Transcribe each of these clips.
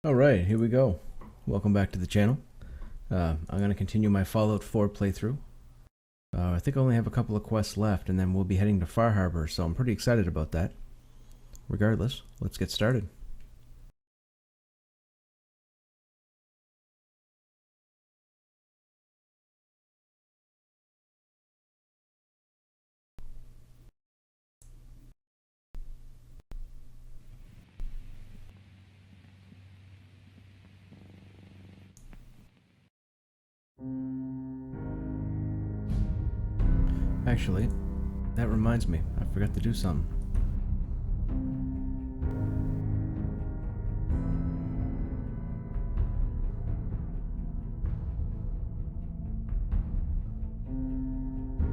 Alright, here we go. Welcome back to the channel. I'm going to continue my Fallout 4 playthrough. I think I only have a couple of quests left, and then we'll be heading to Harbour, so I'm pretty excited about that. Regardless, let's get started. Actually, that reminds me, I forgot to do something.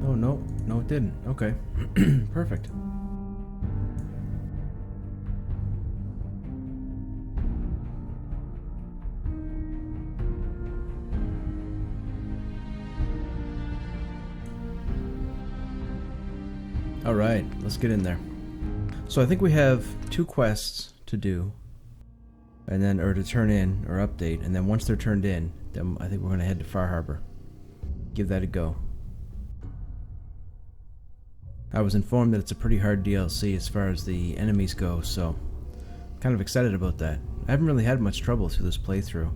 Oh, no it didn't. Okay. Perfect. Alright, let's get in there. So I think we have 2 quests to do, and then, or to turn in, or update, and then once they're turned in, then I think we're going to head to Harbour. Give that a go. I was informed that it's a pretty hard DLC as far as the enemies go, so kind of excited about that. I haven't really had much trouble through this playthrough.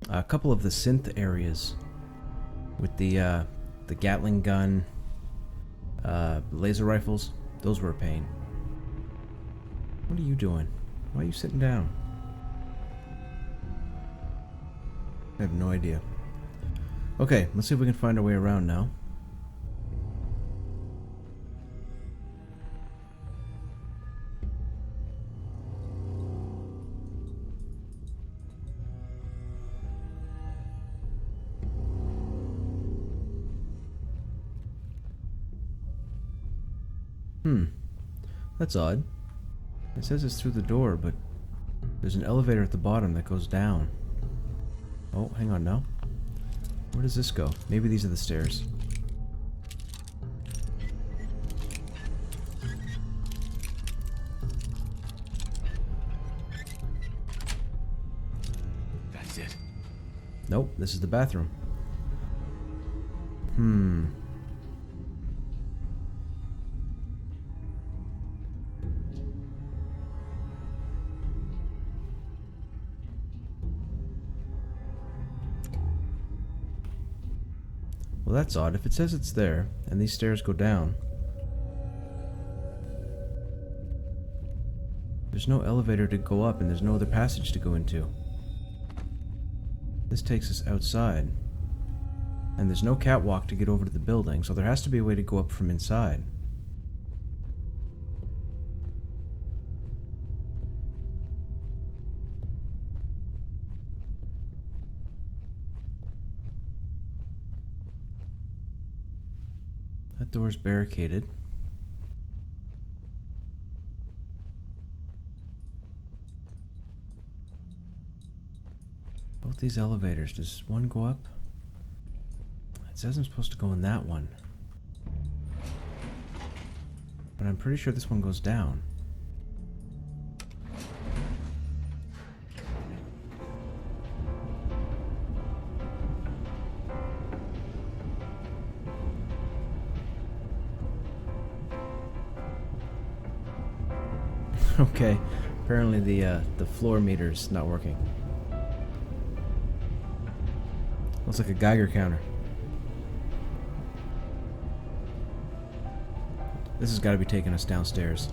A couple of the synth areas with the Gatling gun, laser rifles, those were a pain. What are you doing? Why are you sitting down? I have no idea. Okay, let's see if we can find our way around now. That's odd. It says it's through the door, but there's an elevator at the bottom that goes down. Oh, hang on now. Where does this go? Maybe these are the stairs. That's it. Nope, this is the bathroom. Well, that's odd. If it says it's there, and these stairs go down, there's no elevator to go up, and there's no other passage to go into. This takes us outside. And there's no catwalk to get over to the building, so there has to be a way to go up from inside. That door's barricaded. Both these elevators, does one go up? It says I'm supposed to go in that one. But I'm pretty sure this one goes down. Okay, apparently the floor meter's not working. Looks like a Geiger counter. This has got to be taking us downstairs.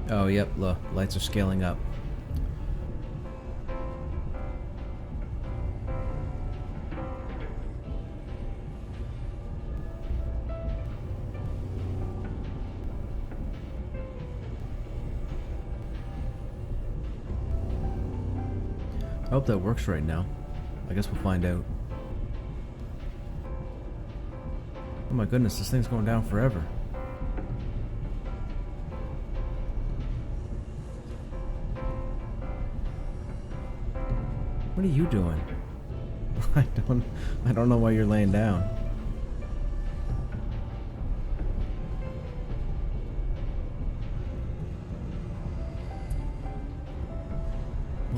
Oh, yep, look, lights are scaling up. I hope that works right now. I guess we'll find out. Oh my goodness, this thing's going down forever. What are you doing? I don't know why you're laying down.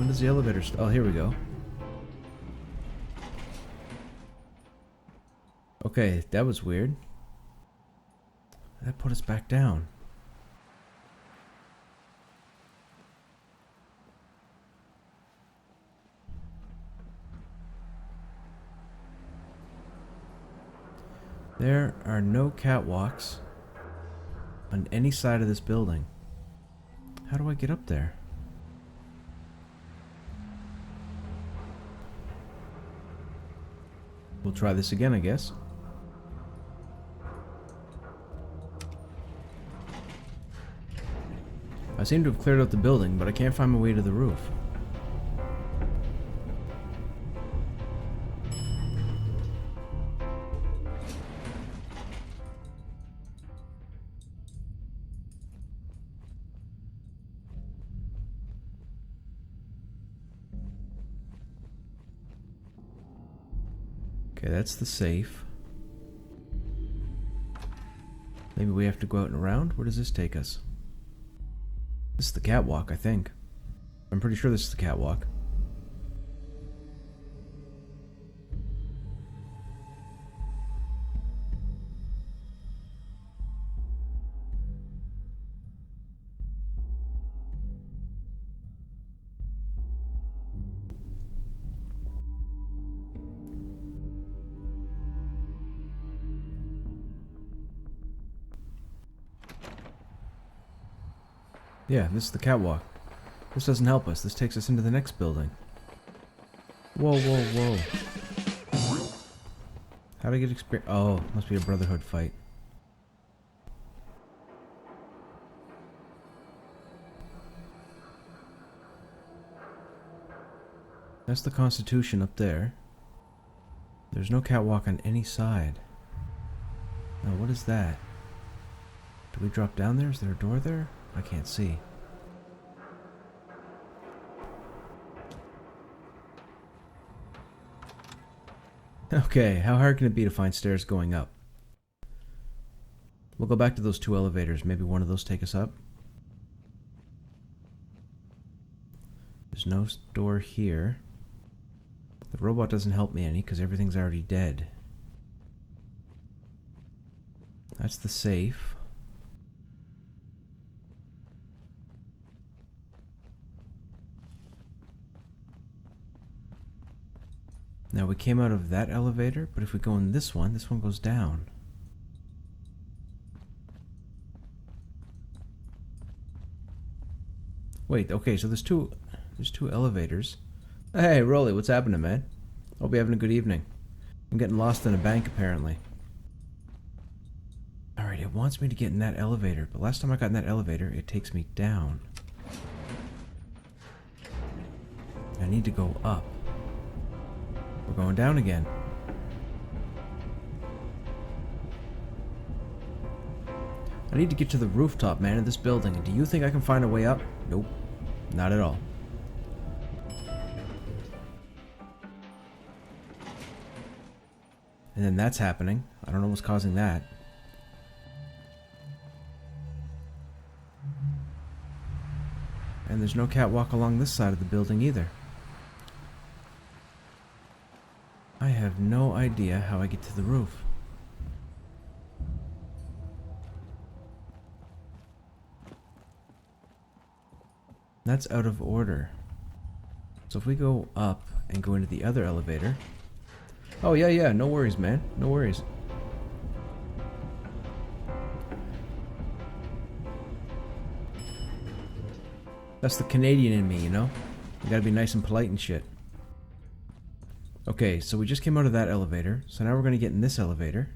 does the elevator oh, here we go. Okay, that was weird. That put us back down. There are no catwalks on any side of this building. How do I get up there? We'll try this again, I guess. I seem to have cleared out the building, but I can't find my way to the roof. Okay, that's the safe. Maybe we have to go out and around? Where does this take us? This is the catwalk, I think. I'm pretty sure this is the catwalk. Yeah, this is the catwalk. This doesn't help us. This takes us into the next building. Whoa, whoa, whoa. How do I get experience? Oh, must be a Brotherhood fight. That's the Constitution up there. There's no catwalk on any side. Now, what is that? Do we drop down there? Is there a door there? I can't see. Okay, how hard can it be to find stairs going up? We'll go back to those two elevators. Maybe one of those take us up. There's no door here. The robot doesn't help me any because everything's already dead. That's the safe. Now we came out of that elevator, but if we go in this one goes down. Wait, okay, so there's two elevators. Hey, Rolly, what's happening, man? Hope you're having a good evening. I'm getting lost in a bank, apparently. Alright, it wants me to get in that elevator, but last time I got in that elevator, it takes me down. I need to go up. We're going down again. I need to get to the rooftop, man, of this building. And do you think I can find a way up? Nope. Not at all. And then that's happening. I don't know what's causing that. And there's no catwalk along this side of the building either. I have no idea how I get to the roof. That's out of order. So if we go up and go into the other elevator... Oh, yeah, no worries, man. No worries. That's the Canadian in me, you know? You gotta be nice and polite and shit. Okay, so we just came out of that elevator, so now we're gonna get in this elevator.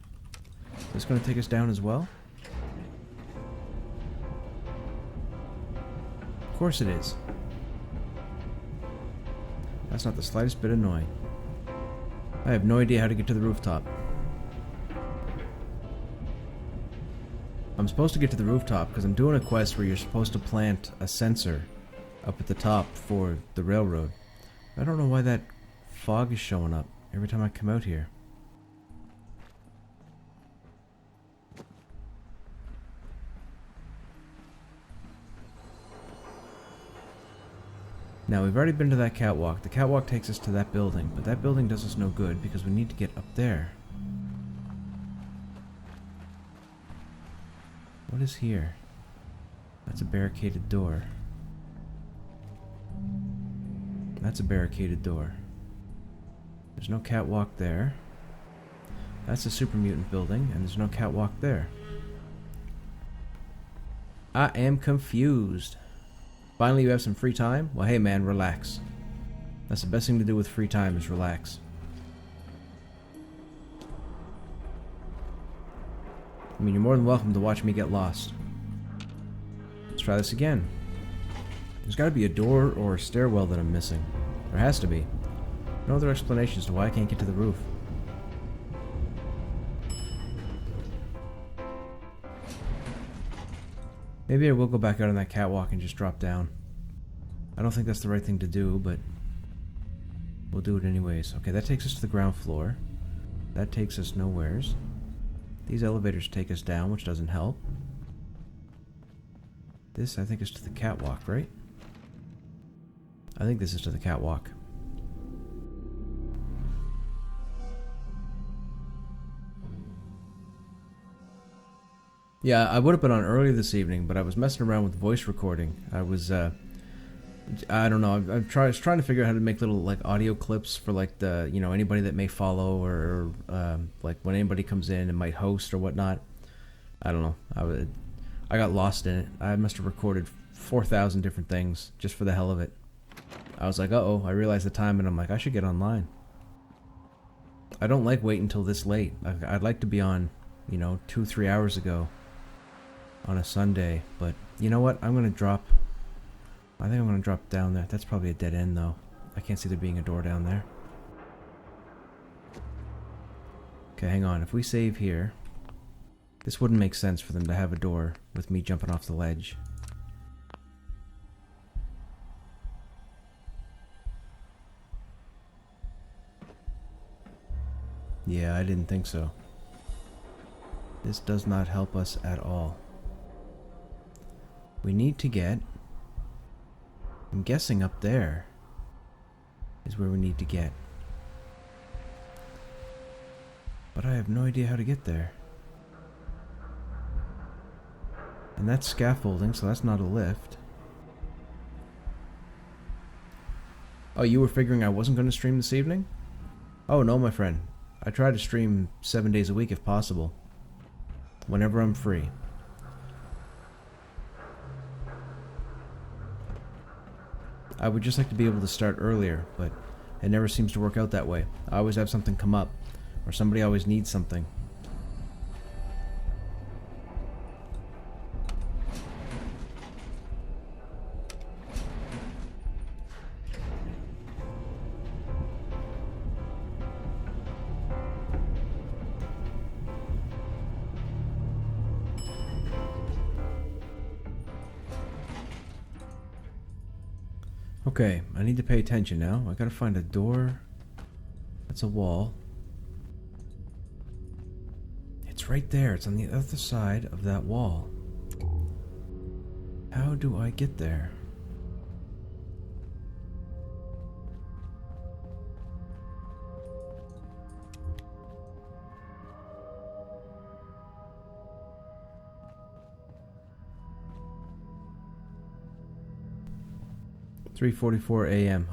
Is this gonna take us down as well? Of course it is. That's not the slightest bit annoying. I have no idea how to get to the rooftop. I'm supposed to get to the rooftop because I'm doing a quest where you're supposed to plant a sensor up at the top for the railroad. I don't know why that fog is showing up every time I come out here. Now, we've already been to that catwalk. The catwalk takes us to that building, but that building does us no good because we need to get up there. What is here? That's a barricaded door. That's a barricaded door. There's no catwalk there. That's a super mutant building, and there's no catwalk there. I am confused. Finally, you have some free time? Well, hey man, relax. That's the best thing to do with free time is relax. I mean, you're more than welcome to watch me get lost. Let's try this again. There's gotta be a door or a stairwell that I'm missing. There has to be. No other explanation as to why I can't get to the roof. Maybe I will go back out on that catwalk and just drop down. I don't think that's the right thing to do, but we'll do it anyways. Okay, that takes us to the ground floor. That takes us nowheres. These elevators take us down, which doesn't help. This, I think, is to the catwalk, right? I think this is to the catwalk. Yeah, I would have been on earlier this evening, but I was messing around with voice recording. I was, I don't know, I was trying to figure out how to make little, like, audio clips for, like, the, you know, anybody that may follow, or like, when anybody comes in and might host or whatnot. I don't know. I got lost in it. I must have recorded 4,000 different things just for the hell of it. I was like, uh-oh, I realized the time, and I'm like, I should get online. I don't like waiting until this late. I'd like to be on, you know, 2-3 hours ago on a Sunday, but you know what? I think I'm gonna drop down there. That's probably a dead end, though. I can't see there being a door down there. Okay, hang on. If we save here, this wouldn't make sense for them to have a door with me jumping off the ledge. Yeah, I didn't think so. This does not help us at all. We need to get... I'm guessing up there is where we need to get. But I have no idea how to get there. And that's scaffolding, so that's not a lift. Oh, you were figuring I wasn't going to stream this evening? Oh no, my friend. I try to stream 7 days a week if possible. Whenever I'm free. I would just like to be able to start earlier, but it never seems to work out that way. I always have something come up, or somebody always needs something. Okay, I need to pay attention now. I gotta find a door. That's a wall. It's right there. It's on the other side of that wall. How do I get there? "3:44 a.m.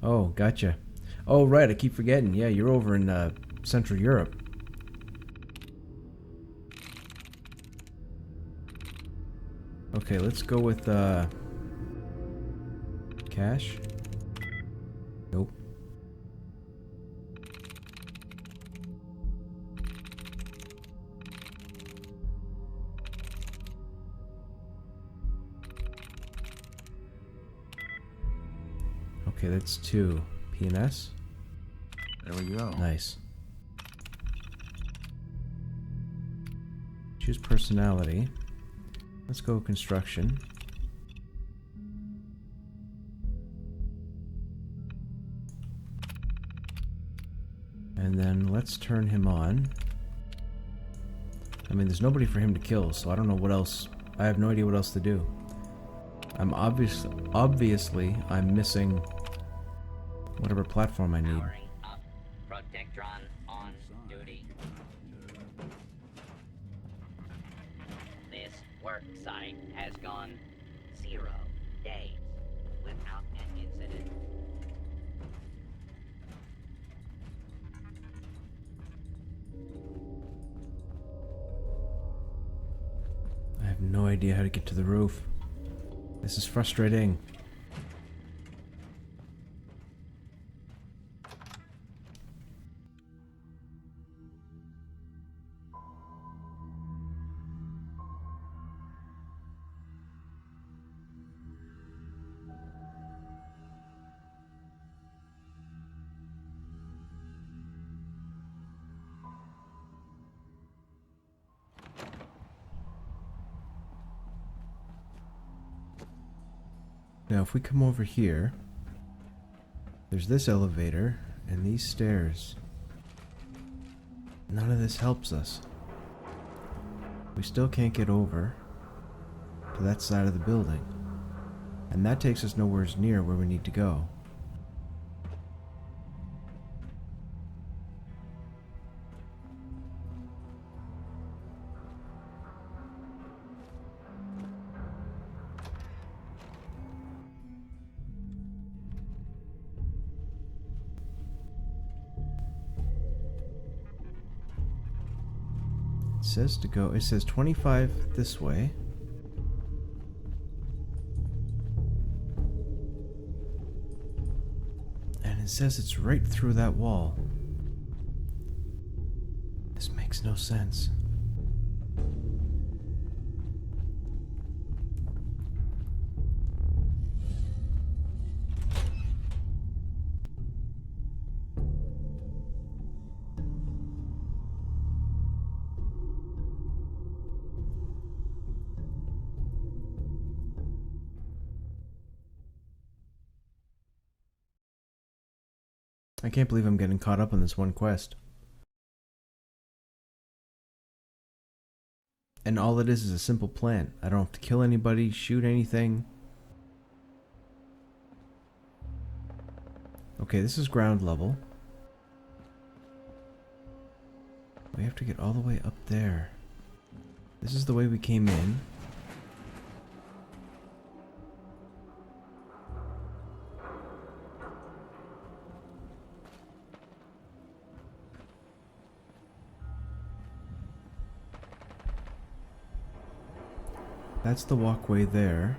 Oh, gotcha. Oh, right, I keep forgetting. Yeah, you're over in Central Europe. Okay, let's go with cash. Nope. Okay, that's 2. P&S? There we go. Nice. Choose personality. Let's go construction. And then let's turn him on. I mean, there's nobody for him to kill, so I don't know what else. I have no idea what else to do. Obviously, I'm missing whatever platform I need. Powering up. Protectron on duty. This work site has gone 0 days without an incident. I have no idea how to get to the roof. This is frustrating. Now, if we come over here, there's this elevator and these stairs. None of this helps us. We still can't get over to that side of the building. And that takes us nowhere near where we need to go. It says 25 this way. And it says it's right through that wall. This makes no sense. I can't believe I'm getting caught up on this one quest. And all it is a simple plant. I don't have to kill anybody, shoot anything. Okay, this is ground level. We have to get all the way up there. This is the way we came in. That's the walkway there.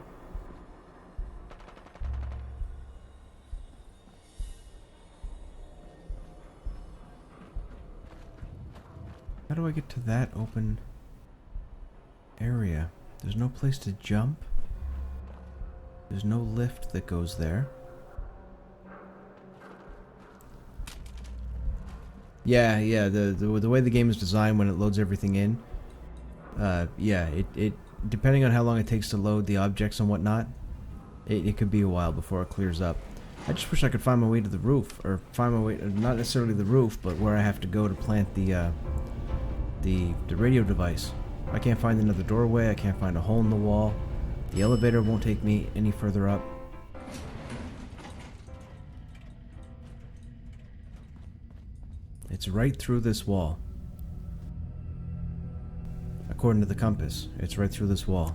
How do I get to that open area? There's no place to jump. There's no lift that goes there. Yeah, the way the game is designed when it loads everything in, yeah, it depending on how long it takes to load the objects and whatnot, it could be a while before it clears up. I just wish I could find my way to the roof, or find my way, not necessarily the roof, but where I have to go to plant the radio device. I can't find another doorway, I can't find a hole in the wall. The elevator won't take me any further up. It's right through this wall. According to the compass, it's right through this wall.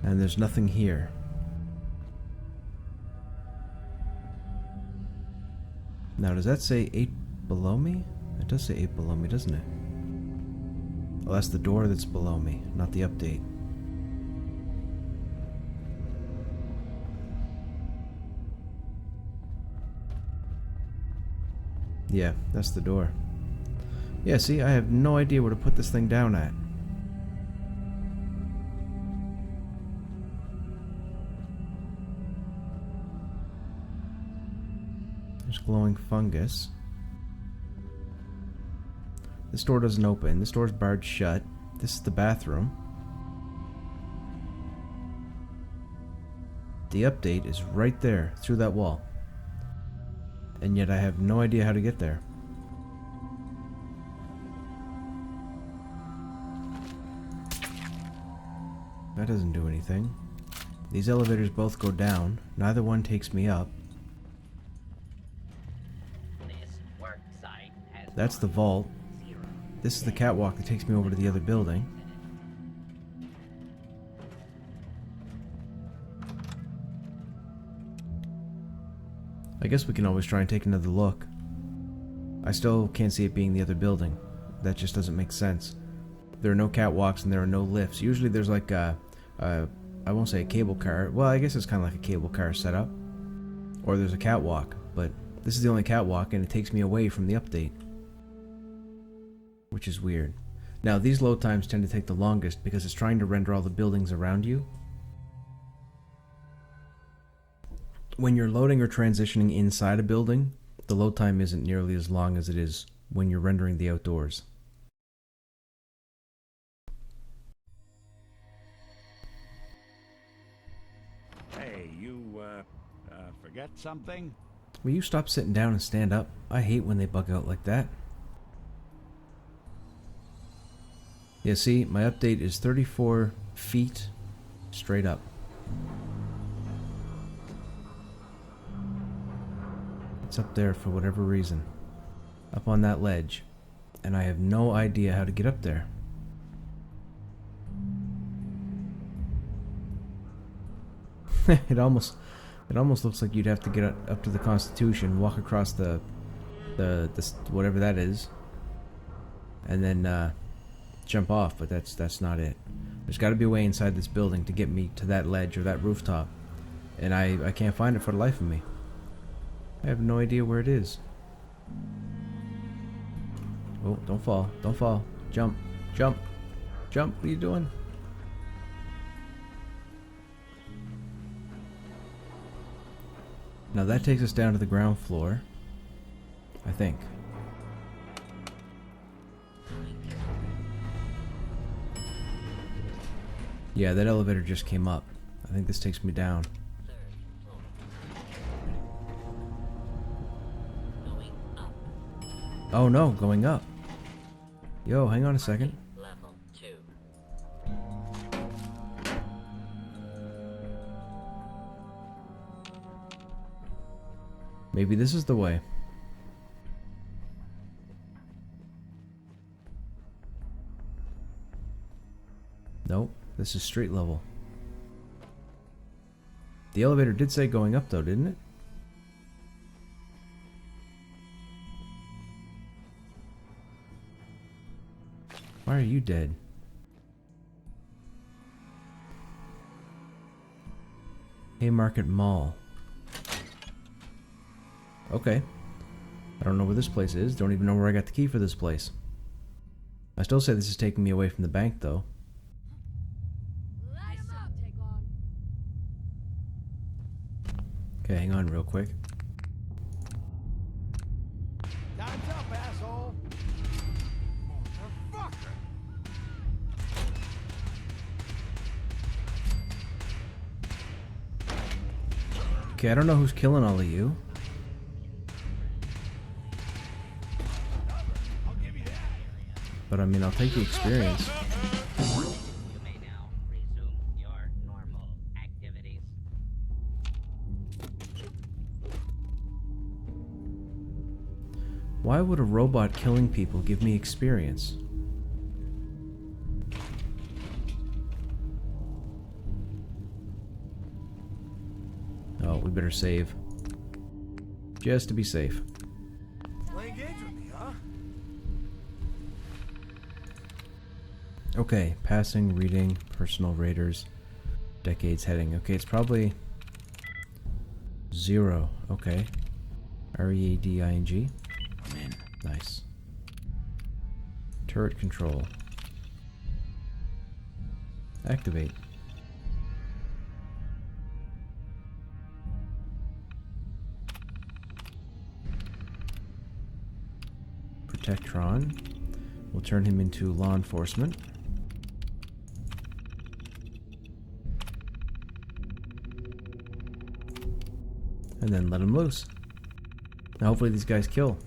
And there's nothing here. Now, does that say 8 below me? It does say 8 below me, doesn't it? Well, that's the door that's below me, not the update. Yeah, that's the door. Yeah, see, I have no idea where to put this thing down at. There's glowing fungus. This door doesn't open. This door's barred shut. This is the bathroom. The update is right there, through that wall. And yet I have no idea how to get there. That doesn't do anything. These elevators both go down. Neither one takes me up. This work site has That's the gone vault. 0 This is the catwalk that takes me over to the other building. I guess we can always try and take another look. I still can't see it being the other building. That just doesn't make sense. There are no catwalks and there are no lifts. Usually there's like I won't say a cable car. Well, I guess it's kind of like a cable car setup. Or there's a catwalk, but this is the only catwalk and it takes me away from the update. Which is weird. Now, these load times tend to take the longest because it's trying to render all the buildings around you. When you're loading or transitioning inside a building, the load time isn't nearly as long as it is when you're rendering the outdoors. Hey, you, forget something? Will you stop sitting down and stand up? I hate when they bug out like that. Yeah, see, my update is 34 feet straight up. It's up there for whatever reason. Up on that ledge. And I have no idea how to get up there. It almost looks like you'd have to get up to the Constitution, walk across the whatever that is, and then jump off. But that's not it. There's got to be a way inside this building to get me to that ledge or that rooftop, and I can't find it for the life of me. I have no idea where it is. Oh, don't fall! Don't fall! Jump! Jump! Jump! What are you doing? Now that takes us down to the ground floor, I think. Yeah, that elevator just came up. I think this takes me down. Oh no, going up. Yo, hang on a second. level 2. Maybe this is the way. Nope, this is street level. The elevator did say going up though, didn't it? Why are you dead? Haymarket Mall. Okay. I don't know where this place is. Don't even know where I got the key for this place. I still say this is taking me away from the bank, though. Light 'em up. Take long. Okay, hang on real quick. Time's up, asshole! Motherfucker! Okay, I don't know who's killing all of you. But I mean, I'll take the experience. You may now resume your normal activities. Why would a robot killing people give me experience? Oh, we better save. Just to be safe. Playing games with me, huh? Okay, passing, reading, personal raiders, decades heading. Okay, it's probably 0. Okay. READING. I'm in. Nice. Turret control. Activate. Protectron. We'll turn him into law enforcement. And then let him loose. Now hopefully these guys kill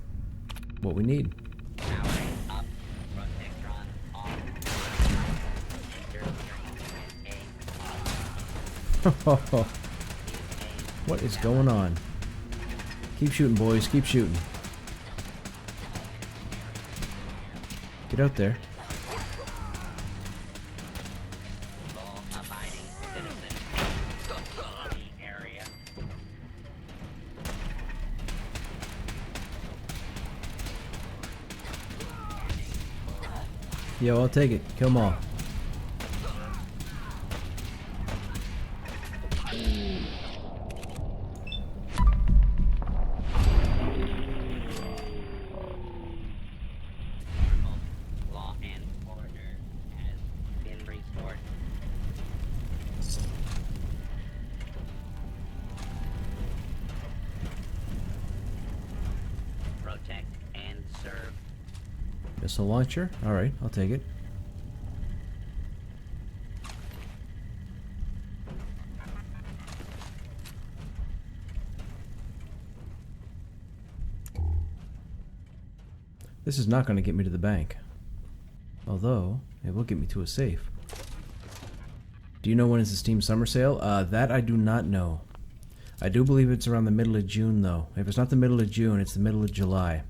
what we need. Powering up. Protectron on. Enter your unit What is going on? Keep shooting, boys. Keep shooting. Get out there. Law-abiding citizens of the area. Yo, I'll take it. Kill them all. Law and order has been restored. Protect and serve. Missile launcher. Alright, I'll take it. This is not going to get me to the bank. Although, it will get me to a safe. Do you know when is the Steam Summer Sale? That I do not know. I do believe it's around the middle of June, though. If it's not the middle of June, it's the middle of July.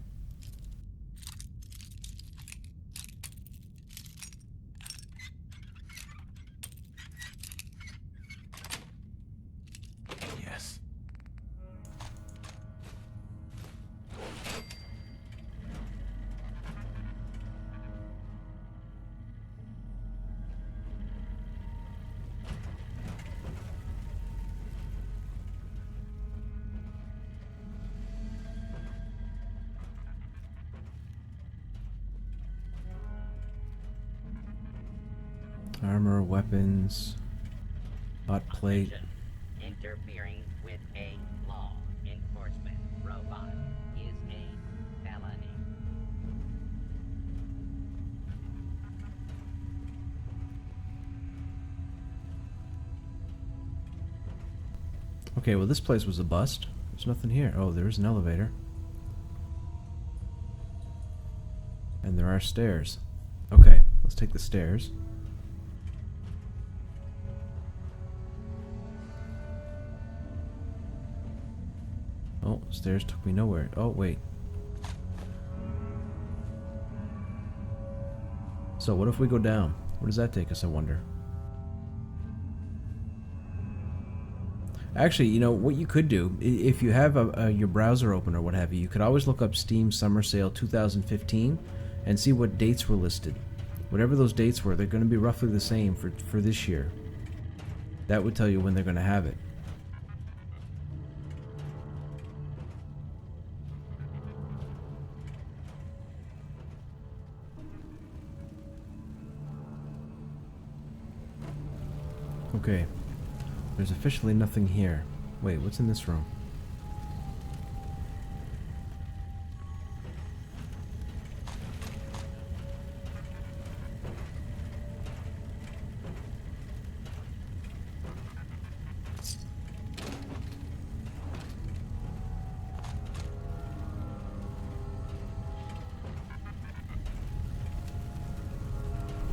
Yes. Armor, weapons, hot plate. Attention. Interfering with a law enforcement robot is a felony. Okay, well this place was a bust. There's nothing here. Oh, there is an elevator. And there are stairs. Okay, let's take the stairs. Oh, stairs took me nowhere. Oh, wait. So what if we go down? Where does that take us, I wonder? Actually, you know, what you could do, if you have your browser open or what have you, you could always look up Steam Summer Sale 2015 and see what dates were listed. Whatever those dates were, they're going to be roughly the same for this year. That would tell you when they're going to have it. Okay. There's officially nothing here. Wait, what's in this room?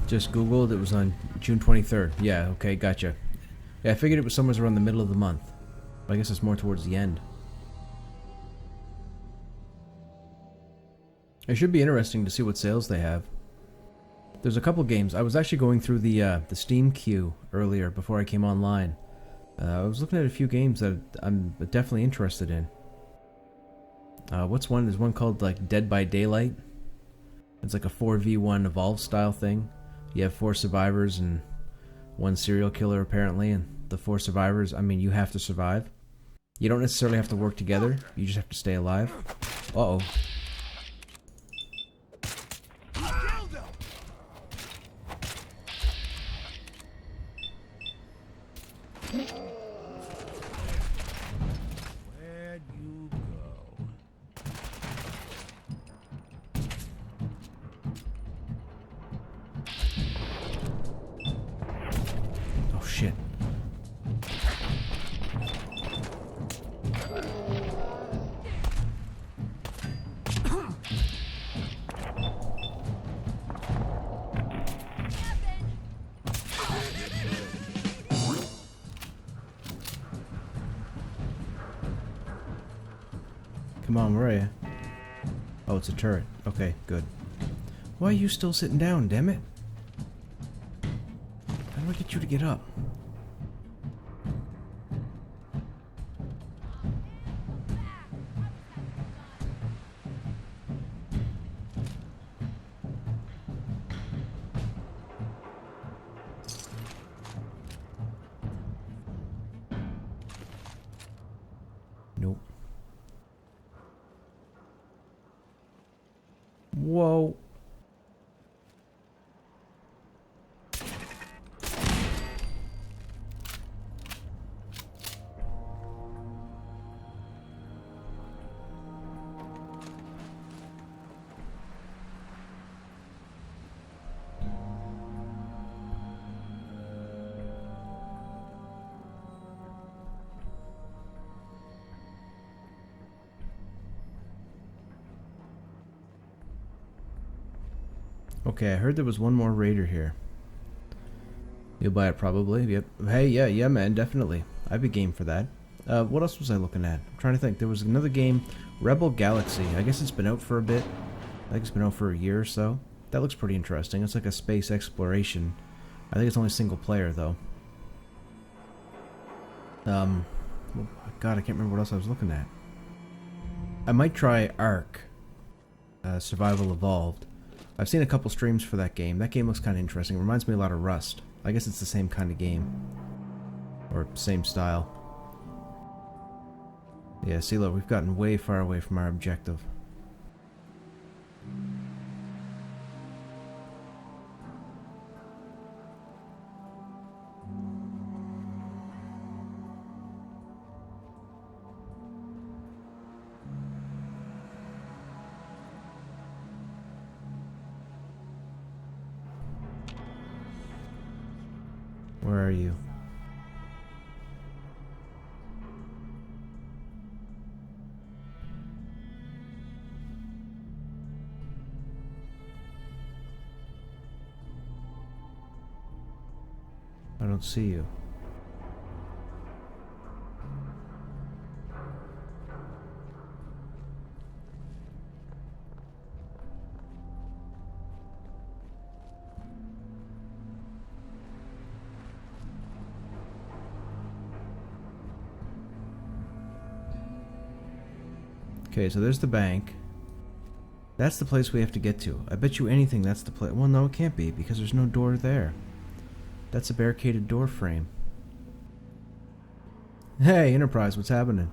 Just Googled, it was on June 23rd. Yeah, okay, gotcha. Yeah, I figured it was somewhere around the middle of the month. But I guess it's more towards the end. It should be interesting to see what sales they have. There's a couple games. I was actually going through the Steam queue earlier before I came online. I was looking at a few games that I'm definitely interested in. What's one? There's one called like Dead by Daylight. It's like a 4v1 Evolve style thing. You have 4 survivors and 1 serial killer apparently, and the 4 survivors, I mean, you have to survive. You don't necessarily have to work together, you just have to stay alive. Uh-oh. Where'd you go? Oh shit. Come on, where are you? Oh, it's a turret. Okay, good. Why are you still sitting down, damn it? How do I get you to get up? Nope. Whoa. Okay, I heard there was one more raider here. You'll buy it probably. Yep. Hey, yeah, man, definitely. I'd be game for that. What else was I looking at? I'm trying to think. There was another game, Rebel Galaxy. I guess it's been out for a bit. I think it's been out for a year or so. That looks pretty interesting. It's like a space exploration. I think it's only single player though. Well, God, I can't remember what else I was looking at. I might try Ark, Survival Evolved. I've seen a couple streams for that game. That game looks kind of interesting. It reminds me a lot of Rust. I guess it's the same kind of game. Or same style. Yeah, see, look, we've gotten way far away from our objective. Where are you? I don't see you. Okay, so there's the bank. That's the place we have to get to. I bet you anything that's the place. Well, no, it can't be, because there's no door there. That's a barricaded door frame. Hey, Enterprise, what's happening?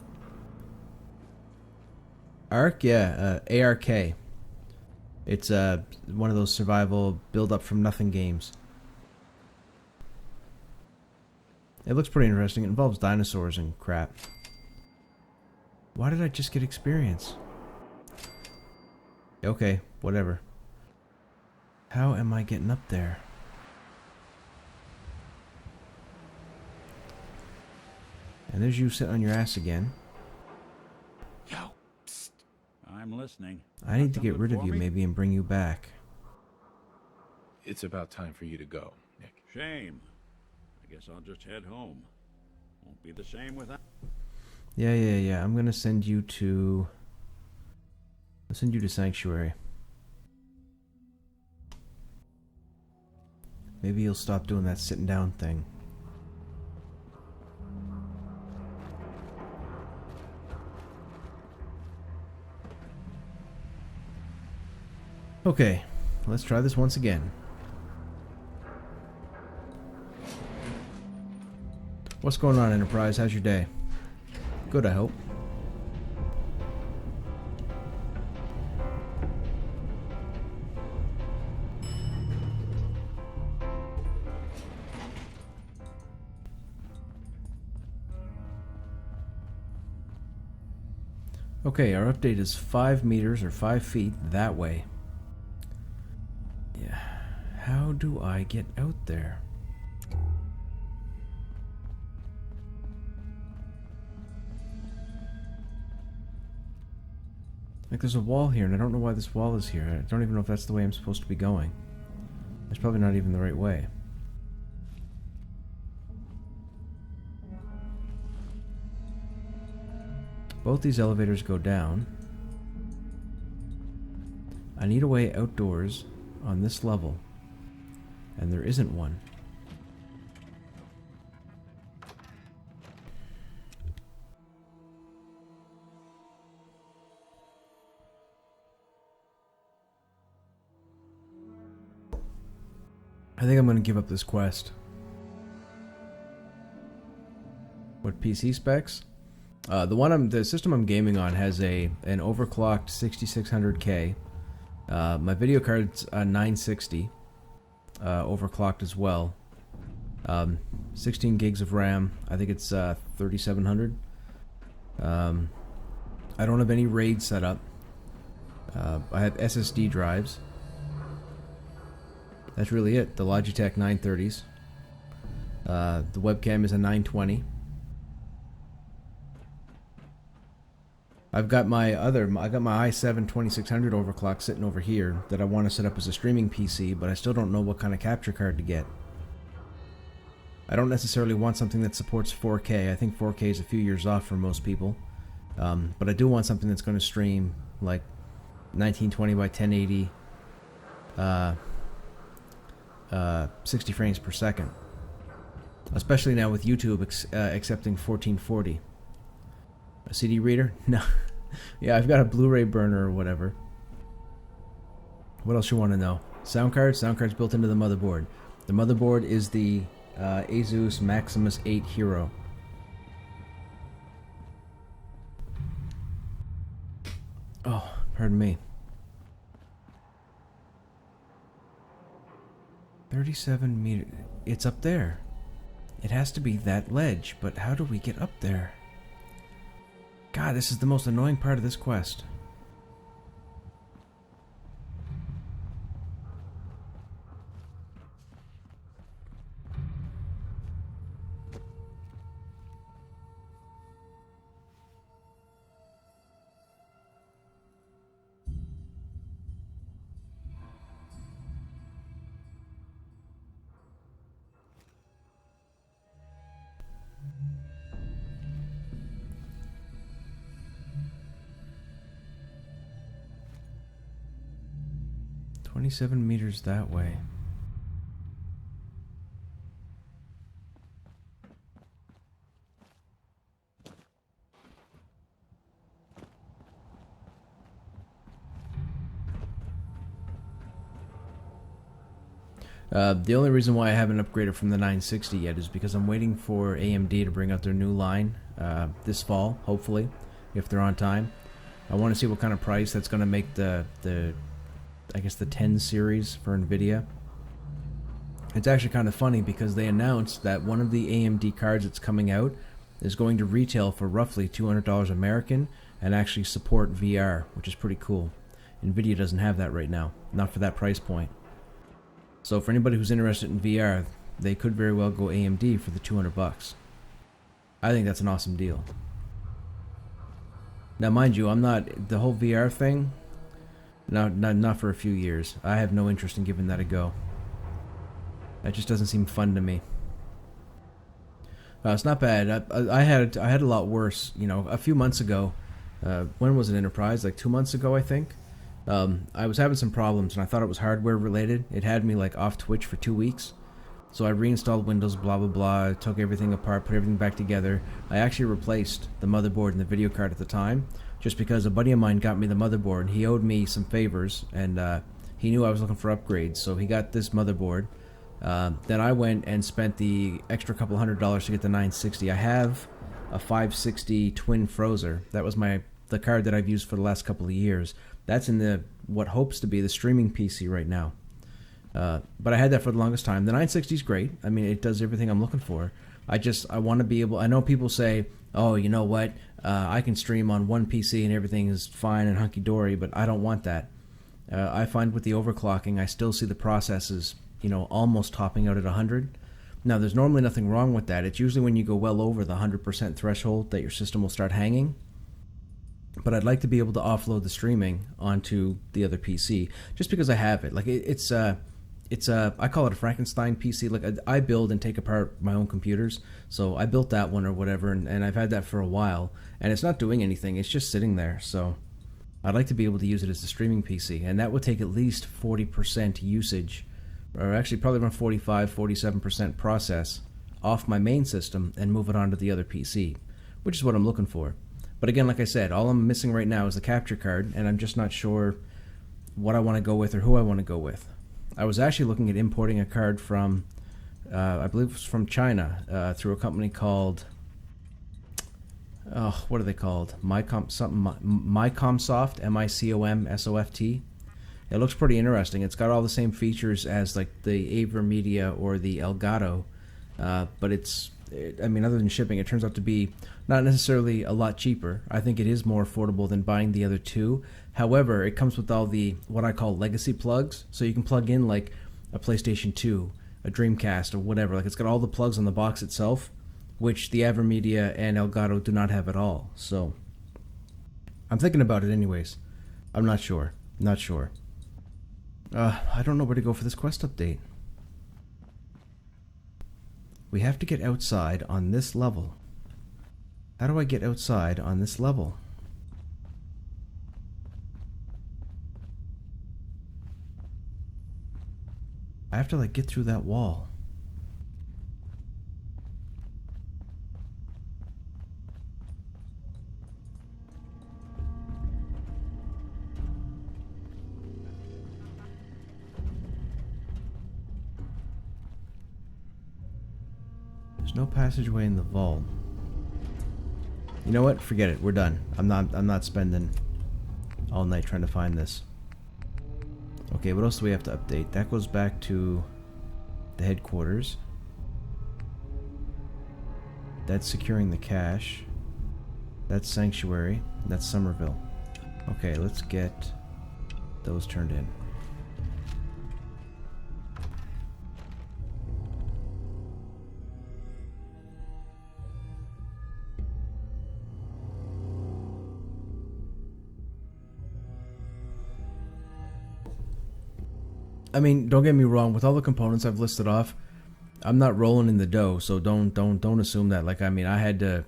Ark? Yeah, ARK. It's one of those survival build-up from nothing games. It looks pretty interesting. It involves dinosaurs and crap. Why did I just get experience? Okay, whatever. How am I getting up there? And there's you sitting on your ass again. Yo, psst. I'm listening. I need to get rid of you maybe and bring you back. It's about time for you to go, Nick. Shame. I guess I'll just head home. Won't be the same without... Yeah. I'm gonna send you to... I'll send you to Sanctuary. Maybe you'll stop doing that sitting down thing. Okay, let's try this once again. What's going on, Enterprise? How's your day? Good, I hope. Okay, our update is 5 meters or 5 feet that way. Yeah. How do I get out there? Like, there's a wall here, and I don't know why this wall is here. I don't even know if that's the way I'm supposed to be going. It's probably not even the right way. Both these elevators go down. I need a way outdoors on this level, and there isn't one. I think I'm going to give up this quest. What PC specs? The system I'm gaming on has an overclocked 6600K. My video card's 960, overclocked as well. 16 gigs of RAM. I think it's 3700. I don't have any RAID set up. I have SSD drives. That's really it. The Logitech 930s. The webcam is a 920. I got my i7 2600 overclock sitting over here that I want to set up as a streaming PC, but I still don't know what kind of capture card to get. I don't necessarily want something that supports 4K. I think 4K is a few years off for most people. But I do want something that's going to stream like 1920 by 1080, 60 frames per second. Especially now with YouTube accepting 1440. A CD reader? No. Yeah, I've got a Blu-ray burner or whatever. What else you want to know? Sound card? Sound card's built into the motherboard. The motherboard is the Asus Maximus 8 Hero. Oh, pardon me. 37 meters. It's up there. It has to be that ledge, but how do we get up there? God, this is the most annoying part of this quest. $27 that way. The only reason why I haven't upgraded from the 960 yet is because I'm waiting for AMD to bring out their new line this fall, hopefully, if they're on time. I want to see what kind of price that's going to make the I guess the 10 series for NVIDIA. It's actually kind of funny because they announced that one of the AMD cards that's coming out is going to retail for roughly $200 American and actually support VR, which is pretty cool. NVIDIA doesn't have that right now, not for that price point. So for anybody who's interested in VR, they could very well go AMD for the $200. I think that's an awesome deal. Now mind you, I'm not, the whole VR thing, not for a few years. I have no interest in giving that a go. That just doesn't seem fun to me. It's not bad. I had a lot worse. You know, a few months ago. When was it, Enterprise? Like 2 months ago, I think. I was having some problems, and I thought it was hardware related. It had me like off Twitch for 2 weeks. So I reinstalled Windows, blah blah blah. Took everything apart, put everything back together. I actually replaced the motherboard and the video card at the time, just because a buddy of mine got me the motherboard. He owed me some favors, and he knew I was looking for upgrades, so he got this motherboard. Then I went and spent the extra couple $100 to get the 960. I have a 560 twin Frozer. That was the card that I've used for the last couple of years. That's in the what hopes to be the streaming PC right now. But I had that for the longest time. The 960 is great. I mean, it does everything I'm looking for. I want to be able... I know people say, oh, you know what? I can stream on one PC and everything is fine and hunky-dory, but I don't want that. I find with the overclocking, I still see the processes, almost topping out at 100. Now, there's normally nothing wrong with that. It's usually when you go well over the 100% threshold that your system will start hanging. But I'd like to be able to offload the streaming onto the other PC, just because I have it. Like I call it a Frankenstein PC. Like I build and take apart my own computers, so I built that one or whatever, and I've had that for a while, and it's not doing anything. It's just sitting there. So I'd like to be able to use it as a streaming PC, and that would take at least 40% usage, or actually probably around 47% process off my main system and move it onto the other PC, which is what I'm looking for. But again, like I said, all I'm missing right now is the capture card, and I'm just not sure what I want to go with or who I want to go with. I was actually looking at importing a card from, I believe it was from China, through a company called, oh, what are they called? Micomsoft, MICOMSOFT. It looks pretty interesting. It's got all the same features as like the AverMedia or the Elgato, but I mean, other than shipping, it turns out to be not necessarily a lot cheaper. I think it is more affordable than buying the other two. However, it comes with all the, what I call legacy plugs. So you can plug in like a PlayStation 2, a Dreamcast, or whatever. Like, it's got all the plugs on the box itself, which the AverMedia and Elgato do not have at all. So I'm thinking about it anyways. I'm not sure. Not sure. I don't know where to go for this quest update. We have to get outside on this level. How do I get outside on this level? I have to like get through that wall. There's no passageway in the vault. You know what? Forget it. We're done. I'm not spending all night trying to find this. Okay, what else do we have to update? That goes back to the headquarters. That's securing the cache. That's Sanctuary. That's Somerville. Okay, let's get those turned in. I mean, don't get me wrong. With all the components I've listed off, I'm not rolling in the dough. So don't assume that. Like, I mean, I had to,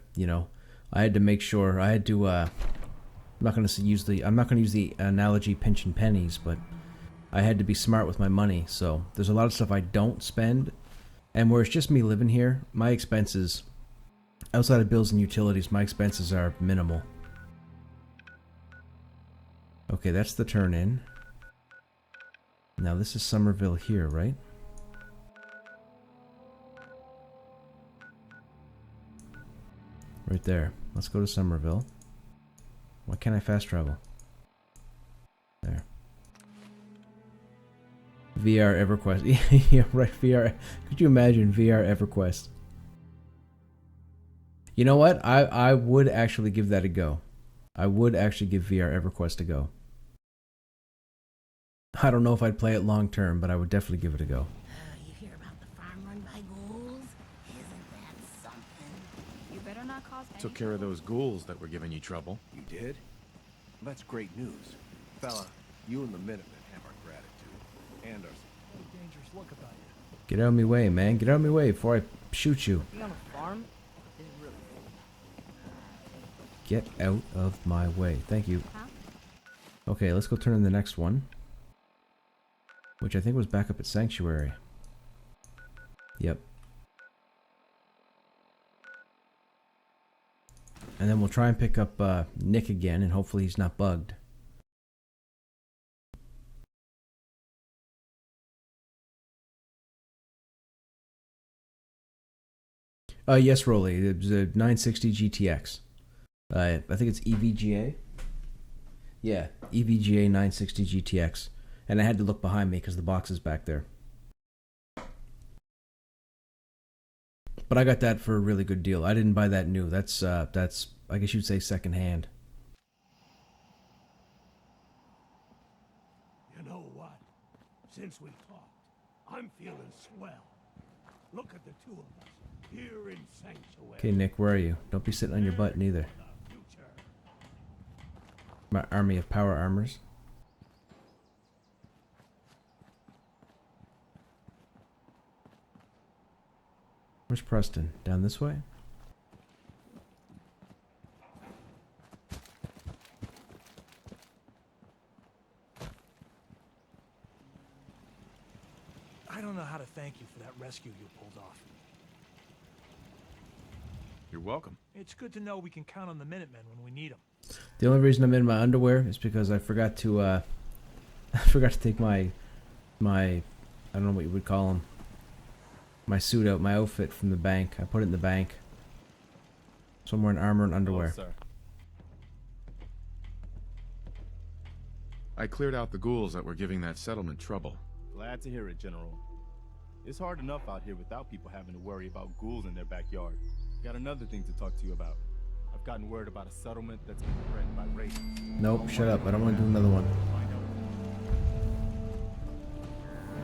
I had to make sure. I had to. I'm not going to use the analogy pinching pennies, but I had to be smart with my money. So there's a lot of stuff I don't spend, and where it's just me living here, my expenses, outside of bills and utilities, my expenses are minimal. Okay, that's the turn in. Now this is Somerville here, right? Right there. Let's go to Somerville. Why can't I fast travel? There. VR EverQuest. Yeah, right, VR. Could you imagine VR EverQuest? You know what? I would actually give that a go. I would actually give VR EverQuest a go. I don't know if I'd play it long term, but I would definitely give it a go. You hear about the farm run by ghouls? Isn't that something? You better not cause any Took care of those ghouls that were giving you trouble. You did? Well, that's great news. Fella, you and the Minutemen have our gratitude. And our... dangerous look about you. Get out of my way, man. Get out of my way before I shoot you. Being on a farm is really cool. Get out of my way. Thank you. Huh? Okay, let's go turn in the next one. Which I think was back up at Sanctuary. Yep. And then we'll try and pick up Nick again, and hopefully he's not bugged. Yes, Rolly. It was a 960 GTX. I think it's EVGA. Yeah, EVGA 960 GTX. And I had to look behind me because the box is back there. But I got that for a really good deal. I didn't buy that new. That's I guess you'd say secondhand. You know what? Since we talked, I'm feeling swell. Look at the two of us here in Sanctuary. Okay, Nick, where are you? Don't be sitting on your butt neither. My army of power armors. Where's Preston? Down this way? I don't know how to thank you for that rescue you pulled off. You're welcome. It's good to know we can count on the Minutemen when we need them. The only reason I'm in my underwear is because I forgot to I forgot to take my I don't know what you would call them, my suit out, my outfit from the bank. I put it in the bank. So I'm wearing armor and underwear. Hello, sir. I cleared out the ghouls that were giving that settlement trouble. Glad to hear it, General. It's hard enough out here without people having to worry about ghouls in their backyard. Got another thing to talk to you about. I've gotten word about a settlement that's been threatened by raiders. Nope, shut up. I don't want to do another one. Find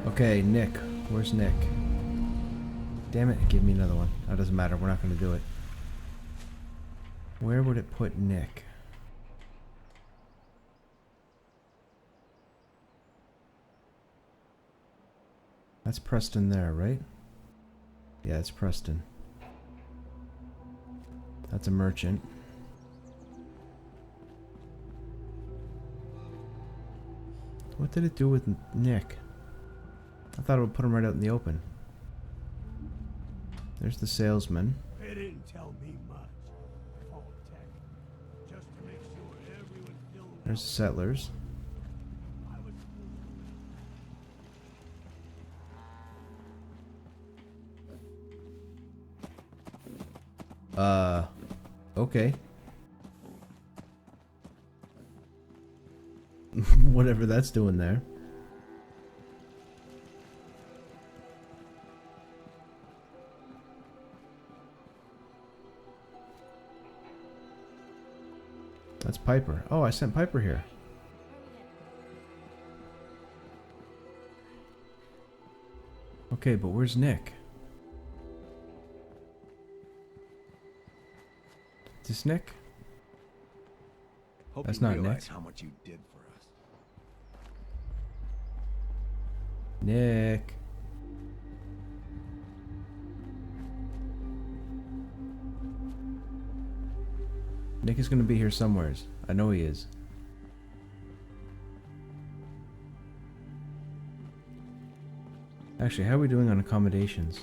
out. Okay, Nick. Where's Nick? Damn it, give me another one. That doesn't matter. We're not going to do it. Where would it put Nick? That's Preston there, right? Yeah, it's Preston. That's a merchant. What did it do with Nick? I thought it would put him right out in the open. There's the salesman. They didn't tell me much. Fault tech. Just to make sure everyone filled There's the settlers. I was Okay. Whatever that's doing there. That's Piper. Oh, I sent Piper here. Okay, but where's Nick? Is this Nick? Hope That's you not realize Nick. how much you did for us. Nick. Nick is going to be here somewheres. I know he is. Actually, how are we doing on accommodations?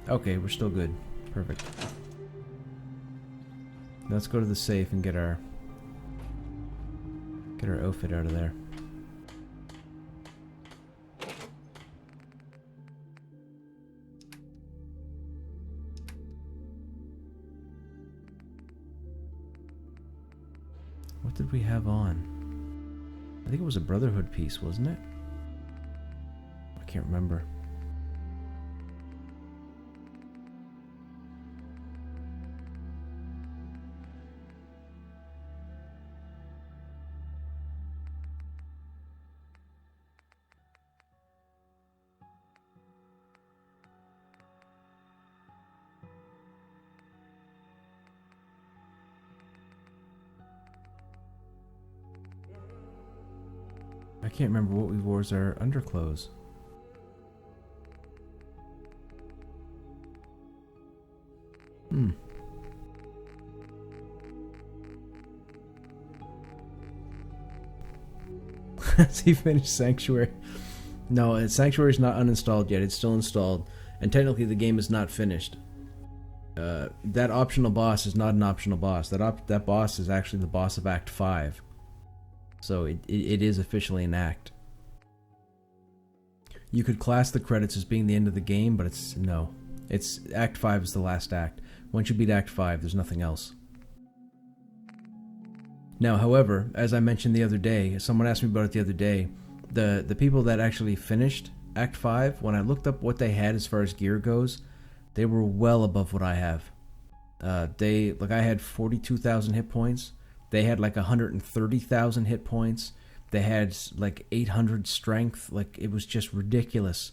Okay, we're still good. Perfect. Let's go to the safe and get our outfit out of there. What did we have on? I think it was a Brotherhood piece, wasn't it? I can't remember. I can't remember what we wore as our underclothes. Has he finished Sanctuary? No, Sanctuary is not uninstalled yet. It's still installed. And technically the game is not finished. That optional boss is not an optional boss. That boss is actually the boss of Act 5. So it is officially an act. You could class the credits as being the end of the game, but it's Act 5 is the last act. Once you beat Act 5, there's nothing else. Now, however, as I mentioned the other day, someone asked me about it the other day, the people that actually finished Act 5, when I looked up what they had as far as gear goes, they were well above what I have. I had 42,000 hit points. They had like 130,000 hit points. They had like 800 strength. Like, it was just ridiculous.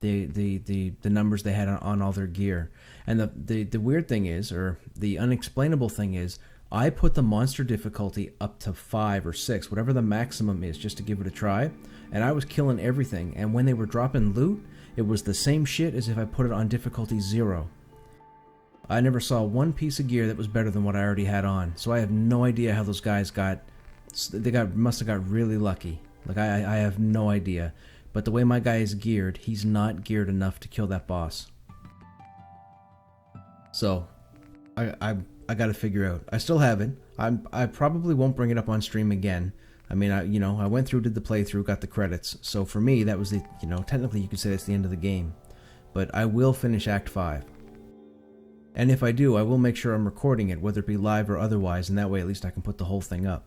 The numbers they had on all their gear. And the weird thing is, or the unexplainable thing is, I put the monster difficulty up to 5 or 6, whatever the maximum is, just to give it a try. And I was killing everything. And when they were dropping loot, it was the same shit as if I put it on difficulty 0. I never saw one piece of gear that was better than what I already had on. So I have no idea how those guys got Must have got really lucky. Like, I have no idea. But the way my guy is geared, he's not geared enough to kill that boss. So, I gotta figure out. I still haven't. I probably won't bring it up on stream again. I mean, I went through, did the playthrough, got the credits. So for me, that was the, technically you could say that's the end of the game. But I will finish Act 5. And if I do, I will make sure I'm recording it, whether it be live or otherwise, and that way at least I can put the whole thing up.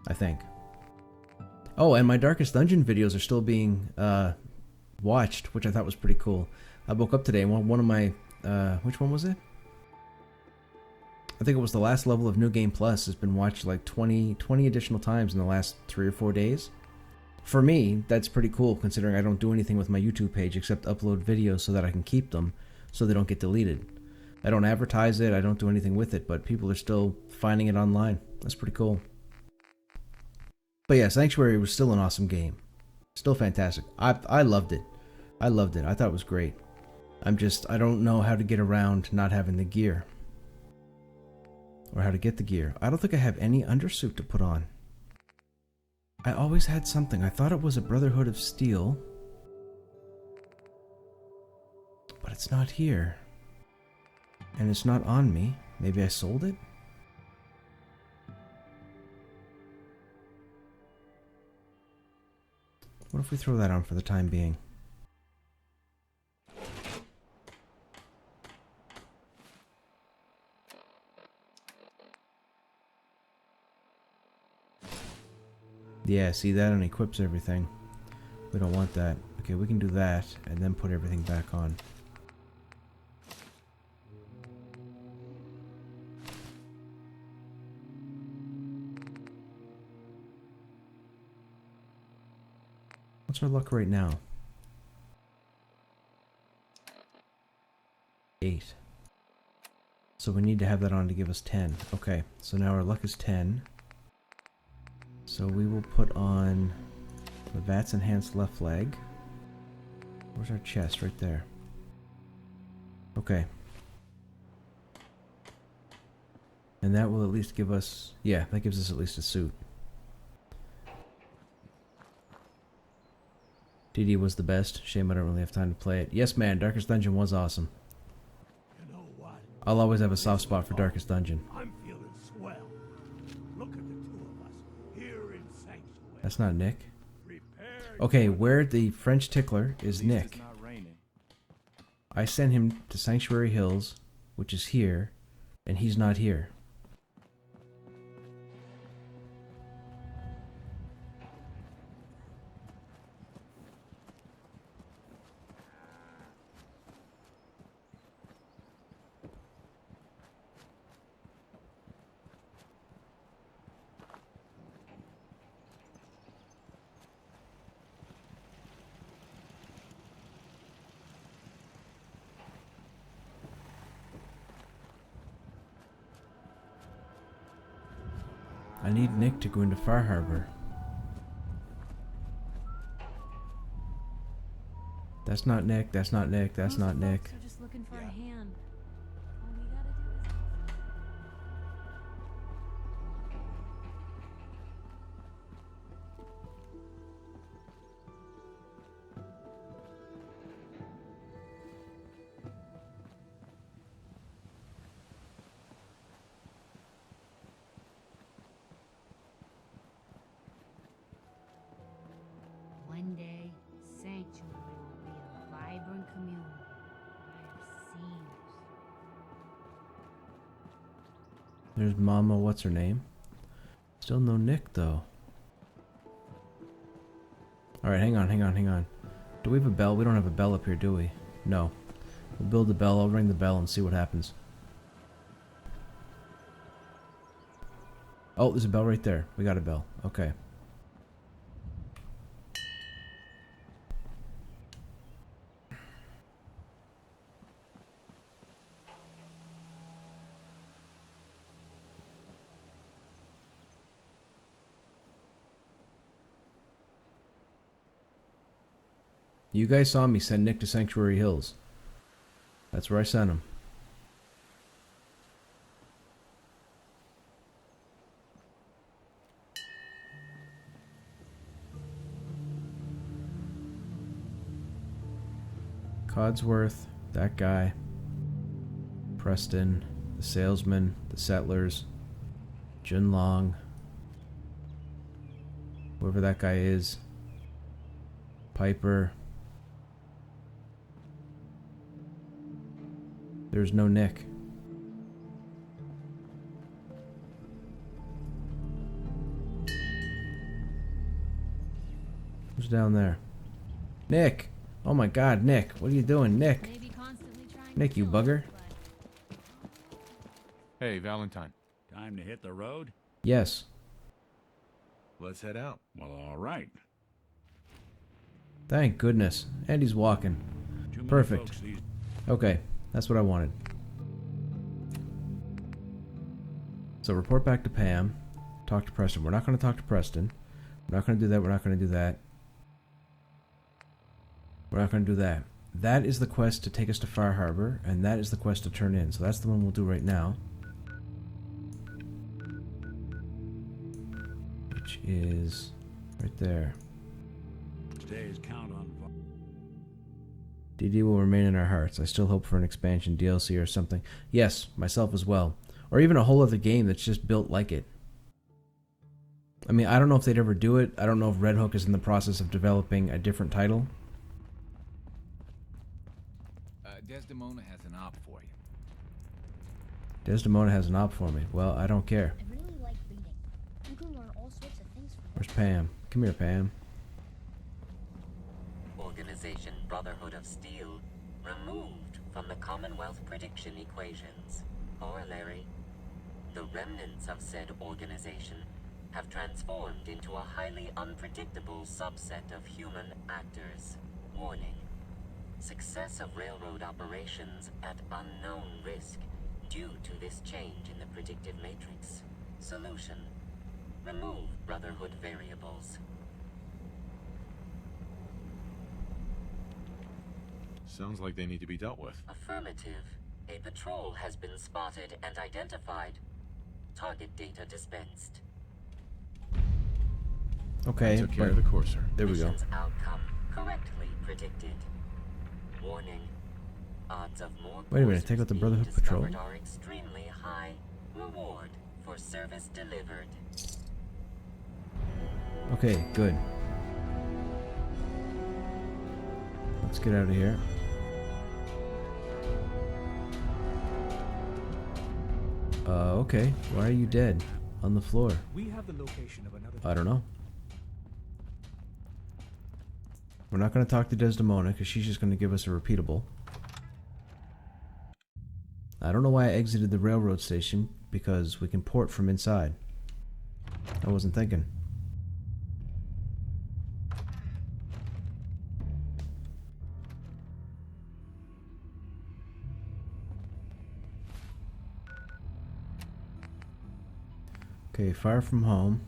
I think. Oh, and my Darkest Dungeon videos are still being watched, which I thought was pretty cool. I woke up today and one of my... which one was it? I think it was the last level of New Game Plus has been watched like 20 additional times in the last 3 or 4 days. For me, that's pretty cool considering I don't do anything with my YouTube page except upload videos so that I can keep them so they don't get deleted. I don't advertise it, I don't do anything with it, but people are still finding it online. That's pretty cool. But yeah, Sanctuary was still an awesome game. Still fantastic. I loved it. I loved it. I thought it was great. I don't know how to get around not having the gear. Or how to get the gear. I don't think I have any undersuit to put on. I always had something. I thought it was a Brotherhood of Steel. But it's not here. And it's not on me. Maybe I sold it? What if we throw that on for the time being? Yeah, see, that unequips everything. We don't want that. Okay, we can do that and then put everything back on. What's our luck right now? 8. So we need to have that on to give us 10. Okay, so now our luck is 10. So we will put on the VATS enhanced left leg. Where's our chest? Right there. Okay. And that will at least give us... Yeah, that gives us at least a suit. DD was the best. Shame I don't really have time to play it. Yes, man, Darkest Dungeon was awesome. You know what? I'll always have a soft spot for Darkest Dungeon. I'm feeling swell. Look at the two of us here in Sanctuary. That's not Nick. Prepare Okay, where the French tickler is At least Nick. it's not raining. I sent him to Sanctuary Hills, which is here, and he's not here. I need Nick to go into Far Harbor. That's not Nick, that's not Nick, that's not Nick. Folks are just looking for a hand. All we gotta do is... One day, Sanctuary will be a vibrant community. I've seen it. There's Mama, what's her name? Still no Nick, though. Alright, hang on. Do we have a bell? We don't have a bell up here, do we? No. We'll build the bell, I'll ring the bell and see what happens. Oh, there's a bell right there. We got a bell. Okay. You guys saw me send Nick to Sanctuary Hills. That's where I sent him. Codsworth, that guy. Preston, the salesman, the settlers, Junlong, whoever that guy is, Piper. There's no Nick. Who's down there? Nick! Oh my god, Nick! What are you doing, Nick? Maybe constantly trying Nick, to you kill us, bugger. but- Hey, Valentine. Time to hit the road? Yes. Let's head out. Well, all right. Thank goodness. And he's walking. Too many Perfect. folks these Okay, that's what I wanted. So report back to Pam. Talk to Preston. We're not going to talk to Preston. We're not going to do that. We're not going to do that. We're not going to do that. That is the quest to take us to Far Harbor, and that is the quest to turn in. So that's the one we'll do right now. Which is right there. days count on. DD will remain in our hearts. I still hope for an expansion, DLC or something. Yes, myself as well. Or even a whole other game that's just built like it. I mean, I don't know if they'd ever do it. I don't know if Red Hook is in the process of developing a different title. Desdemona has an op for you. Desdemona has an op for me. Well, I don't care. I really like reading. You can learn all sorts of things from Where's Pam? Come here, Pam. Organization Brotherhood of Steel removed from the Commonwealth prediction equations. Corollary: the remnants of said organization have transformed into a highly unpredictable subset of human actors. Warning: success of railroad operations at unknown risk due to this change in the predictive matrix. Solution: remove Brotherhood variables. Sounds like they need to be dealt with. Affirmative. A patrol has been spotted and identified. Target data dispensed. Okay, Took care but of the courser. there we go. Mission's outcome correctly predicted. Warning: odds of more. Wait a minute, take out the Brotherhood patrol. Are extremely high. Reward for service delivered. Okay, good. Let's get out of here. Okay. Why are you dead? On the floor. We have the location of another. I don't know. We're not going to talk to Desdemona because she's just going to give us a repeatable. I don't know why I exited the railroad station, because we can port from inside. I wasn't thinking. Okay, far from home.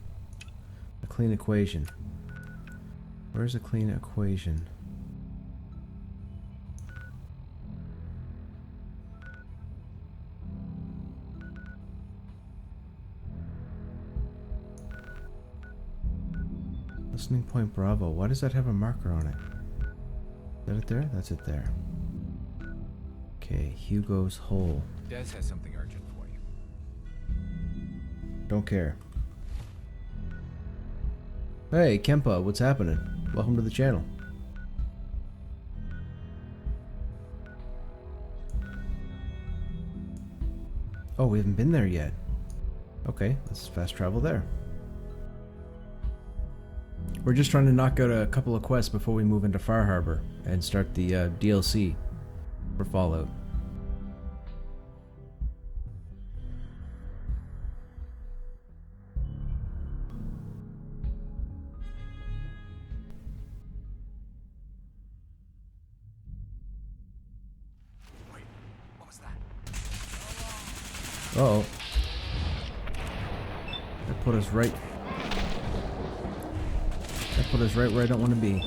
A clean equation. Where's a clean equation? Listening point Bravo. Why does that have a marker on it? Is that it there? That's it there. Okay, Hugo's hole. Des has something urgent for you. Don't care. Hey, Kempa, what's happening? Welcome to the channel. Oh, we haven't been there yet. Okay, let's fast travel there. We're just trying to knock out a couple of quests before we move into Far Harbor and start the DLC for Fallout. Uh-oh. That put us right... That put us right where I don't want to be.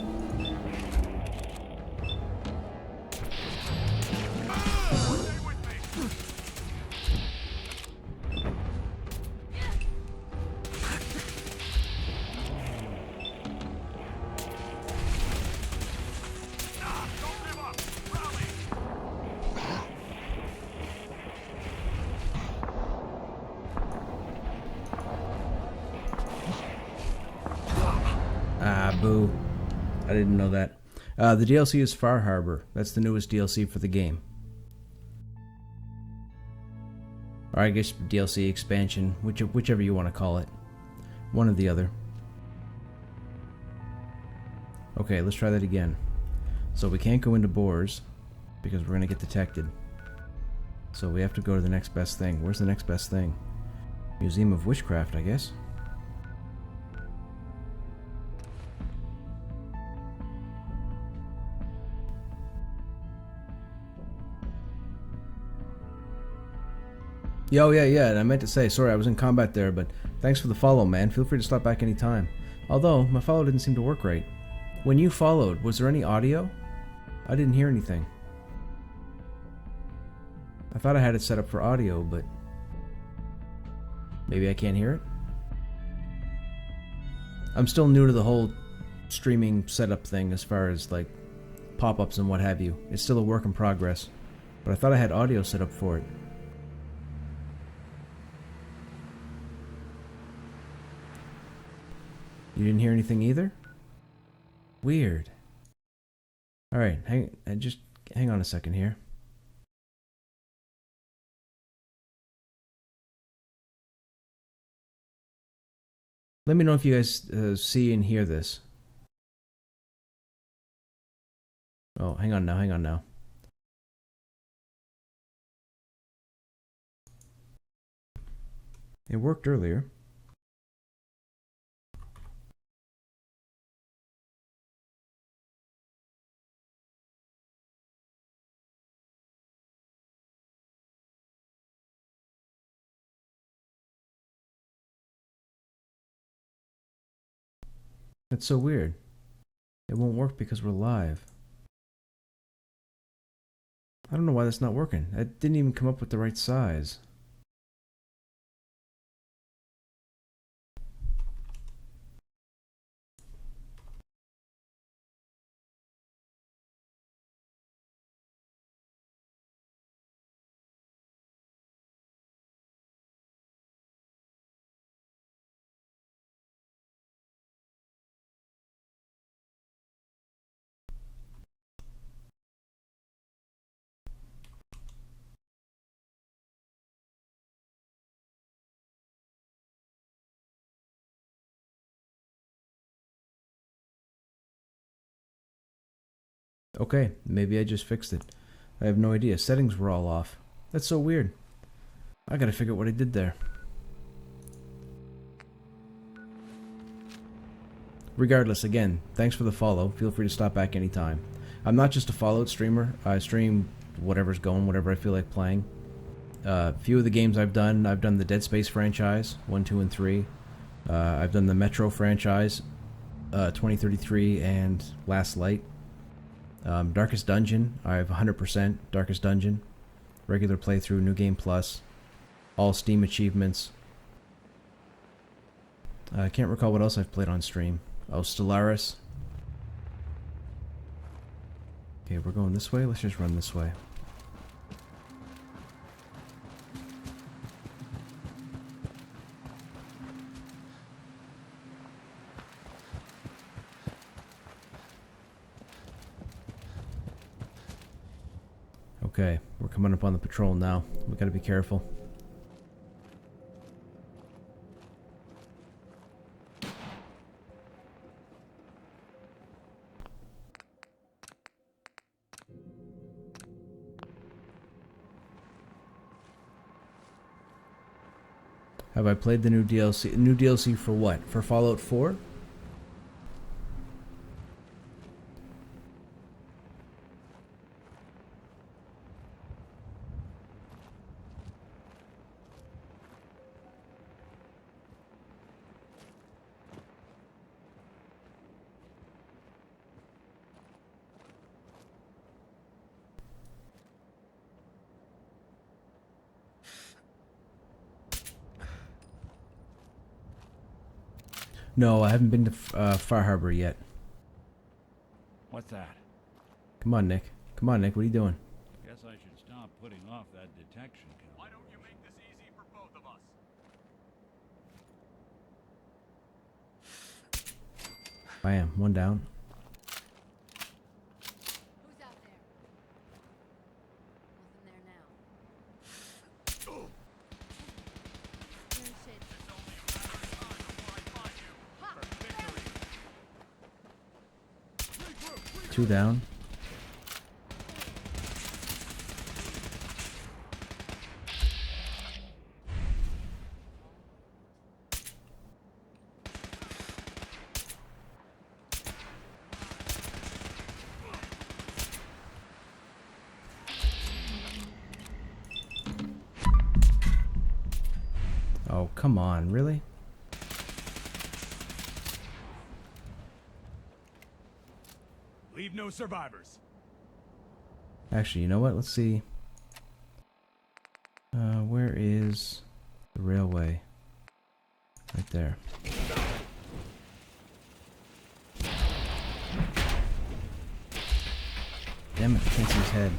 Ah, boo. I didn't know that. The DLC is Far Harbor. That's the newest DLC for the game. Or I guess DLC expansion, whichever you want to call it. One or the other. Okay, let's try that again. So we can't go into Boars because we're going to get detected. So we have to go to the next best thing. Where's the next best thing? Museum of Witchcraft, I guess. Yo, yeah, and I meant to say, sorry I was in combat there, but thanks for the follow, man. Feel free to stop back anytime. Although, my follow didn't seem to work right. When you followed, was there any audio? I didn't hear anything. I thought I had it set up for audio, but maybe I can't hear it? I'm still new to the whole streaming setup thing as far as, like, pop-ups and what have you. It's still a work in progress. But I thought I had audio set up for it. You didn't hear anything either? Weird. Alright, just hang on a second here. Let me know if you guys see and hear this. Oh, hang on now. It worked earlier. That's so weird. It won't work because we're live. I don't know why that's not working. It didn't even come up with the right size. Okay, maybe I just fixed it. I have no idea. Settings were all off. That's so weird. I gotta figure out what I did there. Regardless, again, thanks for the follow. Feel free to stop back anytime. I'm not just a followed streamer. I stream whatever's going, whatever I feel like playing. A few of the games I've done the Dead Space franchise, 1, 2, and 3. I've done the Metro franchise, 2033 and Last Light. Darkest Dungeon, I have 100% Darkest Dungeon. Regular playthrough, New Game Plus. All Steam achievements. I can't recall what else I've played on stream. Oh, Stellaris. Okay, we're going this way. Let's just run this way. Okay, we're coming up on the patrol now. We gotta be careful. Have I played the new DLC? New DLC for what? For Fallout 4? No, I haven't been to Far Harbor yet. What's that? Come on, Nick. Come on, Nick. What are you doing? Guess I should stop putting off that detection count. Why don't you make this easy for both of us? I am. One down. Who's out there? Nothing there now. Shit. Two down. Oh, come on, really? Leave no survivors. Actually, you know what? Let's see. Where is the railway? Right there. Damn it, I can't see his head.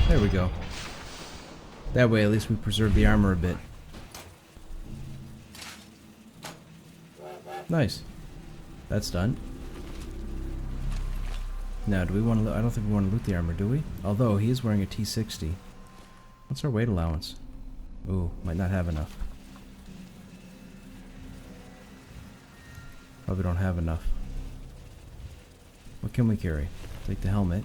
There we go. That way at least we preserve the armor a bit. Nice. That's done. Now, do we want to... I don't think we want to loot the armor, do we? Although, he is wearing a T60. What's our weight allowance? Ooh, might not have enough. Probably don't have enough. What can we carry? Take the helmet.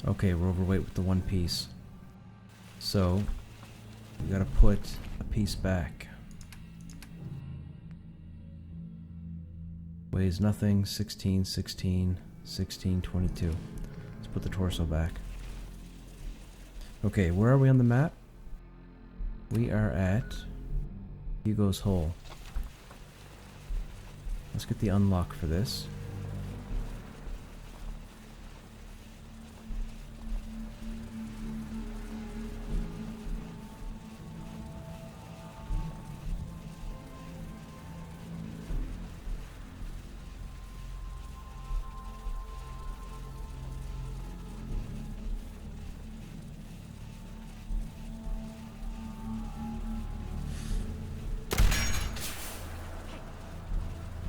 Okay, we're overweight with the one piece. So, we gotta put a piece back. Weighs nothing, 16, 16, 16, 22. Let's put the torso back. Okay, where are we on the map? We are at Hugo's Hole. Let's get the unlock for this.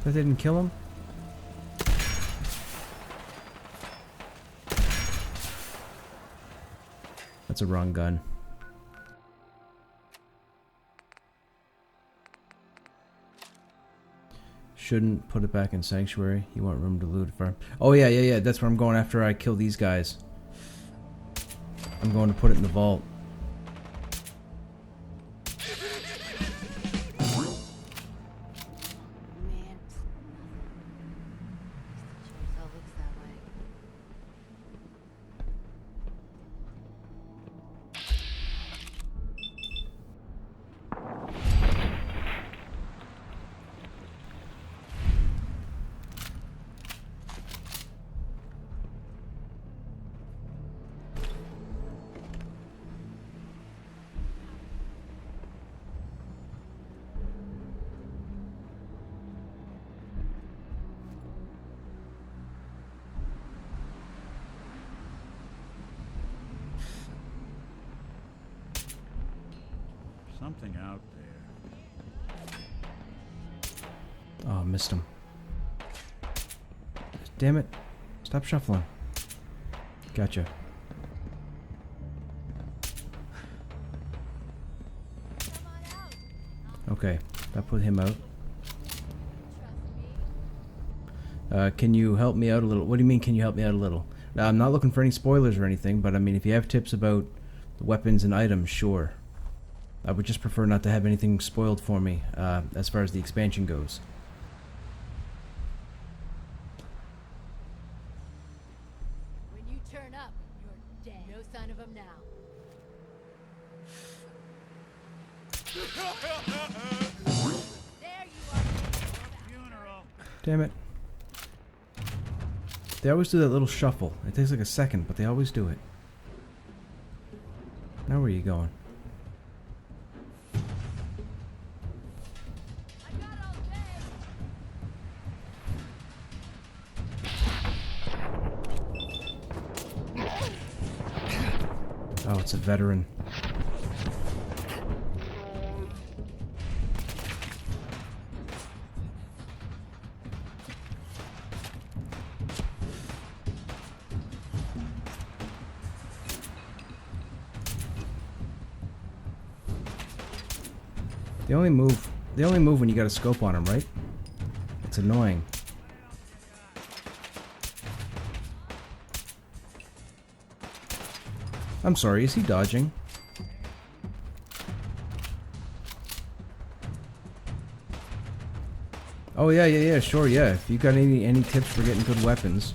That didn't kill him? That's a wrong gun. Shouldn't put it back in Sanctuary. You want room to loot farm. Oh yeah. That's where I'm going after I kill these guys. I'm going to put it in the vault. Man. Sure as hell looks that way. Something out there. Oh, missed him. Damn it. Stop shuffling. Gotcha. Okay, that put him out. Can you help me out a little? What do you mean, can you help me out a little? Now, I'm not looking for any spoilers or anything, but I mean, if you have tips about the weapons and items, sure. I would just prefer not to have anything spoiled for me, as far as the expansion goes. When you turn up, you're dead. No sign of him now. There you are. Funeral. Damn it. They always do that little shuffle. It takes like a second, but they always do it. Now where are you going? Oh, it's a veteran. They only move when you got a scope on them, right? It's annoying. I'm sorry, is he dodging? Oh yeah, sure, yeah. If you got any tips for getting good weapons.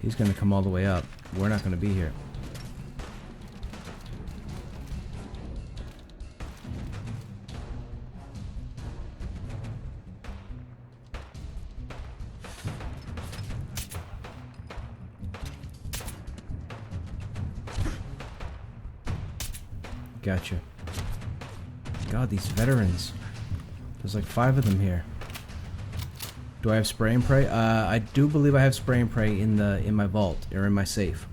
He's gonna come all the way up. We're not gonna be here. Gotcha. God, these veterans. There's like 5 of them here. Do I have spray and pray? I do believe I have spray and pray in my vault or in my safe.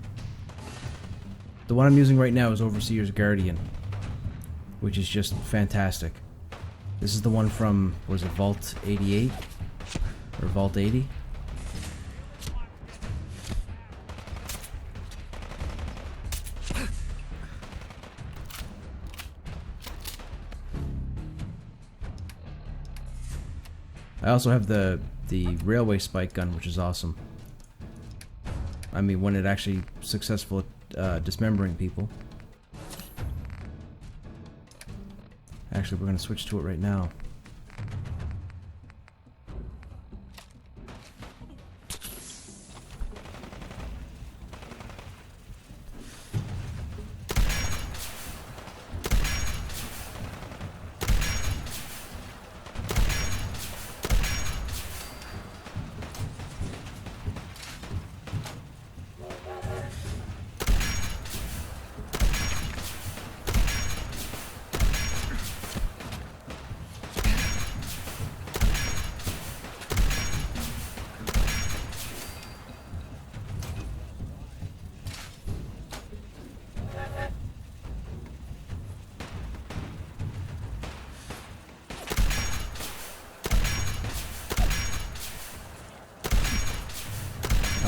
The one I'm using right now is Overseer's Guardian, which is just fantastic. This is the one from, was it Vault 88 or Vault 80? I also have the railway spike gun, which is awesome. I mean, when it actually successful at dismembering people. Actually, we're going to switch to it right now.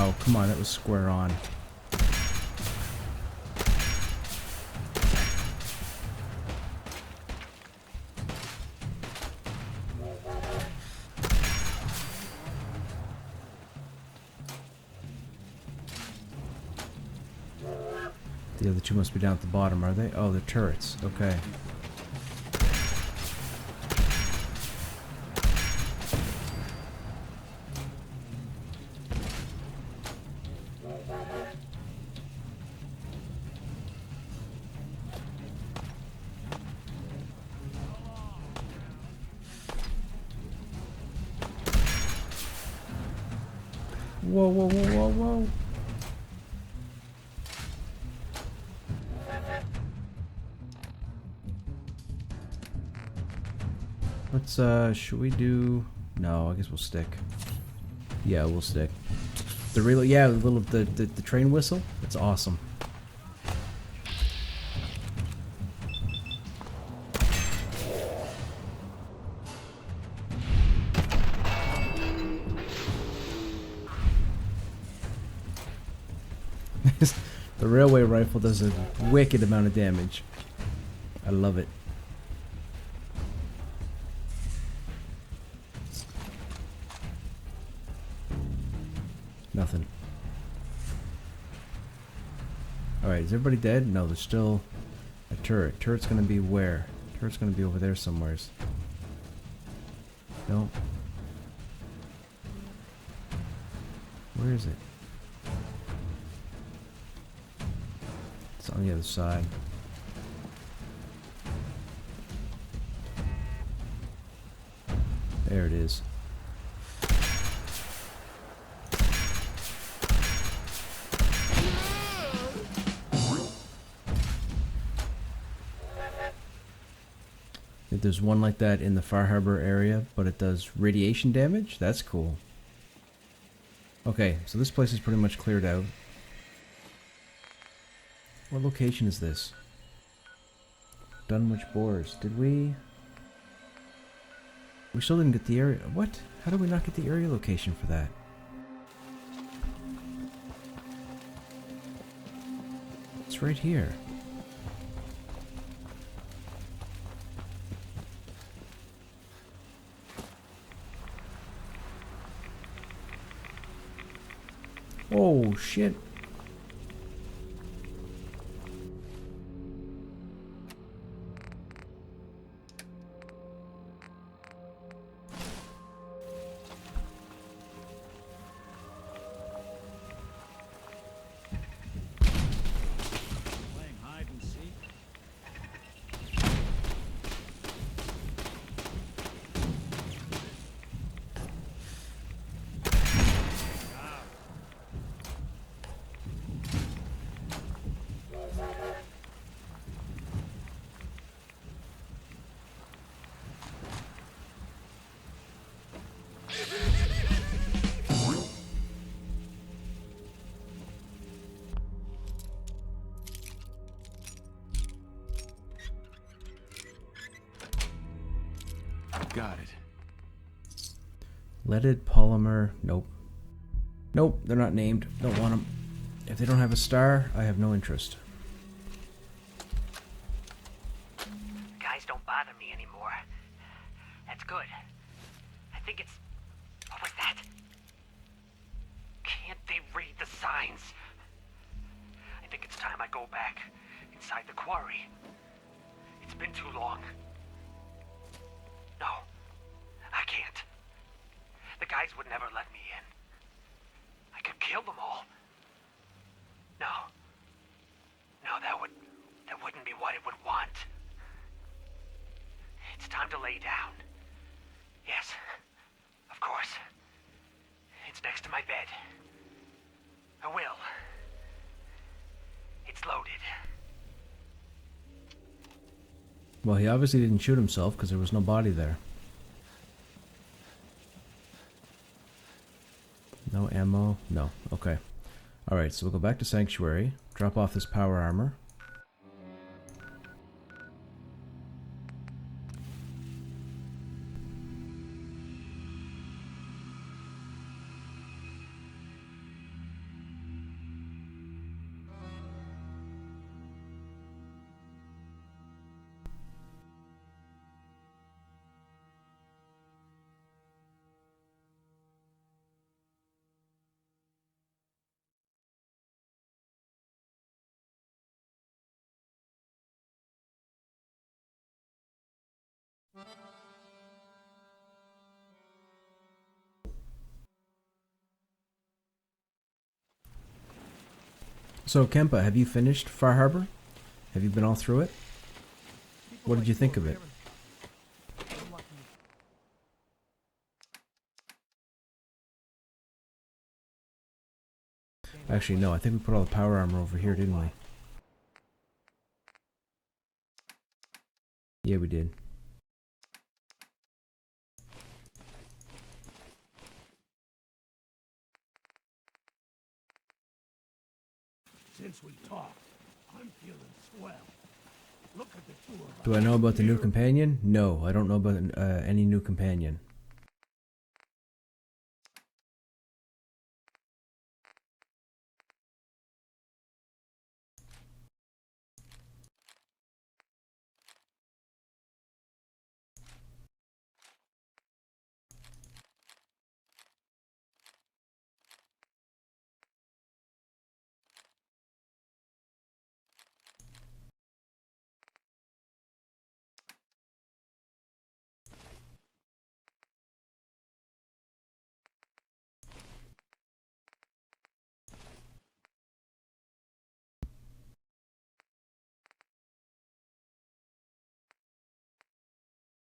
Oh, come on, that was square on. The other two must be down at the bottom, are they? Oh, they're turrets. Okay. Whoa, whoa, whoa, whoa, whoa. Let's, should we do... No, I guess we'll stick. Yeah, we'll stick. The real, yeah, the train whistle? It's awesome. The railway rifle does a wicked amount of damage. I love it. Nothing. Alright, is everybody dead? No, there's still a turret. Turret's gonna be where? Turret's gonna be over there somewheres. No. Where is it? It's on the other side. There it is. There's one like that in the Far Harbor area, but it does radiation damage? That's cool. Okay, so this place is pretty much cleared out. What location is this? Dunwich Boars. Did we... We still didn't get the area... What? How did we not get the area location for that? It's right here. Oh, shit. Playing hide and seek? Got it. Leaded polymer. Nope. Nope, they're not named. Don't want them. If they don't have a star, I have no interest. Guys don't bother me anymore. That's good. I think it's... What was that? Can't they read the signs? I think it's time I go back inside the quarry. It's been too long. No, I can't. The guys would never let me in. I could kill them all. No. No, that wouldn't be what it would want. It's time to lay down. Yes, of course. It's next to my bed. I will. It's loaded. Well, he obviously didn't shoot himself because there was no body there. No ammo? No. Okay. Alright, so we'll go back to Sanctuary, drop off this power armor. So, Kempa, have you finished Far Harbor? Have you been all through it? What did you think of it? Actually, no, I think we put all the power armor over here, didn't we? Yeah, we did. Since we talked, I'm feeling swell. Look at the two of us. Do I know about the new Here. companion? No, I don't know about any new companion.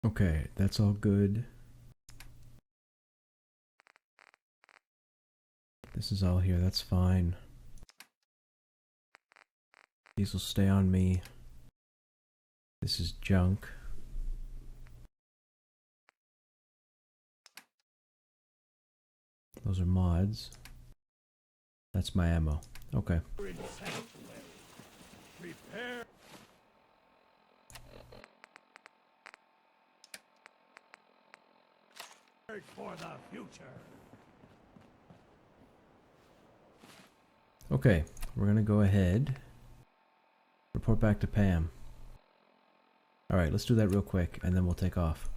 Okay, that's all good. This is all here, that's fine. These will stay on me. This is junk. Those are mods. That's my ammo. Okay. Prepare. For the future. Okay, we're gonna go ahead. Report back to Pam. Alright, let's do that real quick and then we'll take off.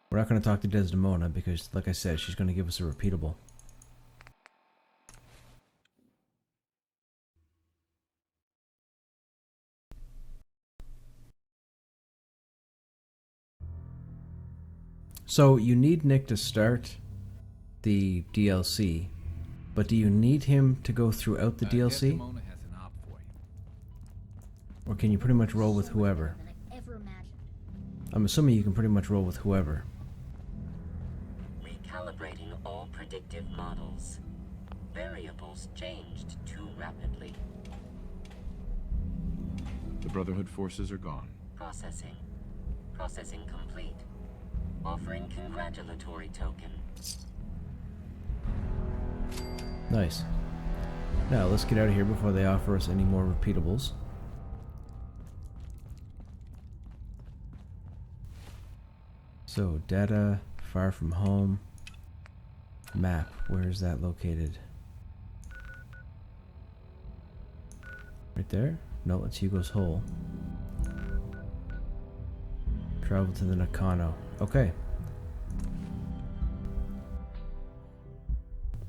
We're not gonna talk to Desdemona because, like I said, she's gonna give us a repeatable. So, you need Nick to start the DLC, but do you need him to go throughout the DLC? Or can you pretty much roll with whoever? I'm assuming you can pretty much roll with whoever. Recalibrating all predictive models. Variables changed too rapidly. The Brotherhood forces are gone. Processing. Processing complete. Offering congratulatory token. Nice. Now, let's get out of here before they offer us any more repeatables. So, data, far from home. Map, where is that located? Right there? No, it's Hugo's Hole. Travel to the Nakano. Okay.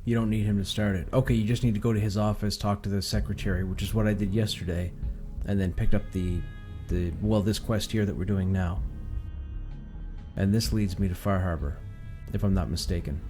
You don't need him to start it. Okay, you just need to go to his office, talk to the secretary, which is what I did yesterday, and then picked up this quest here that we're doing now. And this leads me to Far Harbor, if I'm not mistaken.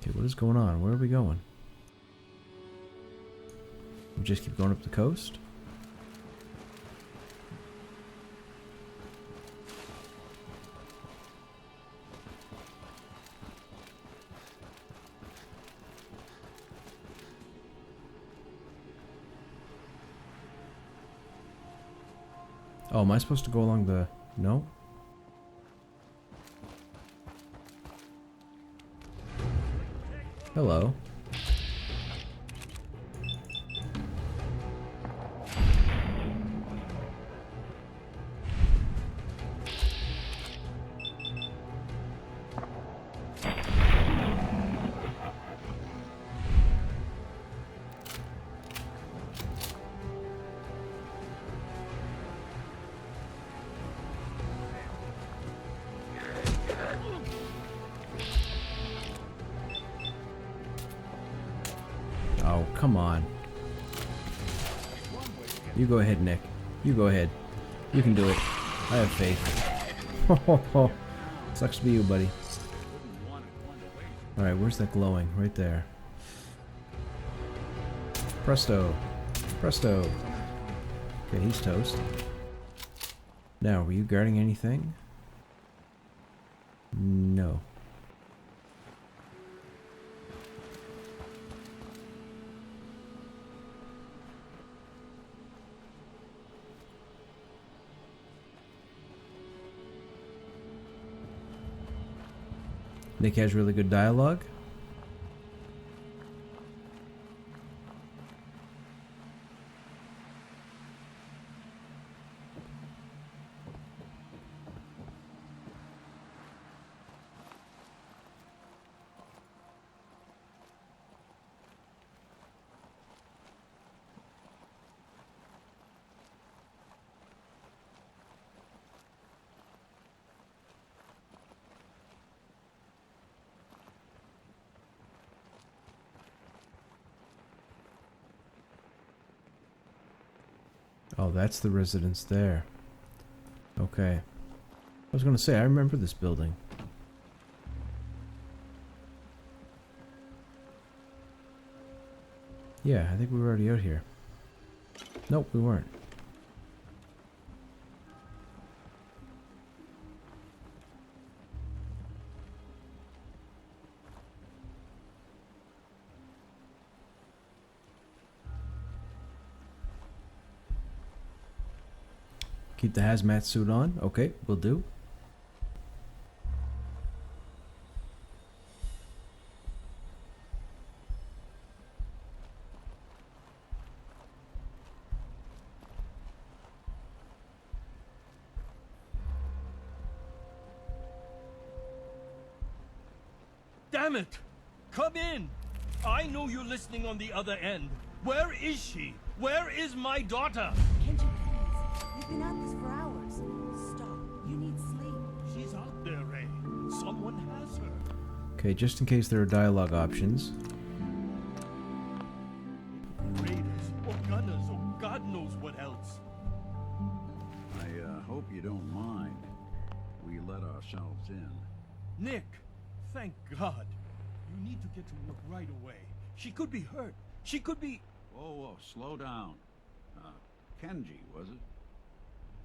Okay, what is going on? Where are we going? We just keep going up the coast? Oh, am I supposed to go along the... No? Hello. Oh, come on. You go ahead, Nick. You go ahead. You can do it. I have faith. Sucks to be you, buddy. Alright, where's that glowing? Right there. Presto. Presto. Okay, he's toast. Now, were you guarding anything? No. Nick has really good dialogue. Oh, that's the residence there. Okay. I was gonna say, I remember this building. Yeah, I think we were already out here. Nope, we weren't. Keep the hazmat suit on. Okay, will do. Damn it! Come in! I know you're listening on the other end. Where is she? Where is my daughter? Kenji, please. We've been at this for hours. Stop. You need sleep. She's out there, Ray. Someone has her. Okay, just in case there are dialogue options. Raiders, or gunners, or God knows what else. I hope you don't mind. We let ourselves in. Nick, thank God. You need to get to work right away. She could be hurt. She could be... Whoa, slow down. Kenji, was it?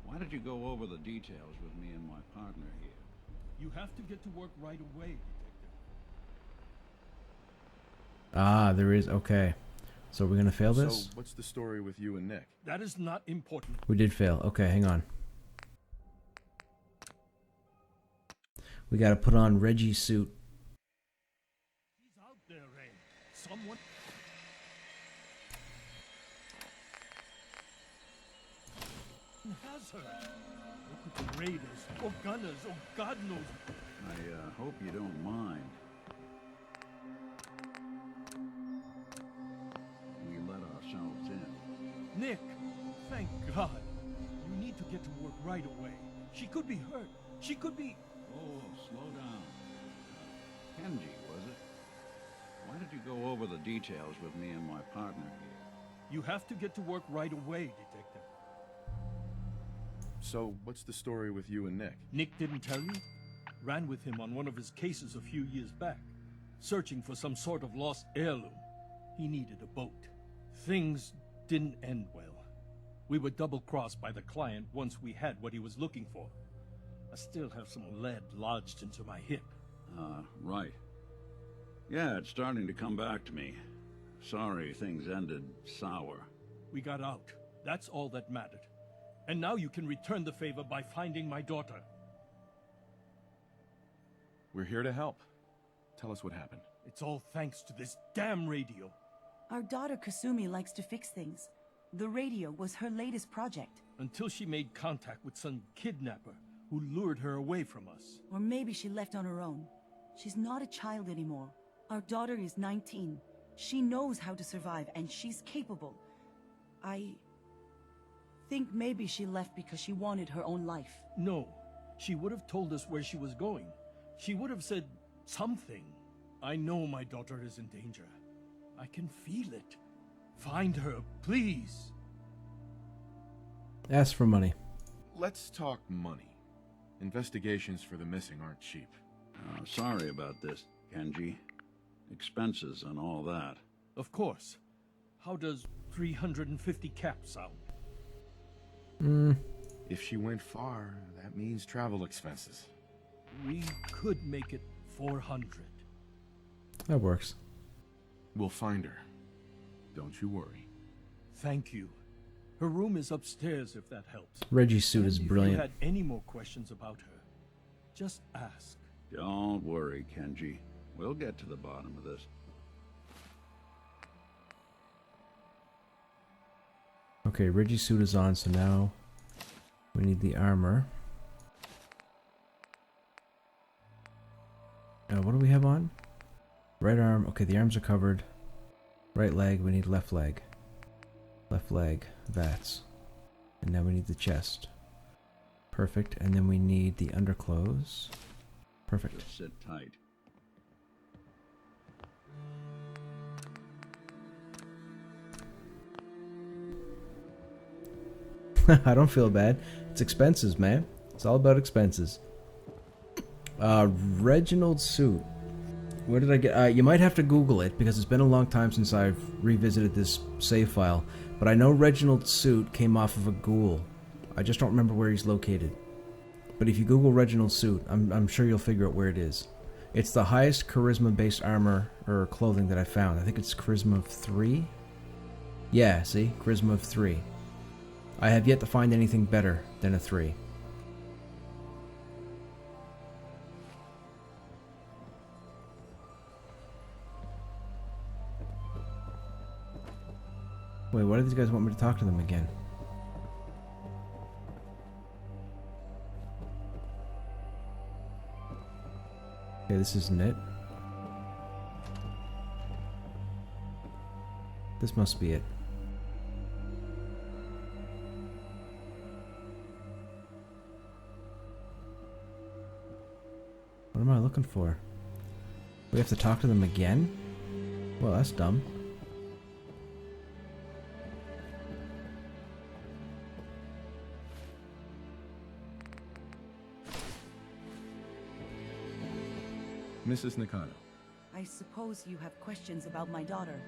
Why did you go over the details with me and my partner here? You have to get to work right away, Detective. Ah, there is. Okay. So we're gonna fail this? So, what's the story with you and Nick? That is not important. We did fail. Okay, hang on. We gotta put on Reggie's suit. She's out there, Ray. Someone... has her. Look at the raiders, or gunners, or God knows. I hope you don't mind. We let ourselves in. Nick, thank God. You need to get to work right away. She could be hurt. She could be... Oh, slow down. Kenji, was it? Why did you go over the details with me and my partner here? You have to get to work right away, Detective. So, what's the story with you and Nick? Nick didn't tell you? Ran with him on one of his cases a few years back, searching for some sort of lost heirloom. He needed a boat. Things didn't end well. We were double-crossed by the client once we had what he was looking for. I still have some lead lodged into my hip. Right. Yeah, it's starting to come back to me. Sorry things ended sour. We got out. That's all that mattered. And now you can return the favor by finding my daughter. We're here to help. Tell us what happened. It's all thanks to this damn radio. Our daughter Kasumi likes to fix things. The radio was her latest project. Until she made contact with some kidnapper who lured her away from us. Or maybe she left on her own. She's not a child anymore. Our daughter is 19. She knows how to survive, and she's capable. I think maybe she left because she wanted her own life. No. She would have told us where she was going. She would have said something. I know my daughter is in danger. I can feel it. Find her, please. Ask for money. Let's talk money. Investigations for the missing aren't cheap. Sorry about this, Kenji. Expenses and all that. Of course. How does 350 caps sound? If she went far, that means travel expenses. We could make it 400. That works. We'll find her. Don't you worry. Thank you. Her room is upstairs if that helps. Reggie's suit is If brilliant. you had any more questions about her, just ask. Don't worry, Kenji. We'll get to the bottom of this. Okay, Reggie's suit is on, so now we need the armor. What do we have on? Right arm. Okay, the arms are covered. Right leg, we need left leg. Left leg, VATS. And now we need the chest. Perfect. And then we need the underclothes. Perfect. Just sit tight. I don't feel bad. It's expenses, man. It's all about expenses. Reginald's suit. Where did I get... you might have to Google it, because it's been a long time since I've revisited this save file. But I know Reginald's suit came off of a ghoul. I just don't remember where he's located. But if you Google Reginald's suit, I'm sure you'll figure out where it is. It's the highest charisma-based armor or clothing that I found. I think it's charisma of 3? Yeah, see? Charisma of 3. I have yet to find anything better than a 3. Wait, why do these guys want me to talk to them again? Okay, this isn't it. This must be it. What am I looking for? We have to talk to them again? Well, that's dumb. Mrs. Nakano. I suppose you have questions about my daughter.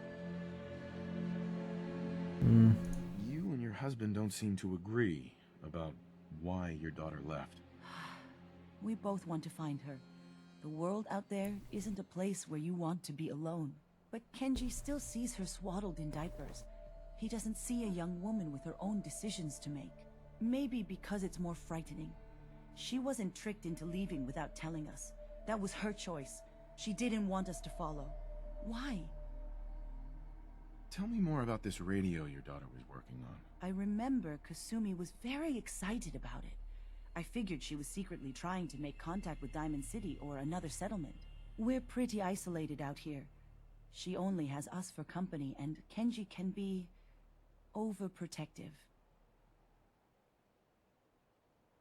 You and your husband don't seem to agree about why your daughter left. We both want to find her. The world out there isn't a place where you want to be alone. But Kenji still sees her swaddled in diapers. He doesn't see a young woman with her own decisions to make. Maybe because it's more frightening. She wasn't tricked into leaving without telling us. That was her choice. She didn't want us to follow. Why? Tell me more about this radio your daughter was working on. I remember Kasumi was very excited about it. I figured she was secretly trying to make contact with Diamond City or another settlement. We're pretty isolated out here. She only has us for company, and Kenji can be overprotective.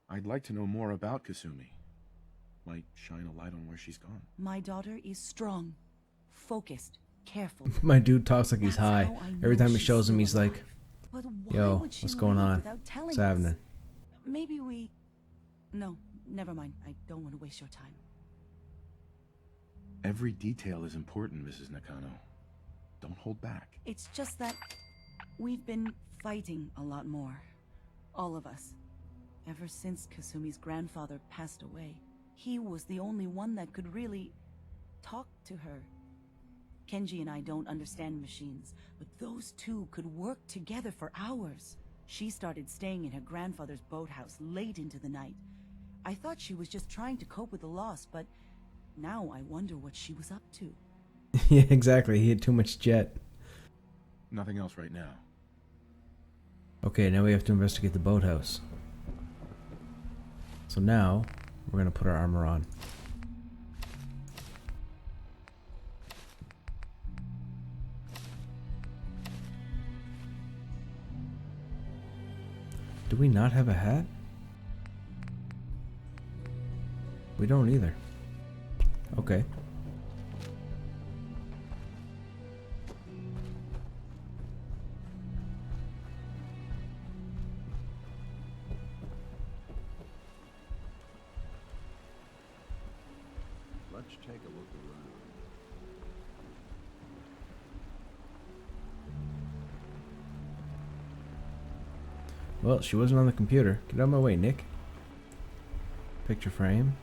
I'd like to know more about Kasumi. Might shine a light on where she's gone. My daughter is strong, focused, careful. My dude talks like he's high. Every time he she's shows him, still he's like, But why yo, would she what's going leave on? without telling What's us? happening? Maybe we... No, never mind. I don't want to waste your time. Every detail is important, Mrs. Nakano. Don't hold back. It's just that we've been fighting a lot more. All of us. Ever since Kasumi's grandfather passed away. He was the only one that could really talk to her. Kenji and I don't understand machines, but those two could work together for hours. She started staying in her grandfather's boathouse late into the night. I thought she was just trying to cope with the loss, but now I wonder what she was up to. Yeah, exactly. He had too much jet. Nothing else right now. Okay, now we have to investigate the boathouse. So now, we're gonna put our armor on. Do we not have a hat? We don't either. Okay. Let's take a look around. Well, she wasn't on the computer. Get out of my way, Nick. Picture frame.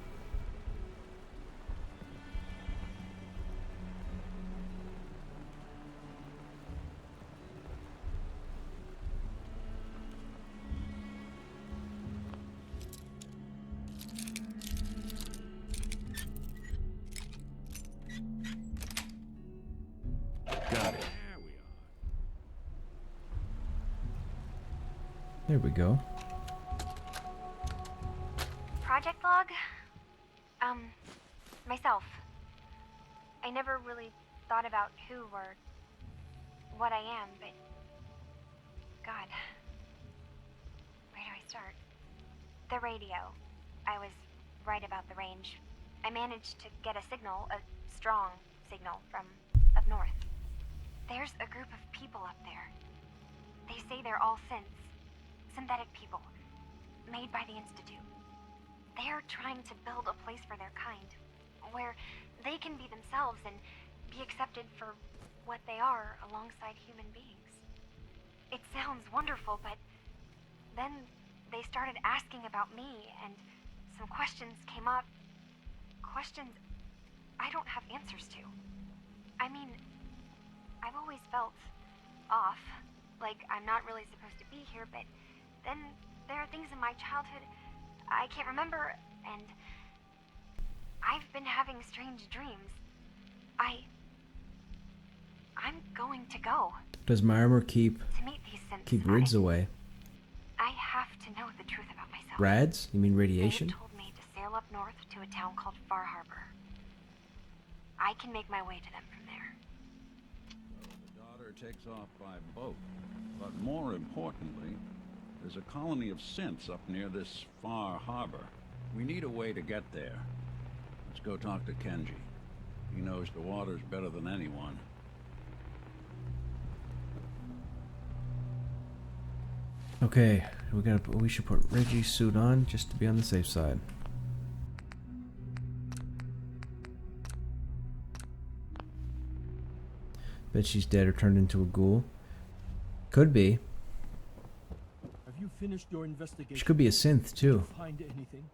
Got it. There we go. Project log? Myself. I never really thought about who or what I am, but... God. Where do I start? The radio. I was right about the range. I managed to get a signal, a strong signal, from up north. There's a group of people up there. They say they're all synths. synthetic people, made by the Institute. They're trying to build a place for their kind, where they can be themselves and be accepted for what they are alongside human beings. It sounds wonderful, but then they started asking about me, and some questions came up. Questions I don't have answers to. I mean, I've always felt off, like I'm not really supposed to be here, but then there are things in my childhood I can't remember, and I've been having strange dreams. I'm going to go. Does my armor keep To meet these rids away? I have to know the truth about myself. Rads? You mean radiation? They told me to sail up north to a town called Far Harbor. I can make my way to them from there. The daughter takes off by boat, but more importantly, there's a colony of synths up near this Far Harbor. We need a way to get there. Let's go talk to Kenji. He knows the waters better than anyone. Okay, we should put Reggie's suit on just to be on the safe side. Bet she's dead or turned into a ghoul. Could be. Have you finished your investigation? She could be a synth too. Did you find anything?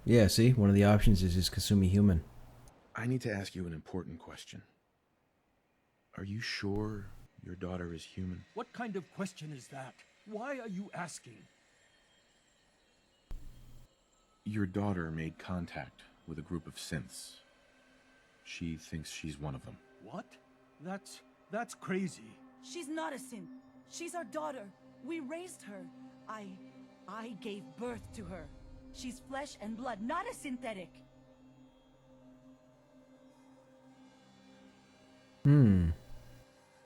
Yeah, see? One of the options is Kasumi human? I need to ask you an important question. Are you sure your daughter is human? What kind of question is that? Why are you asking? Your daughter made contact with a group of synths. She thinks she's one of them. What? That's crazy. She's not a synth. She's our daughter. We raised her. I gave birth to her. She's flesh and blood, not a synthetic.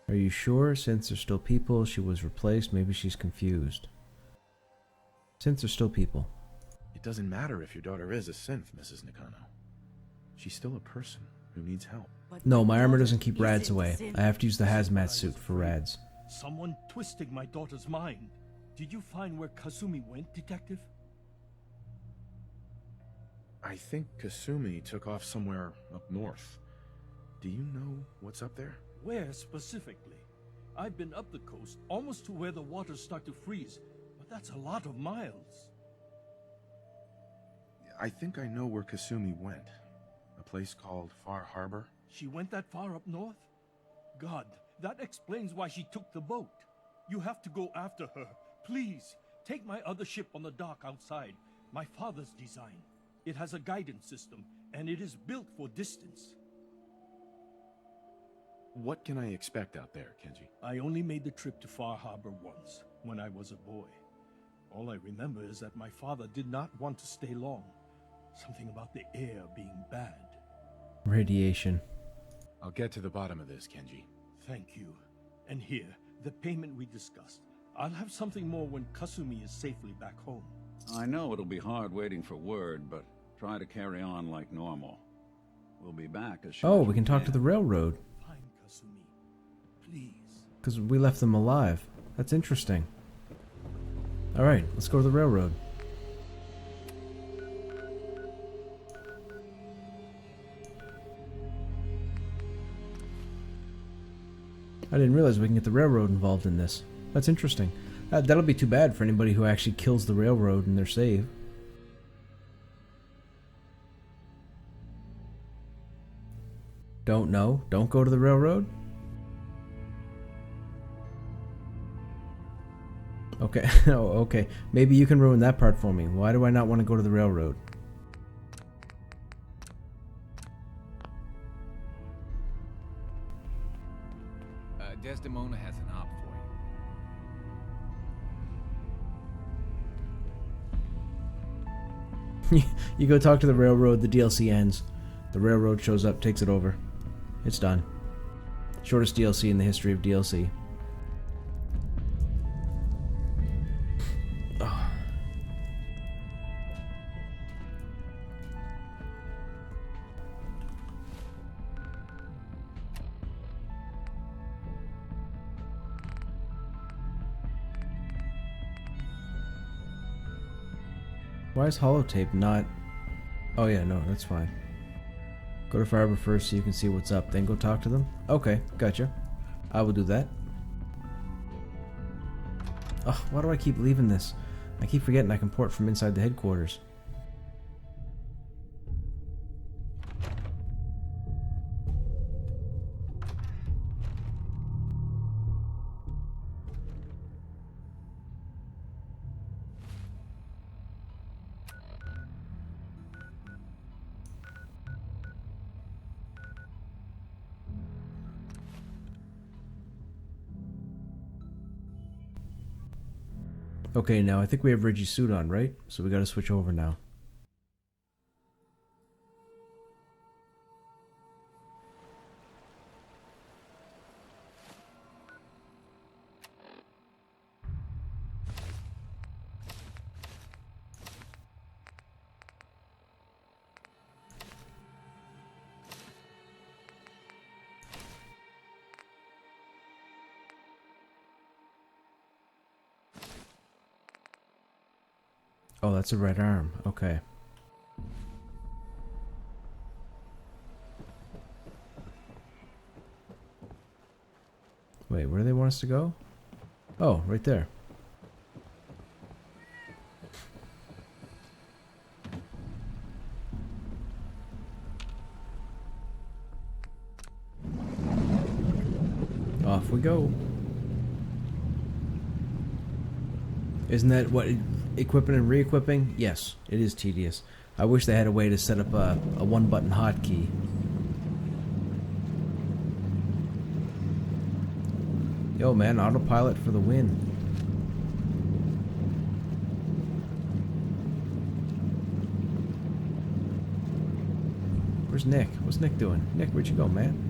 Are you sure? Synths are still people. She was replaced. Maybe she's confused. Synths are still people. It doesn't matter if your daughter is a synth, Mrs. Nakano. She's still a person who needs help. No, my armor doesn't keep rads away. I have to use the hazmat suit for rads. Someone twisting my daughter's mind. Did you find where Kasumi went, Detective? I think Kasumi took off somewhere up north. Do you know what's up there? Where specifically? I've been up the coast, almost to where the waters start to freeze, but that's a lot of miles. I think I know where Kasumi went. A place called Far Harbor. She went that far up north? God, that explains why she took the boat. You have to go after her. Please, take my other ship on the dock outside. My father's design. It has a guidance system, and it is built for distance. What can I expect out there, Kenji? I only made the trip to Far Harbor once, when I was a boy. All I remember is that my father did not want to stay long. Something about the air being bad. Radiation. I'll get to the bottom of this, Kenji. Thank you. And here, the payment we discussed. I'll have something more when Kasumi is safely back home. I know it'll be hard waiting for word, but try to carry on like normal. We'll be back as soon as we can talk to the railroad. Find Kasumi, please. Because we left them alive. That's interesting. Alright, let's go to the railroad. I didn't realize we can get the railroad involved in this. That's interesting. That'll be too bad for anybody who actually kills the railroad in their save. Don't know? Don't go to the railroad? Okay, oh, okay. Maybe you can ruin that part for me. Why do I not want to go to the railroad? Desdemona has an op for you. You go talk to the railroad, the DLC ends. The railroad shows up, takes it over. It's done. Shortest DLC in the history of DLC. Oh. Why is holotape not... Oh yeah, no, that's fine. Go to Harbour first so you can see what's up, then go talk to them? Okay, gotcha. I will do that. Oh, why do I keep leaving this? I keep forgetting I can port from inside the headquarters. Okay, now I think we have Reggie's suit on, right? So we gotta switch over now. Oh, that's a red arm. Okay. Wait, where do they want us to go? Oh, right there. Off we go. Isn't that what... equipping and re-equipping? Yes, it is tedious. I wish they had a way to set up a one-button hotkey. Yo, man, autopilot for the win. Where's Nick? What's Nick doing? Nick, where'd you go, man?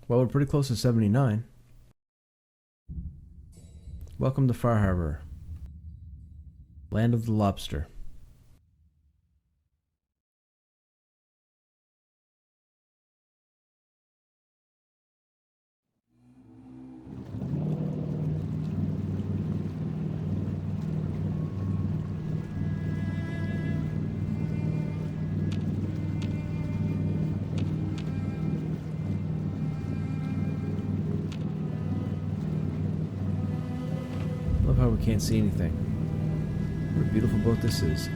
Well, we're pretty close to 79. Welcome to Far Harbor. Land of the Lobster. Love how we can't see anything. What a beautiful boat this is.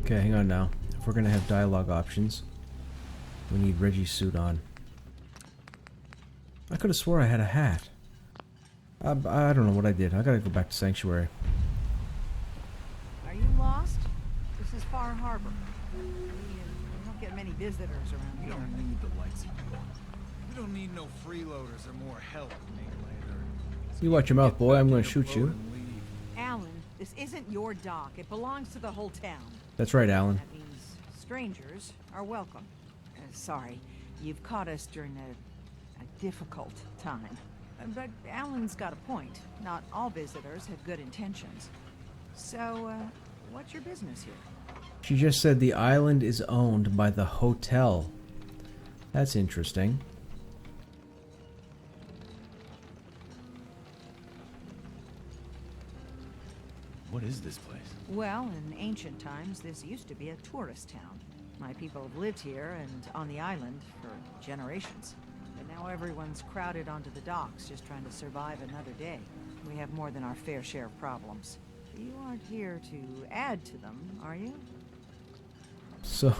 Okay, hang on now. If we're gonna have dialogue options, we need Reggie's suit on. I could have swore I had a hat. I don't know what I did. I gotta go back to Sanctuary. Are you lost? This is Far Harbor. We don't get many visitors around here. We don't need the lights anymore. We don't need no freeloaders or more help, mainlander. You watch your mouth, boy. I'm gonna shoot you. Alan, this isn't your dock. It belongs to the whole town. That's right, Alan. That means strangers are welcome. Sorry, you've caught us during a difficult time. But Alan's got a point. Not all visitors have good intentions. So, what's your business here? She just said the island is owned by the hotel. That's interesting. What is this place? Well, in ancient times, this used to be a tourist town. My people have lived here and on the island for generations. But now everyone's crowded onto the docks, just trying to survive another day. We have more than our fair share of problems. You aren't here to add to them, are you? So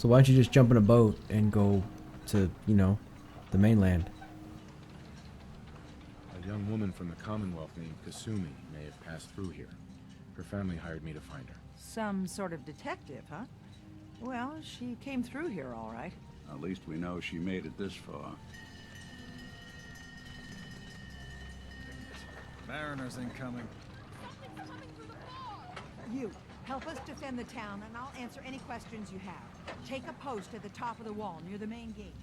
why don't you just jump in a boat and go to, you know, the mainland? A young woman from the Commonwealth named Kasumi may have passed through here. Her family hired me to find her. Some sort of detective, huh? Well, she came through here all right. At least we know she made it this far. Mariners incoming. You, help us defend the town, and I'll answer any questions you have. Take a post at the top of the wall, near the main gate.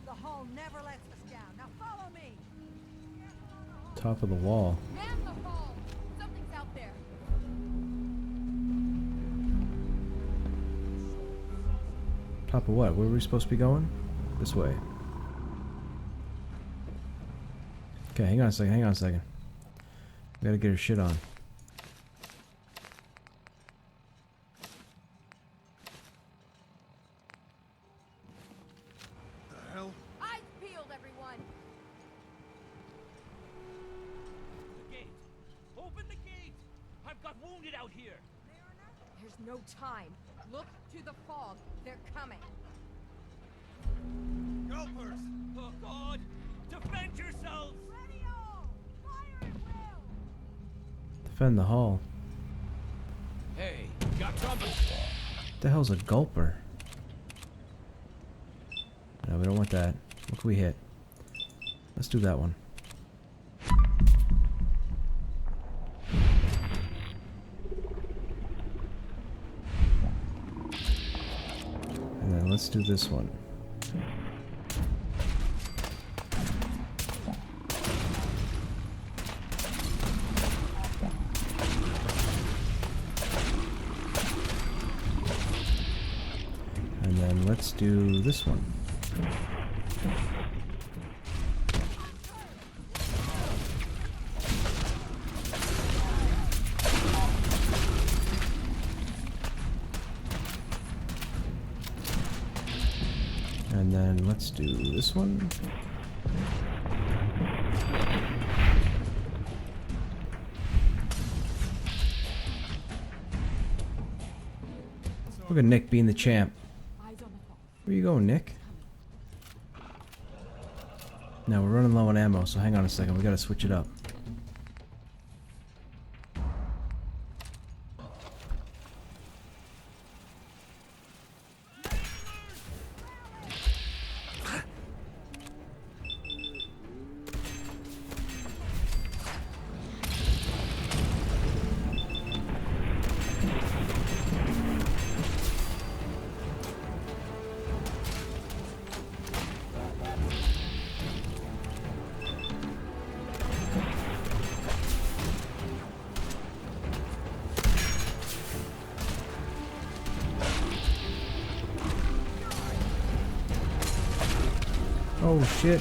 The hall never lets us down. Now follow me! Top of the wall. Man the hall! Something's out there. Top of what? Where were we supposed to be going? This way. Okay, hang on a second. We gotta get her shit on. The hell? Eyes peeled, everyone! The gate! Open the gate! I've got wounded out here! There's no time. Look to the fog. They're coming. Gulpers! Oh God! Defend yourselves! Defend the hall. Hey, got trouble. What the hell's a gulper? No, we don't want that. What can we hit? Let's do that one. And then let's do this one. And then let's do this one. And then let's do this one. Look at Nick being the champ. Where you going, Nick? Now we're running low on ammo, so hang on a second. We gotta switch it up. Oh shit.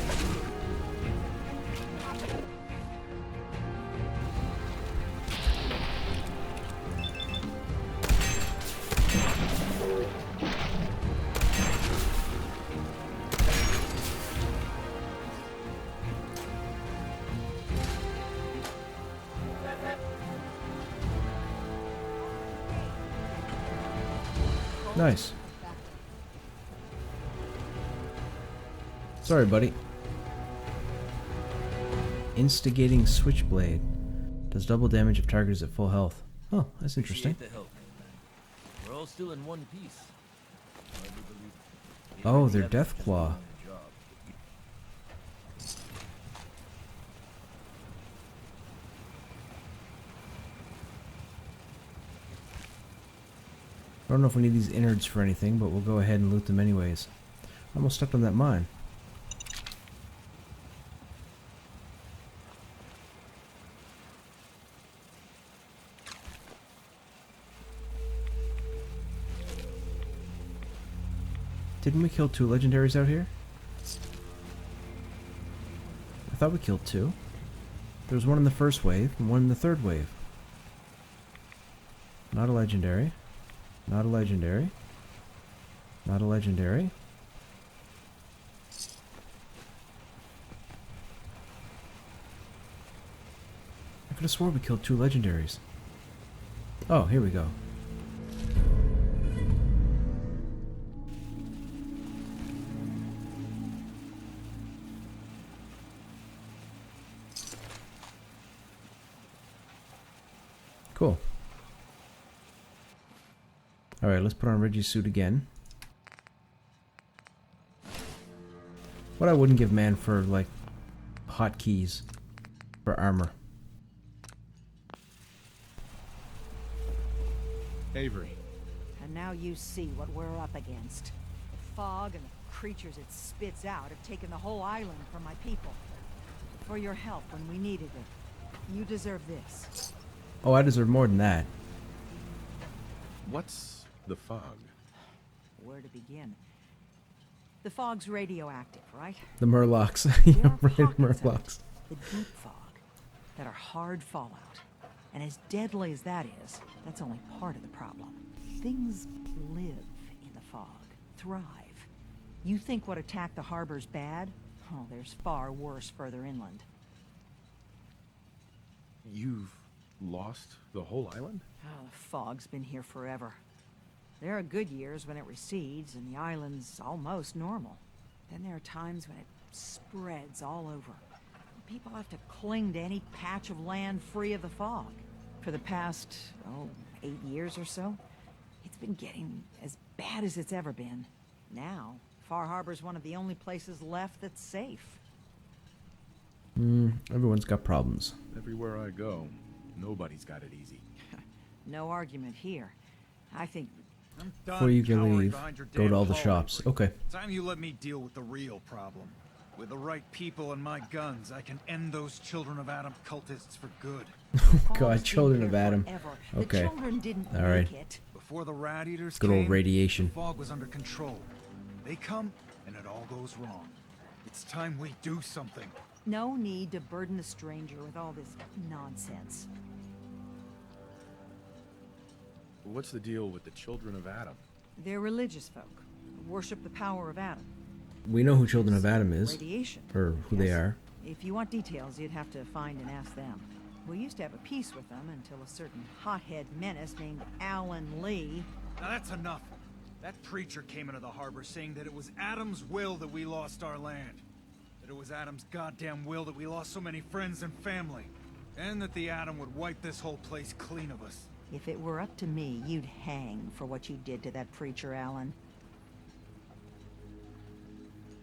Nice. Sorry, buddy. Instigating Switchblade. Does double damage if target is at full health. Oh, that's interesting. Appreciate the help. We're all still in one piece. Oh, they're Deathclaw. I don't know if we need these innards for anything, but we'll go ahead and loot them anyways. I almost stepped on that mine. Didn't we kill 2 legendaries out here? I thought we killed 2. There was one in the first wave and one in the third wave. Not a legendary. Not a legendary. Not a legendary. I could have swore we killed 2 legendaries. Oh, here we go. Cool. Alright, let's put on Reggie's suit again. What I wouldn't give man for, like, hotkeys for armor. Avery. And now you see what we're up against. The fog and the creatures it spits out have taken the whole island from my people. For your help when we needed it. You deserve this. Oh, I deserve more than that. What's the fog? Where to begin? The fog's radioactive, right? The Murlocs. There are Right, pockets of Murlocs. it, the deep fog, that are hard fallout. And as deadly as that is, that's only part of the problem. Things live in the fog, thrive. You think what attacked the harbor's bad? Oh, there's far worse further inland. You've lost the whole island? Oh, the fog's been here forever. There are good years when it recedes and the island's almost normal. Then there are times when it spreads all over. People have to cling to any patch of land free of the fog. For the past, 8 years or so, it's been getting as bad as it's ever been. Now, Far Harbor's one of the only places left that's safe. Everyone's got problems. Everywhere I go, nobody's got it easy. No argument here. I think... Before you can leave, go to all the shops. Okay. Time you let me deal with the real problem. With the right people and my guns, I can end those Children of Adam cultists for good. God, Children of Adam. Okay. All right. Before the rat eaters Good old came, radiation. the fog was under control. They come, and it all goes wrong. It's time we do something. No need to burden a stranger with all this nonsense. What's the deal with the Children of Adam? They're religious folk. Worship the power of Adam. We know who Children of Adam is. Radiation. Or who they are. If you want details, you'd have to find and ask them. We used to have a peace with them until a certain hothead menace named Alan Lee... Now that's enough. That preacher came into the harbor saying that it was Adam's will that we lost our land. That it was Adam's goddamn will that we lost so many friends and family. And that the Adam would wipe this whole place clean of us. If it were up to me, you'd hang for what you did to that preacher, Alan.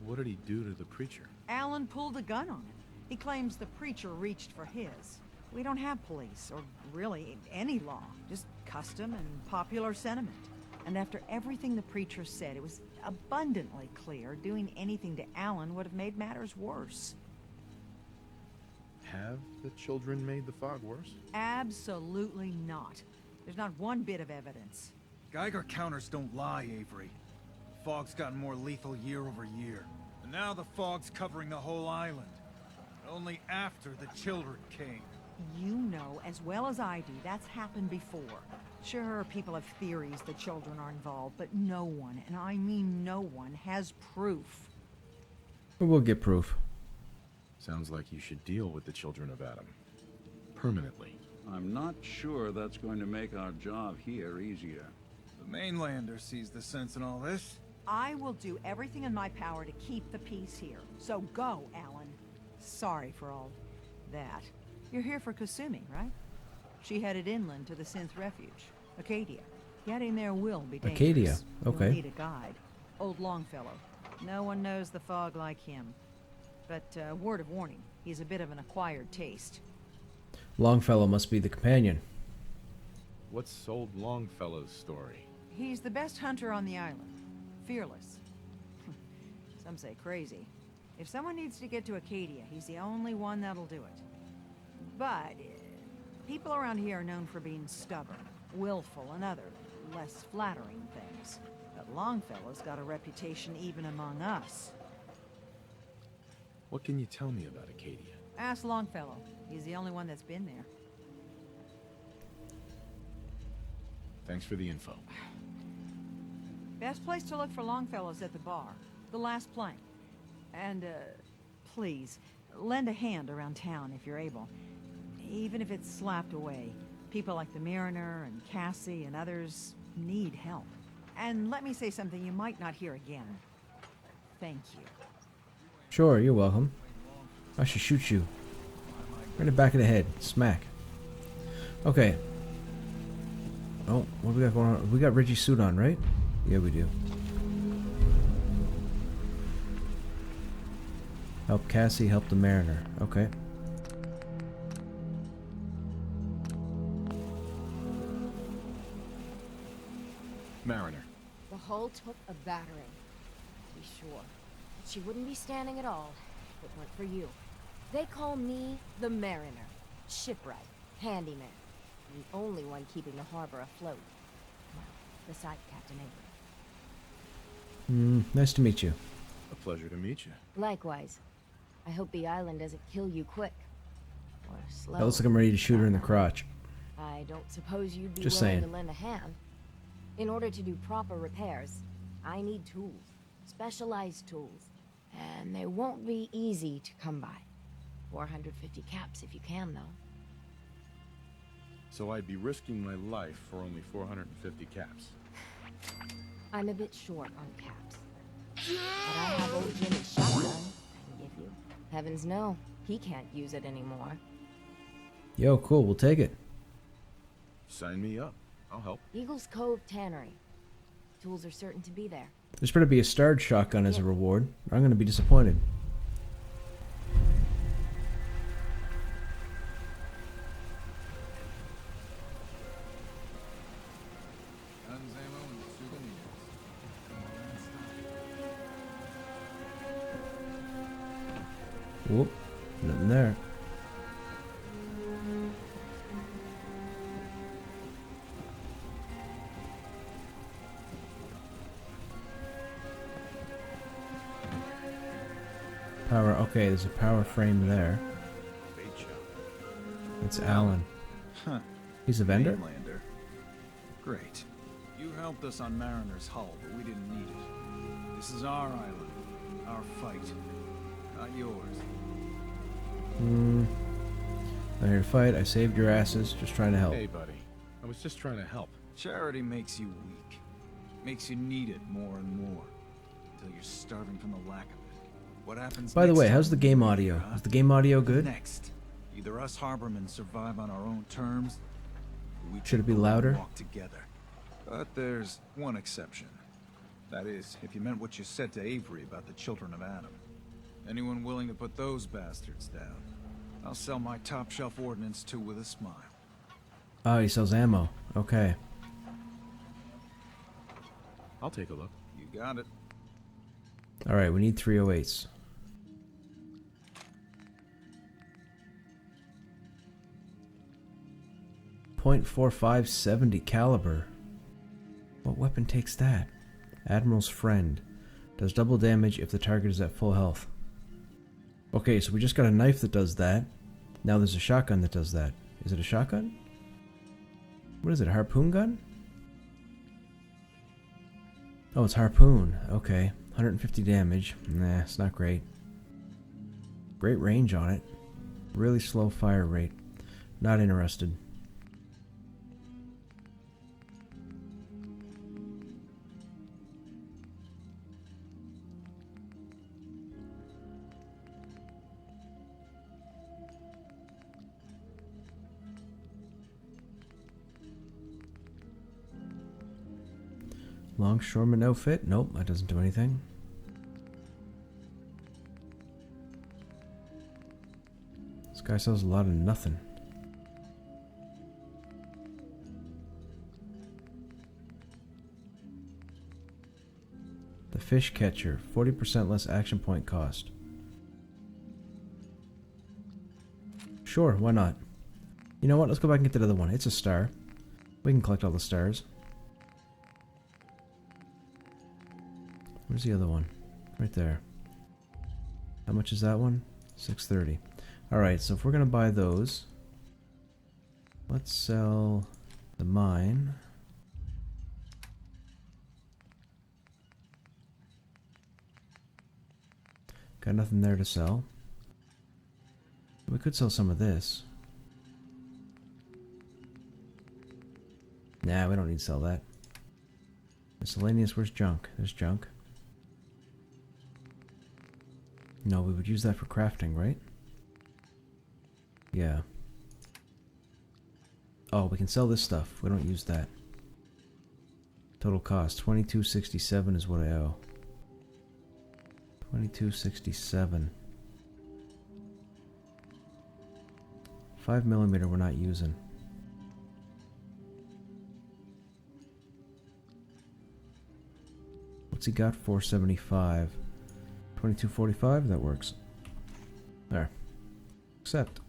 What did he do to the preacher? Alan pulled a gun on him. He claims the preacher reached for his. We don't have police, or really any law. Just custom and popular sentiment. And after everything the preacher said, it was abundantly clear doing anything to Alan would have made matters worse. Have the children made the fog worse? Absolutely not. There's not one bit of evidence. Geiger counters don't lie, Avery. The fog's gotten more lethal year over year. And now the fog's covering the whole island. Only after the children came. You know as well as I do that's happened before. Sure, people have theories the children are involved, but no one, and I mean no one, has proof. We'll get proof. Sounds like you should deal with the Children of Adam. Permanently. I'm not sure that's going to make our job here easier. The mainlander sees the sense in all this. I will do everything in my power to keep the peace here. So go, Alan. Sorry for all that. You're here for Kasumi, right? She headed inland to the Synth Refuge, Acadia. Getting there will be dangerous. Acadia, okay. You'll need a guide. Old Longfellow. No one knows the fog like him. But word of warning, he's a bit of an acquired taste. Longfellow must be the companion. What's old Longfellow's story? He's the best hunter on the island. Fearless. Some say crazy. If someone needs to get to Acadia, he's the only one that'll do it. But people around here are known for being stubborn, willful, and other less flattering things. But Longfellow's got a reputation even among us. What can you tell me about Acadia? Ask Longfellow. He's the only one that's been there. Thanks for the info. Best place to look for Longfellow's at the bar. The last plank. And, please, lend a hand around town if you're able. Even if it's slapped away. People like the Mariner and Cassie and others need help. And let me say something you might not hear again. Thank you. Sure, you're welcome. I should shoot you. Right in the back of the head. Smack. Okay. Oh, what do we got going on? We got Reggie's suit on, right? Yeah, we do. Help Cassie, help the Mariner. Okay. Mariner. The hull took a battering, to be sure. But she wouldn't be standing at all if it weren't for you. They call me the Mariner. Shipwright, handyman. The only one keeping the harbor afloat. Well, besides Captain Avery. Nice to meet you. A pleasure to meet you. Likewise. I hope the island doesn't kill you quick. Or slow. That looks like I'm ready to shoot her in the crotch. I don't suppose you'd be Just willing saying. to lend a hand. In order to do proper repairs, I need tools. Specialized tools. And they won't be easy to come by. 450 caps if you can, though. So I'd be risking my life for only 450 caps. I'm a bit short on caps. But I have old Jimmy's shotgun I can give you. Heavens no, he can't use it anymore. Yo, cool, we'll take it. Sign me up. I'll help. Eagle's Cove Tannery. Tools are certain to be there. There's better be a starred shotgun as a reward. I'm gonna be disappointed. Guns, ammo, and souvenirs. Whoop, nothing there. Power, okay, there's a power frame there. Bait shop. It's Alan. Huh. He's a vendor? Mainlander. Great. You helped us on Mariner's hull, but we didn't need it. This is our island. Our fight. Not yours. I'm here to fight. I saved your asses. Just trying to help. Hey, buddy. I was just trying to help. Charity makes you weak. Makes you need it more and more. Until you're starving from the lack of it. What happens By the next way, time how's the game audio? Is the game audio good? Next. Either us Harbormen survive on our own terms, or we Should it be take the louder? walk together. But there's one exception. That is, if you meant what you said to Avery about the children of Adam. Anyone willing to put those bastards down, I'll sell my top-shelf ordnance to with a smile. Oh, he sells ammo. Okay. I'll take a look. You got it. Alright, we need 308s. .45 70 caliber. What weapon takes that? Admiral's Friend. Does double damage if the target is at full health. Okay, so we just got a knife that does that. Now there's a shotgun that does that. Is it a shotgun? What is it, a harpoon gun? Oh, it's harpoon. Okay. 150 damage. Nah, it's not great. Great range on it. Really slow fire rate. Not interested. Longshoreman outfit? Nope, that doesn't do anything. This guy sells a lot of nothing. The fish catcher, 40% less action point cost. Sure, why not? You know what, let's go back and get that other one. It's a star. We can collect all the stars. Where's the other one? Right there. How much is that one? 630. Alright, so if we're gonna buy those, let's sell the mine. Got nothing there to sell. We could sell some of this. Nah, we don't need to sell that. Miscellaneous, where's junk? There's junk. No, we would use that for crafting, right? Yeah. Oh, we can sell this stuff. We don't use that. Total cost, $22.67 is what I owe. $22.67. 5mm we're not using. What's he got? 475. 2245? That works. There. Accept.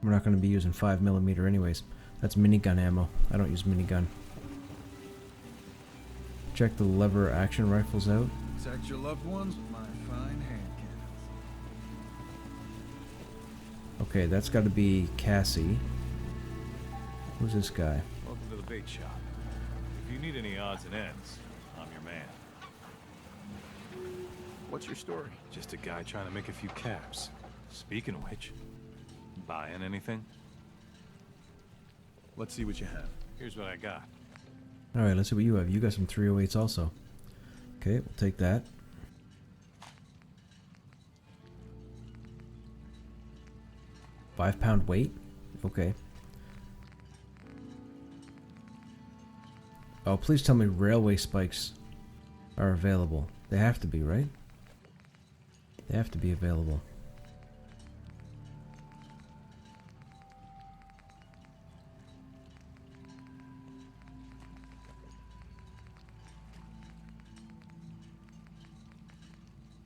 We're not going to be using 5mm anyways. That's minigun ammo. I don't use minigun. Check the lever action rifles out. Protect your loved ones with my fine hand cannons. Okay, that's got to be Cassie. Who's this guy? Welcome to the bait shop. If you need any odds and ends, I'm your man. What's your story? Just a guy trying to make a few caps. Speaking of which, buying anything? Let's see what you have. Here's what I got. Alright, let's see what you have. You got some 308s also. Okay, we'll take that. £5 weight? Okay. Oh, please tell me railway spikes are available. They have to be, right? They have to be available.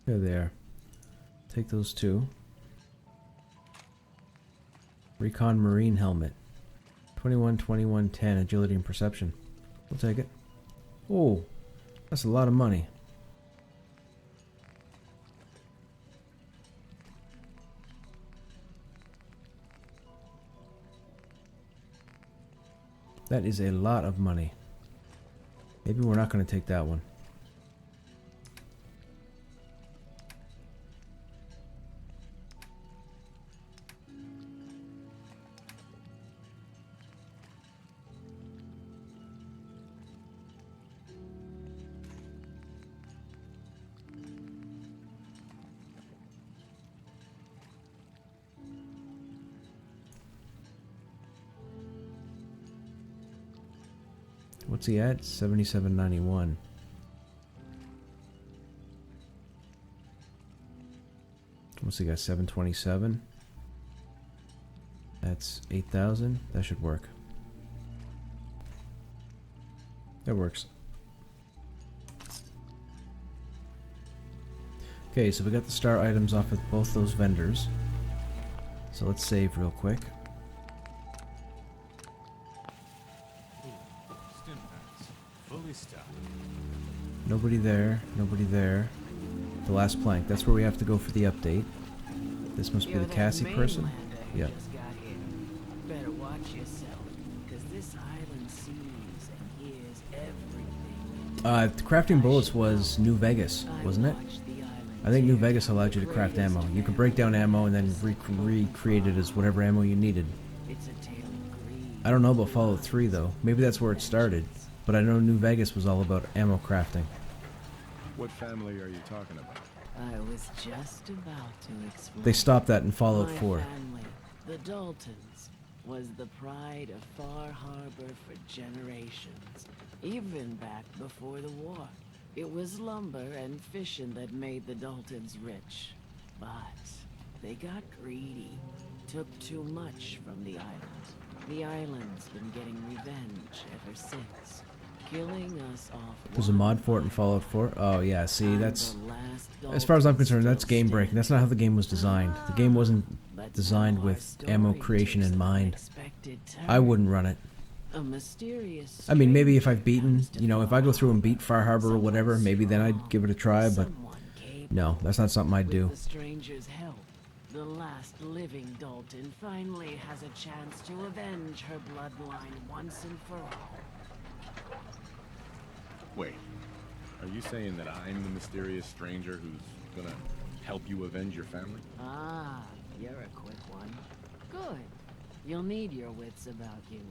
There they are. Take those two. Recon Marine helmet. 21, 21, 10 agility and perception. We'll take it. Oh, that's a lot of money. That is a lot of money. Maybe we're not going to take that one. What's he at? 77.91. What's he got? 727. That's 8,000. That should work. That works. Okay, so we got the star items off of both those vendors. So let's save real quick. Nobody there, nobody there. The last plank, that's where we have to go for the update. This must be the Cassie person? Yep. Better watch yourself, because this island sees and hears everything. The crafting bullets was New Vegas, wasn't it? I think New Vegas allowed you to craft ammo. You could break down ammo and then recreate it as whatever ammo you needed. I don't know about Fallout 3 though. Maybe that's where it started. But I know New Vegas was all about ammo crafting. What family are you talking about? I was just about to explain. They stopped that in Fallout My 4. family, the Daltons, was the pride of Far Harbor for generations, even back before the war. It was lumber and fishing that made the Daltons rich. But they got greedy, took too much from the island. The island's been getting revenge ever since. Killing us off. There's a mod for it in Fallout 4. Oh yeah, see, that's... As far as I'm concerned, that's game breaking. That's not how the game was designed. The game wasn't designed with ammo creation in mind. I wouldn't run it. I mean, maybe if I've beaten, you know, if I go through and beat Far Harbor or whatever, maybe then I'd give it a try, but... No, that's not something I'd do. The stranger's help, the last living Dalton finally has a chance to avenge her bloodline once and for all. Wait, are you saying that I'm the mysterious stranger who's gonna help you avenge your family? Ah, you're a quick one. Good. You'll need your wits about you,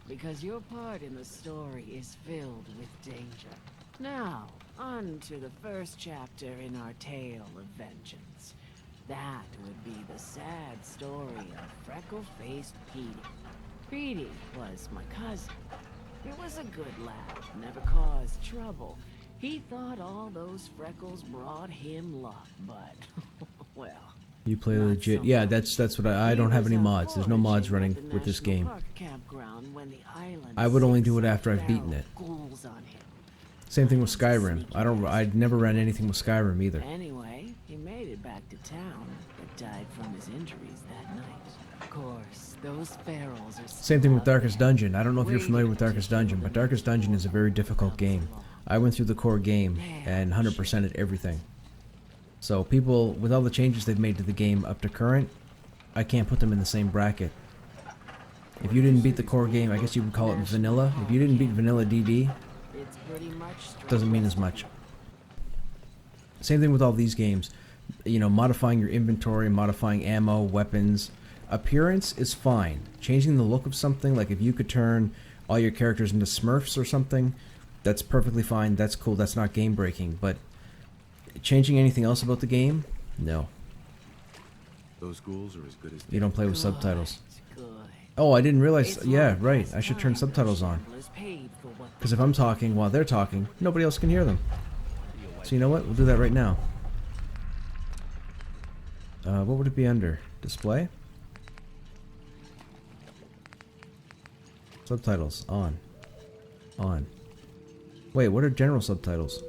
because your part in the story is filled with danger. Now, on to the first chapter in our tale of vengeance. That would be the sad story of freckle-faced Petey. Petey was my cousin. He was a good lad, never caused trouble. He thought all those freckles brought him luck, but, well... You play legit. Yeah, that's what I don't have any mods. There's no mods running with this game. I would only do it after I've beaten it. Same thing with Skyrim. I'd never ran anything with Skyrim either. Anyway, he made it back to town, but died from his injuries that night. Of course, those ferals are... Same thing with Darkest Dungeon. I don't know if you're familiar with Darkest Dungeon, but Darkest Dungeon is a very difficult game. I went through the core game and 100%ed everything. So people, with all the changes they've made to the game up to current, I can't put them in the same bracket. If you didn't beat the core game, I guess you would call it vanilla. If you didn't beat vanilla DD, doesn't mean as much. Same thing with all these games. You know, modifying your inventory, modifying ammo, weapons. Appearance is fine. Changing the look of something, like if you could turn all your characters into Smurfs or something, that's perfectly fine. That's cool. That's not game breaking. But changing anything else about the game, no. Those ghouls are as good as you don't play with subtitles. Oh, I didn't realize. Yeah, right. I should turn subtitles on. Because if I'm talking while they're talking, nobody else can hear them. So you know what? We'll do that right now. What would it be under? Display? Subtitles. On. On. Wait, what are general subtitles?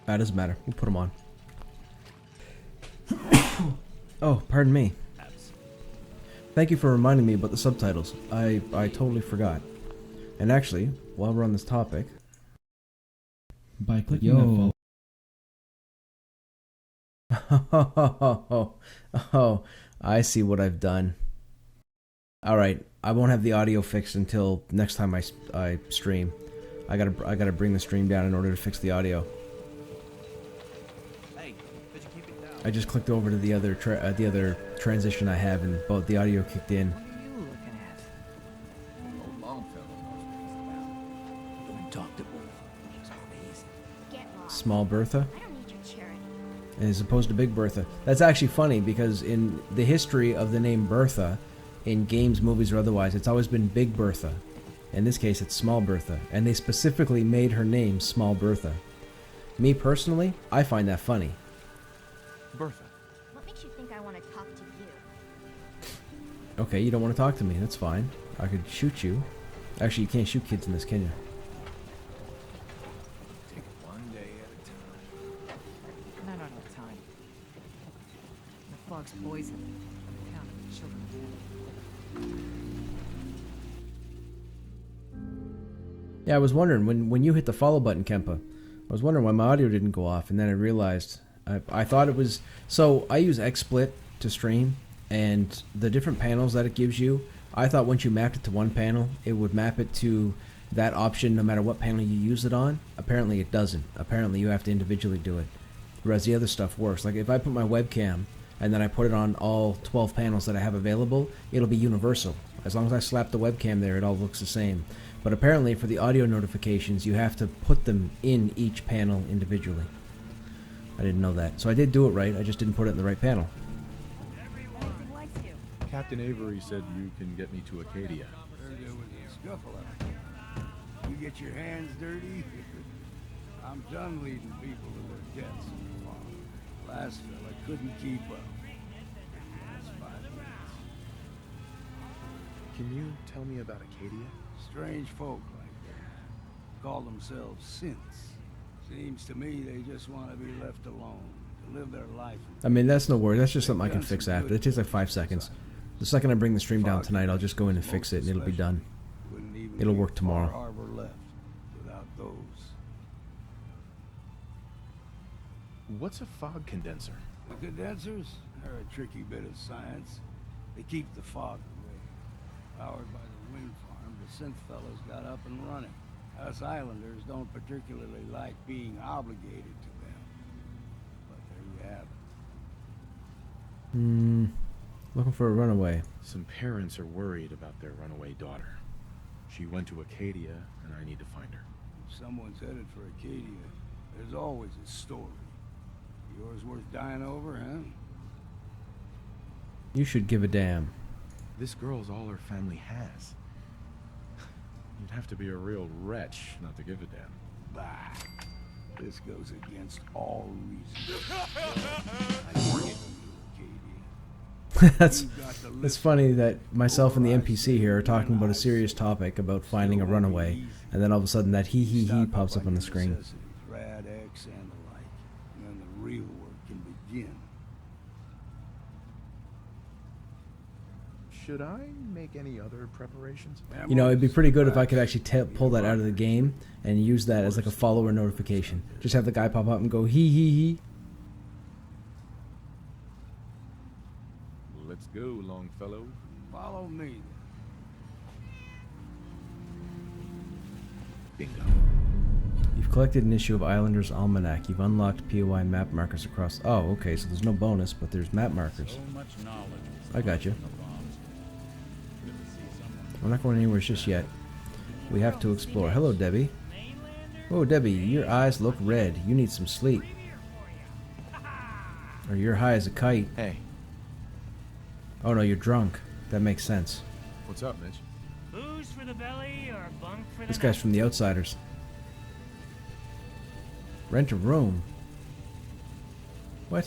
That doesn't matter. We'll put them on. Oh, pardon me. Thank you for reminding me about the subtitles. I totally forgot. And actually, while we're on this topic, by clicking oh, I see what I've done. Alright, I won't have the audio fixed until next time I stream. I gotta bring the stream down in order to fix the audio. I just clicked over to the other transition I have, and both the audio kicked in. What are you looking at? Old Longfellow knows what he's about. Don't talk to Bertha. She's crazy. Get lost. Small Bertha? I don't need your charity. As opposed to Big Bertha. That's actually funny, because in the history of the name Bertha, in games, movies, or otherwise, it's always been Big Bertha. In this case, it's Small Bertha, and they specifically made her name Small Bertha. Me personally, I find that funny. Bertha. What makes you think I want to talk to you? Okay, you don't want to talk to me, that's fine. I could shoot you. Actually, you can't shoot kids in this, can you? Take it one day at a time. Not enough time. The fog's poison. Count of the children dead. Yeah, I was wondering, when you hit the follow button, Kempa, I was wondering why my audio didn't go off, and then I realized... I thought it was... So, I use XSplit to stream, and the different panels that it gives you, I thought once you mapped it to one panel, it would map it to that option no matter what panel you use it on. Apparently it doesn't. Apparently you have to individually do it. Whereas the other stuff works. Like if I put my webcam, and then I put it on all 12 panels that I have available, it'll be universal. As long as I slap the webcam there, it all looks the same. But apparently for the audio notifications, you have to put them in each panel individually. I didn't know that. So I did do it right, I just didn't put it in the right panel. Captain Avery said you can get me to Acadia. Heard there was a scuffle out there. You get your hands dirty? I'm done leading people to their deaths on the farm. Last fella couldn't keep up. That's 5 minutes. Can you tell me about Acadia? Strange folk like that. Call themselves synths. Seems to me they just want to be left alone, to live their life. I mean, that's no worry. That's just something I can fix after. It takes like 5 seconds. The second I bring the stream down tonight, I'll just go in and fix it, and it'll be done. It'll work tomorrow. Harbour left without those. What's a fog condenser? The condensers are a tricky bit of science. They keep the fog away. Powered by the wind farm, the synth fellows got up and running. Us islanders don't particularly like being obligated to them. But there you have it. Looking for a runaway. Some parents are worried about their runaway daughter. She went to Acadia, and I need to find her. If someone's headed for Acadia, there's always a story. Yours worth dying over, huh? You should give a damn. This girl's all her family has. You'd have to be a real wretch not to give a damn. Bah. This goes against all reason. I warn you, It's funny that myself and the NPC here are talking about a serious topic about finding a runaway, and then all of a sudden that he pops up on the screen. Rad X and the like. And then the real work can begin. Should I make any other preparations? You know, it'd be pretty good if I could actually pull that out of the game and use that as like a follower notification. Just have the guy pop up and go he. Let's go, Longfellow. Follow me. Bingo. You've collected an issue of Islander's Almanac. You've unlocked POI map markers across... Oh, okay, so there's no bonus, but there's map markers. So much knowledge. I got you. We're not going anywhere just yet. We have to explore. Hello, Debbie. Oh, Debbie, your eyes look red. You need some sleep. Or you're high as a kite. Hey. Oh, no, you're drunk. That makes sense. What's up, Mitch? Booze for the belly or bunk for the This guy's from The Outsiders. Rent a room? What?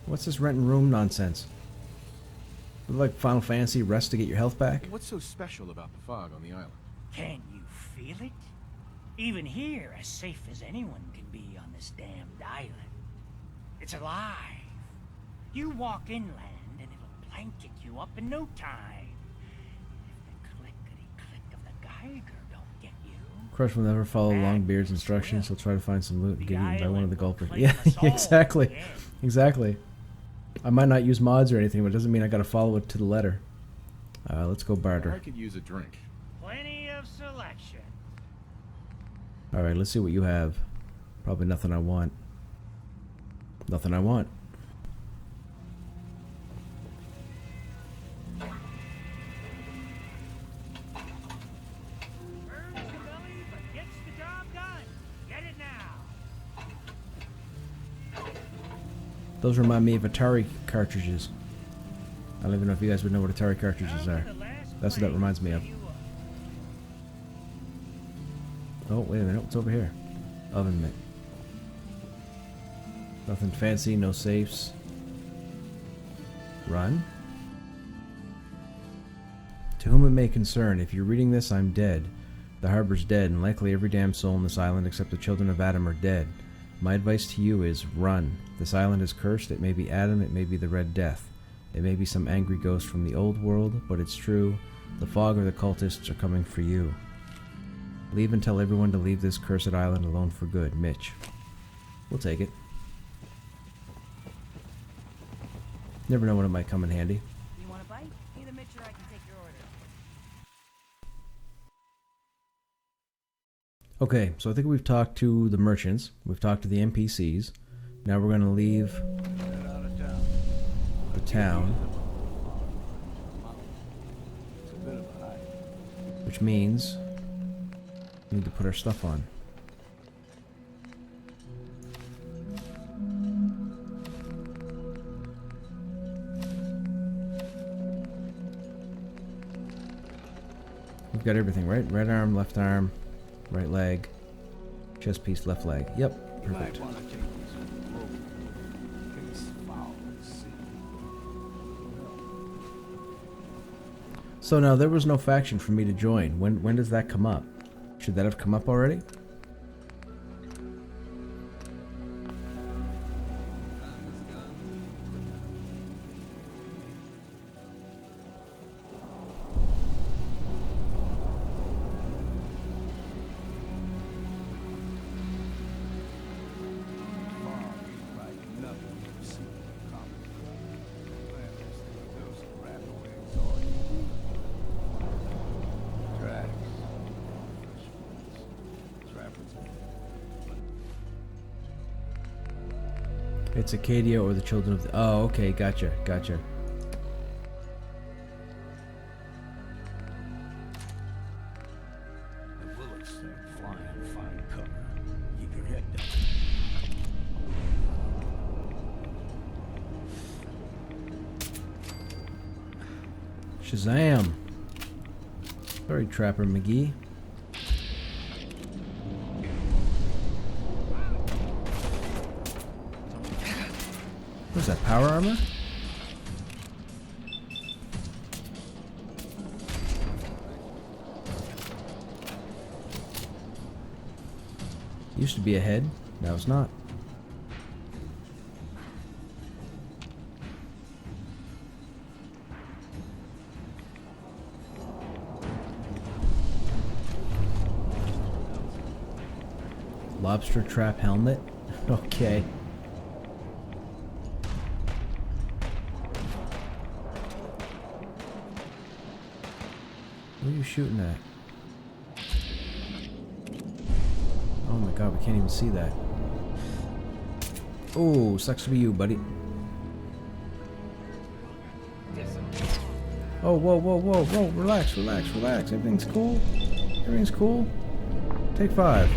What's this rent a room nonsense? Like Final Fantasy, rest to get your health back? What's so special about the fog on the island? Can you feel it? Even here, as safe as anyone can be on this damned island. It's alive. You walk inland and it'll blanket you up in no time. If the clickety-click of the Geiger don't get you... Crush will never follow Longbeard's instructions. He'll try to find some loot and get eaten by one of the gulpers. Yeah, exactly. Exactly. I might not use mods or anything, but it doesn't mean I gotta follow it to the letter. Let's go barter. I could use a drink. Plenty of selection. Alright, let's see what you have. Probably nothing I want. Nothing I want. Burns the belly, but gets the job done. Get it now. Those remind me of Atari cartridges. I don't even know if you guys would know what Atari cartridges are. That's what that reminds me of. Oh, wait a minute. What's over here? Oven mitt. Nothing fancy, no safes. Run. To whom it may concern, if you're reading this, I'm dead. The harbor's dead, and likely every damn soul on this island except the children of Adam are dead. My advice to you is run. This island is cursed. It may be Adam, it may be the Red Death. It may be some angry ghost from the old world, but it's true. The fog or the cultists are coming for you. Leave and tell everyone to leave this cursed island alone for good. Mitch. We'll take it. Never know when it might come in handy. You want a bite? Either Mitch or I can take your order. Okay, so I think we've talked to the merchants. We've talked to the NPCs. Now we're going to leave the town. Which means we need to put our stuff on. We've got everything, right? Right arm, left arm, right leg, chest piece, left leg. Yep, perfect. So now there was no faction for me to join. When does that come up? Should that have come up already? It's Acadia or the Children of the... Oh, okay, gotcha, gotcha. The bullets start flying, find cover. Keep your head down. Shazam! Sorry, Trapper McGee. What is that, power armor? Used to be a head, now it's not. Lobster trap helmet? Okay. What are you shooting at? Oh my god, we can't even see that. Oh, sucks to be you, buddy. Oh, whoa, whoa, whoa, whoa, relax, relax, relax. Everything's cool. Everything's cool. Take 5.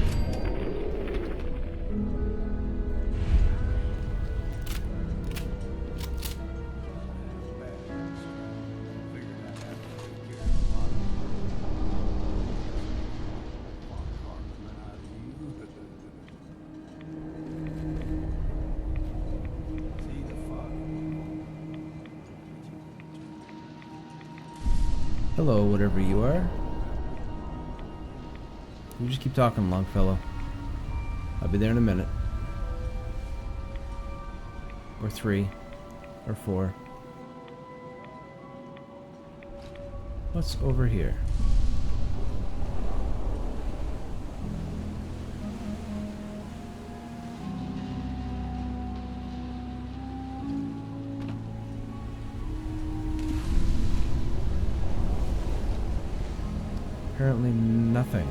Hello, whatever you are. You just keep talking, Longfellow. I'll be there in a minute. Or 3. Or 4. What's over here? Apparently nothing.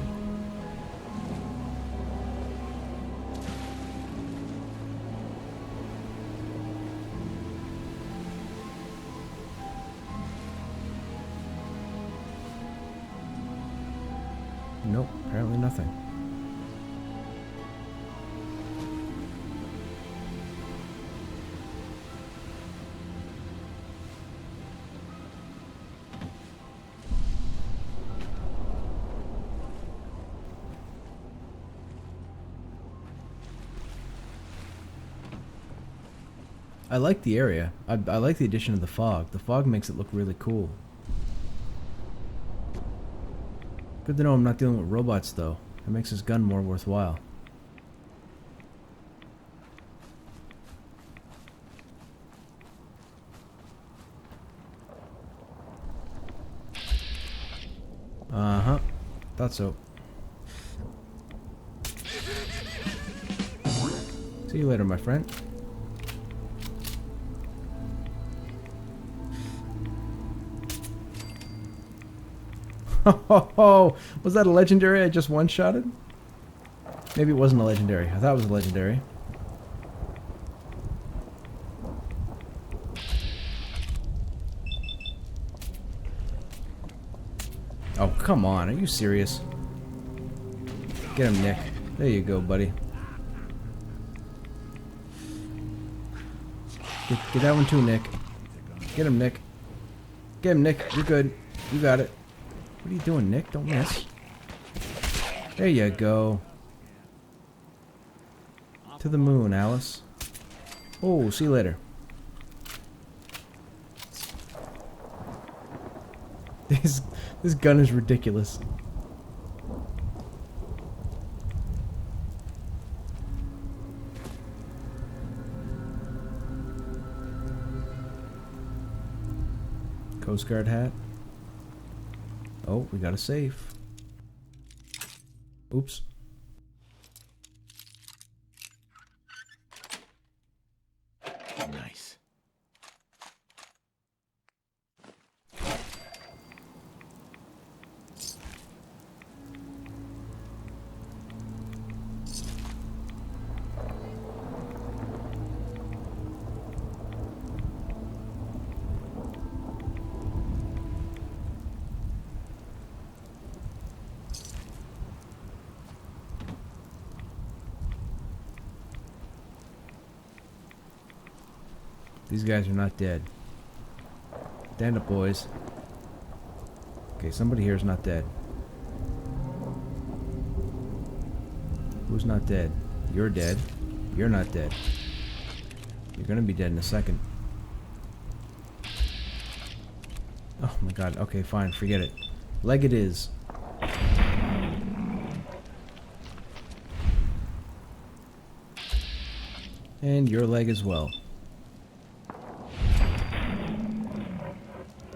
Nope, apparently nothing. I like the area. I like the addition of the fog. The fog makes it look really cool. Good to know I'm not dealing with robots, though. It makes this gun more worthwhile. Uh-huh. Thought so. See you later, my friend. Oh, was that a legendary I just one-shotted? Maybe it wasn't a legendary. I thought it was a legendary. Oh, come on. Are you serious? Get him, Nick. There you go, buddy. Get that one too, Nick. Get him, Nick. Get him, Nick. You're good. You got it. What are you doing, Nick? Don't miss. There you go. To the moon, Alice. Oh, see you later. This gun is ridiculous. Coast Guard hat. Oh, we got a safe. Oops. Nice. These guys are not dead. Stand up, boys. Okay, somebody here is not dead. Who's not dead? You're dead. You're not dead. You're gonna be dead in a second. Oh my god. Okay, fine. Forget it. Leg it is. And your leg as well.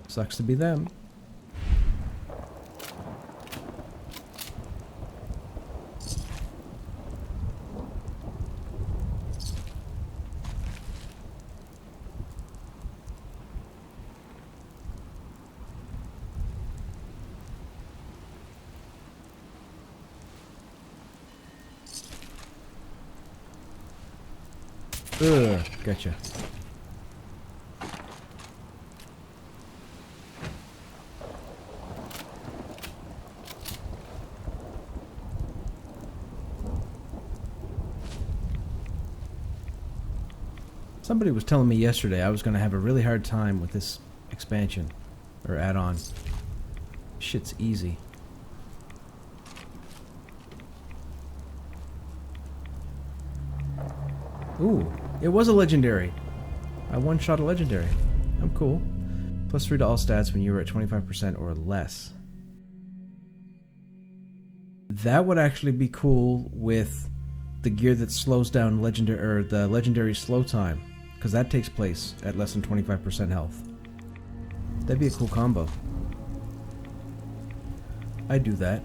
Sucks to be them. Ugh, gotcha. Somebody was telling me yesterday I was going to have a really hard time with this expansion, or add-on. Shit's easy. Ooh, it was a legendary. I one-shot a legendary. I'm cool. Plus 3 to all stats when you were at 25% or less. That would actually be cool with the gear that slows down legendary, or the legendary slow time, because that takes place at less than 25% health. That'd be a cool combo. I'd do that.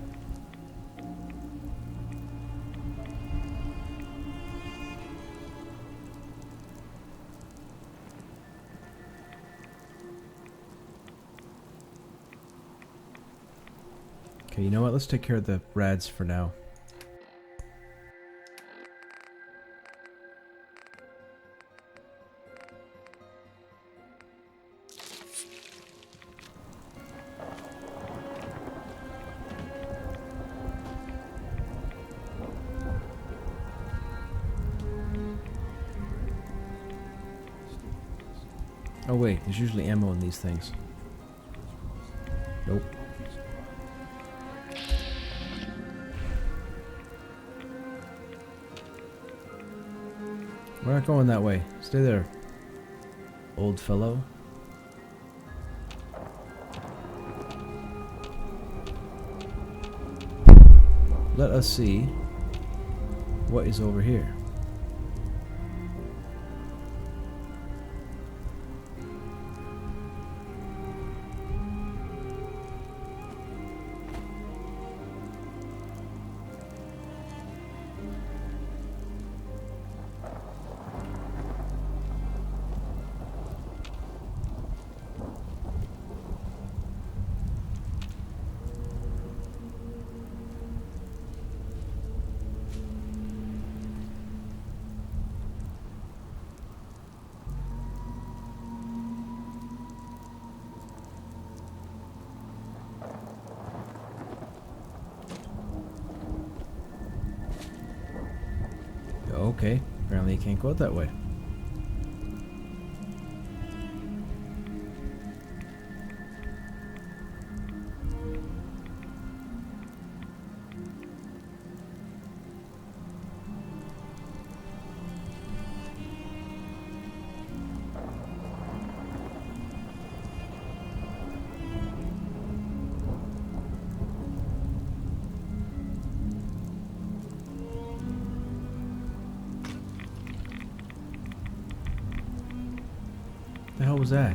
Okay, you know what? Let's take care of the rads for now. Oh wait, there's usually ammo in these things. Nope. We're not going that way. Stay there, old fellow. Let us see what is over here. Okay, apparently you can't go that way. The hell was that?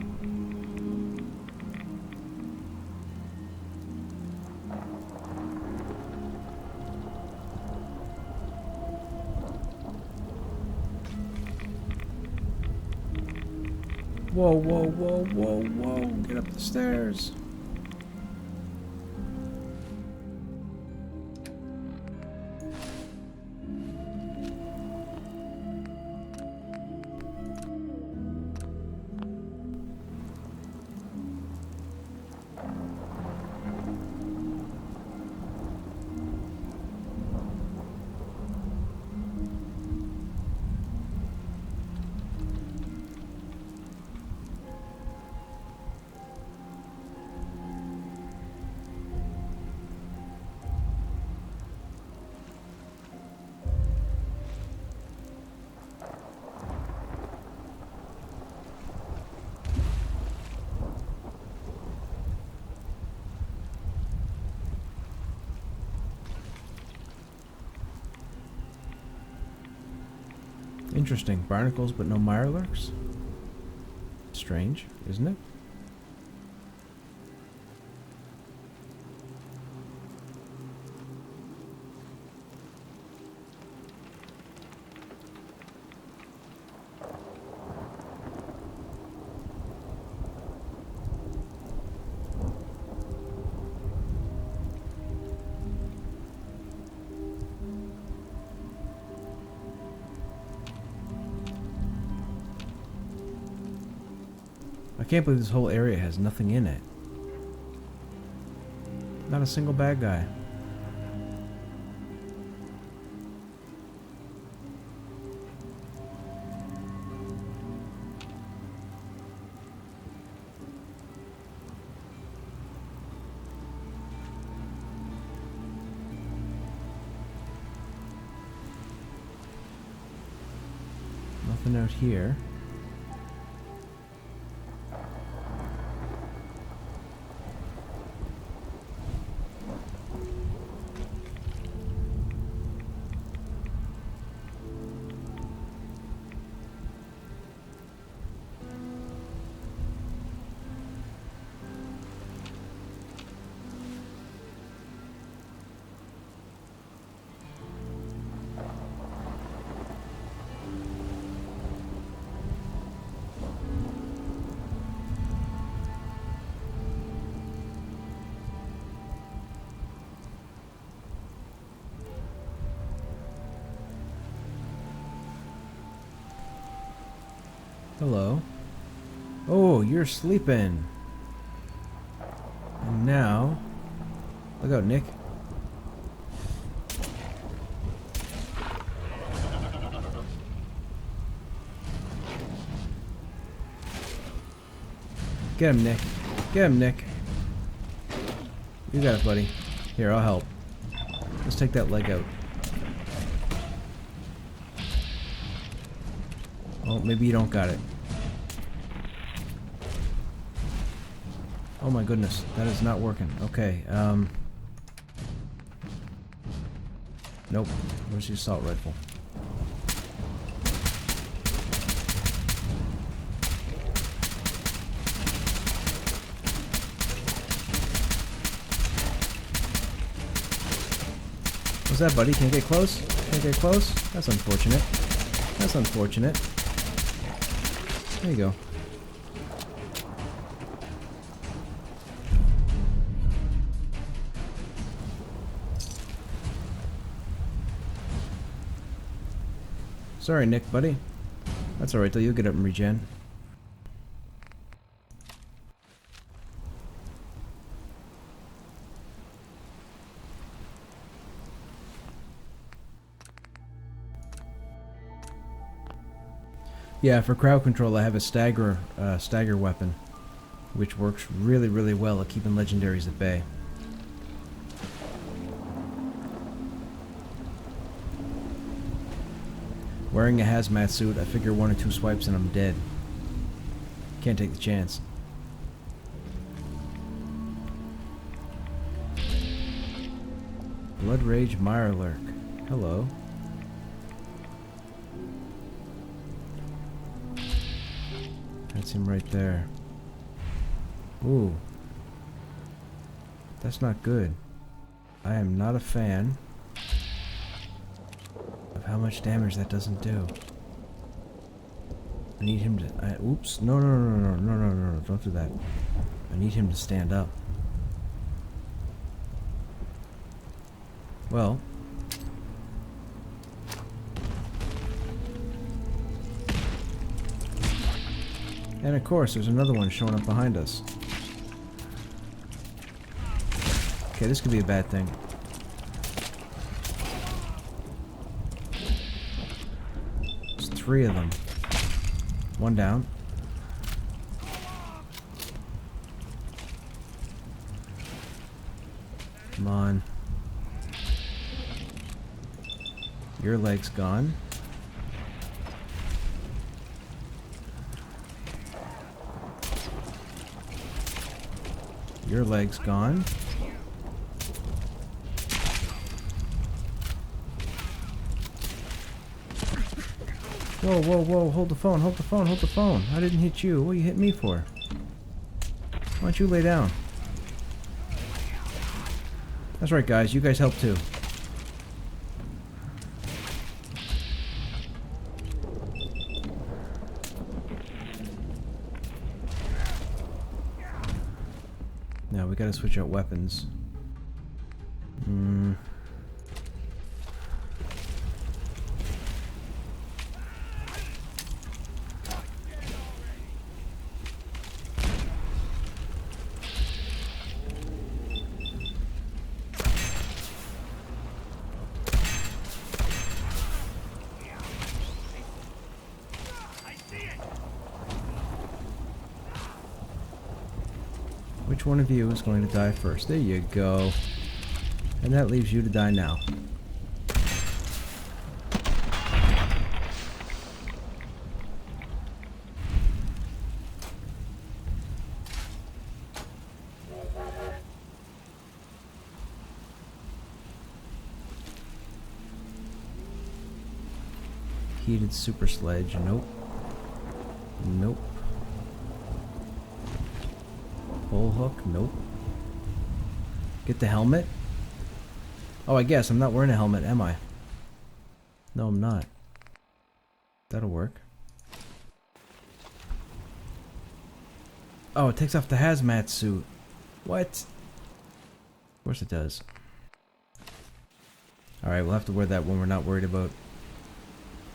Whoa, whoa, whoa, whoa, whoa, get up the stairs. Interesting. Barnacles but no mirelurks? Strange, isn't it? I can't believe this whole area has nothing in it. Not a single bad guy. Nothing out here. Hello. Oh, you're sleeping. And now... Look out, Nick. Get him, Nick. Get him, Nick. You got it, buddy. Here, I'll help. Let's take that leg out. Oh, maybe you don't got it. Oh my goodness, that is not working. Okay, nope. Where's the assault rifle? What's that, buddy? Can't get close? Can't get close? That's unfortunate. That's unfortunate. There you go. Sorry, Nick, buddy. That's alright, though. You'll get up and regen. Yeah, for crowd control, I have a stagger weapon, which works really, really well at keeping legendaries at bay. Wearing a hazmat suit, I figure 1 or 2 swipes and I'm dead. Can't take the chance. Blood Rage Mirelurk. Hello. That's him right there. Ooh. That's not good. I am not a fan of how much damage that doesn't do. I need him to... oops. No, no, no, no, no, no, no, no, don't do that. I need him to stand up. Well... And of course, there's another one showing up behind us. Okay, this could be a bad thing. There's 3 of them. 1 down. Come on. Your leg's gone. Your leg's gone. Whoa, whoa, whoa, hold the phone, hold the phone, hold the phone. I didn't hit you. What you hit me for? Why don't you lay down? That's right, guys. You guys help too. Now we gotta switch out weapons. Which one of you is going to die first? There you go. And that leaves you to die now. Heated super sledge. Nope. Nope. Bull hook? Nope. Get the helmet? Oh, I guess I'm not wearing a helmet, am I? No, I'm not. That'll work. Oh, it takes off the hazmat suit. What? Of course it does. Alright, we'll have to wear that when we're not worried about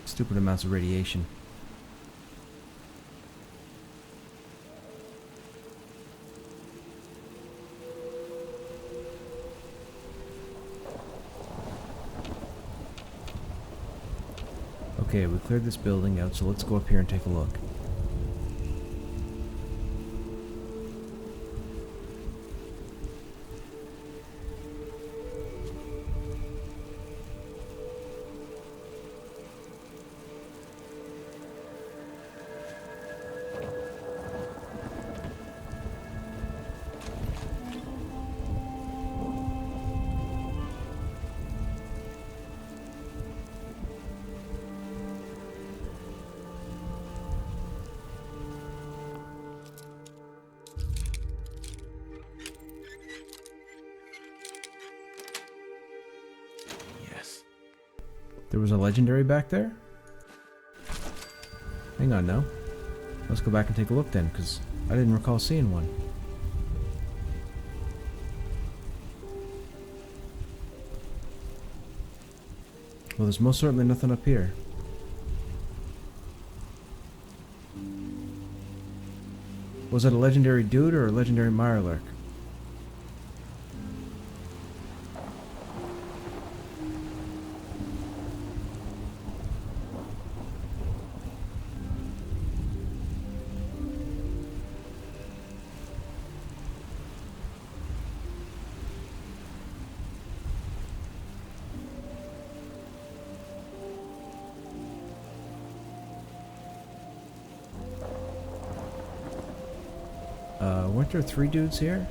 stupid amounts of radiation. Okay, we cleared this building out, so let's go up here and take a look. There was a legendary back there? Hang on now. Let's go back and take a look then, because I didn't recall seeing one. Well, there's most certainly nothing up here. Was it a legendary dude or a legendary Mirelurk? Weren't there 3 dudes here?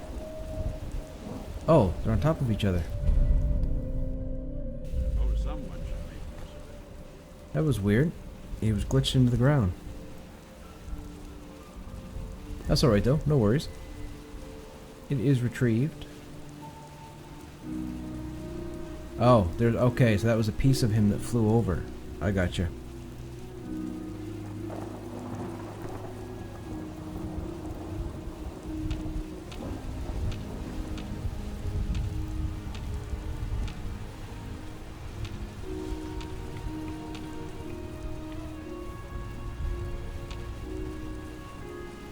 Oh, they're on top of each other. Oh, someone should make use of it. That was weird. He was glitched into the ground. That's alright though, no worries. It is retrieved. Oh, there's okay, so that was a piece of him that flew over. I gotcha.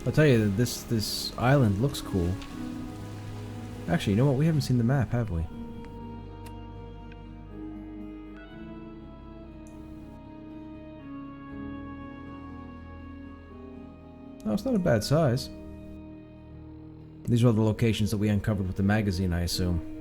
I'll tell you that this island looks cool. Actually, you know what? We haven't seen the map, have we? No, it's not a bad size. These are all the locations that we uncovered with the magazine, I assume.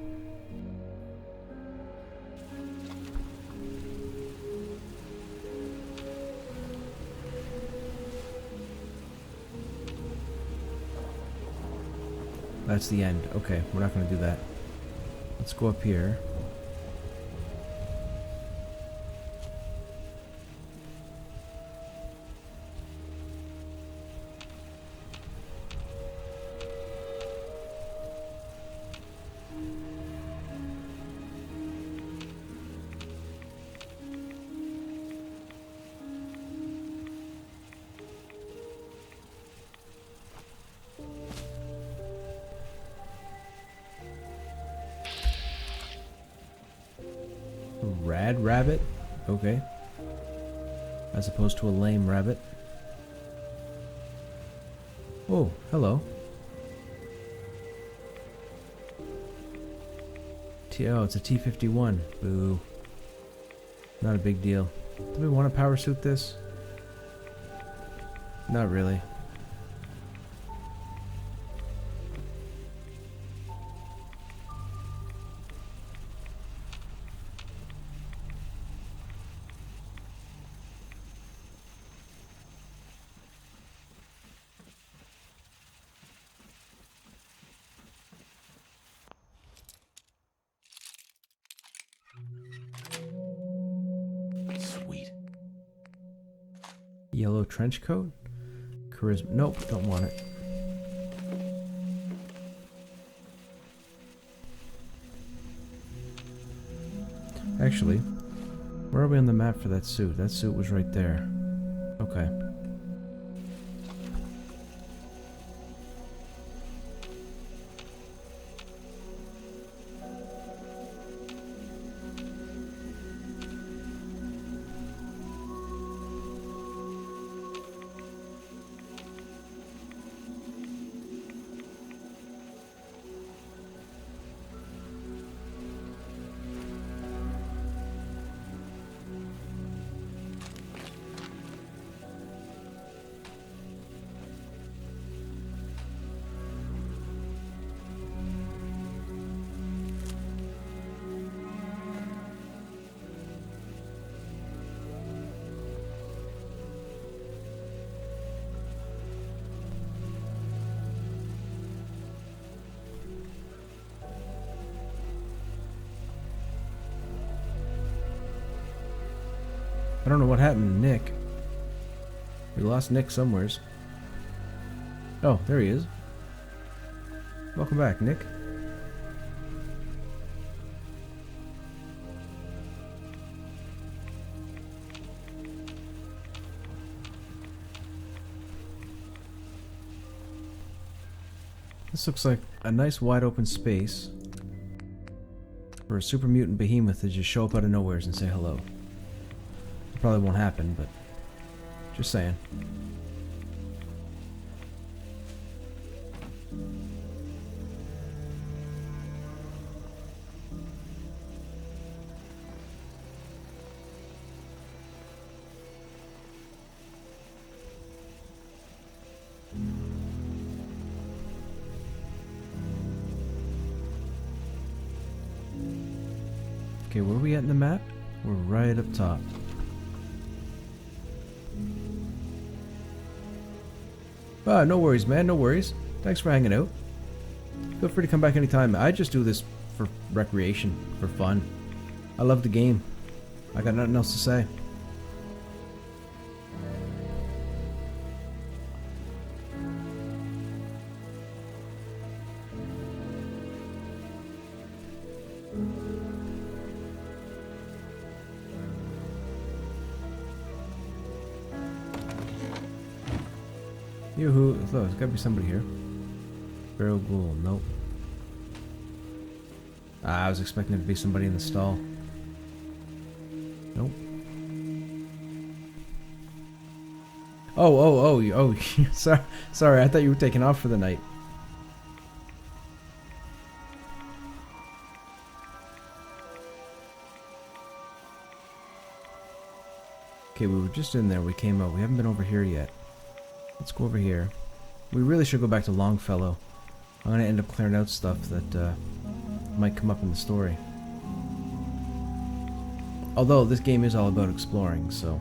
That's the end. Okay, we're not going to do that. Let's go up here. Rad rabbit? Okay. As opposed to a lame rabbit. Oh, hello. Oh, it's a T-51. Boo. Not a big deal. Do we want to power suit this? Not really. Sweet. Yellow trench coat? Charisma. Nope, don't want it. Actually, where are we on the map for that suit? That suit was right there. Okay. I don't know what happened to Nick. We lost Nick somewheres. Oh, there he is. Welcome back, Nick. This looks like a nice wide open space for a super mutant behemoth to just show up out of nowhere and say hello. It probably won't happen, but just saying. Okay, where are we at in the map? We're right up top. Ah, no worries, man, no worries. Thanks for hanging out. Feel free to come back anytime. I just do this for recreation, for fun. I love the game. I got nothing else to say. Yoo-hoo. Look, there's gotta be somebody here. Barrel ghoul. Nope. I was expecting it to be somebody in the stall. Nope. Oh. Sorry, I thought you were taking off for the night. Okay, we were just in there. We came out. We haven't been over here yet. Let's go over here. We really should go back to Longfellow. I'm going to end up clearing out stuff that might come up in the story. Although, this game is all about exploring, so...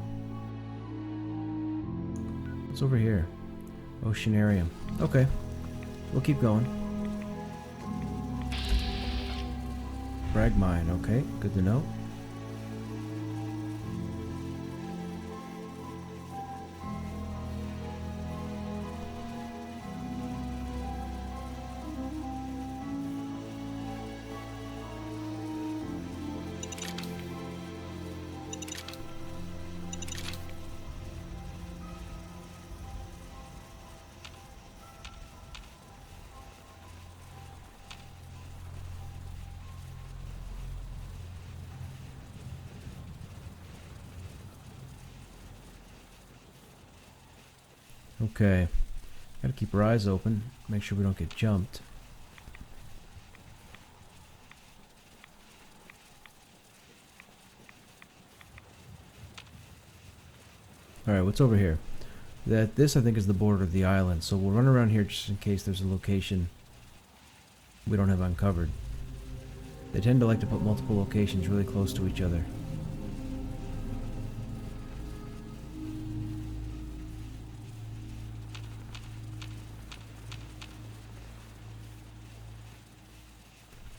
What's over here? Oceanarium. Okay. We'll keep going. Brag mine. Okay, good to know. Okay. Gotta keep our eyes open. Make sure we don't get jumped. Alright, what's over here? This I think is the border of the island, so we'll run around here just in case there's a location we don't have uncovered. They tend to like to put multiple locations really close to each other.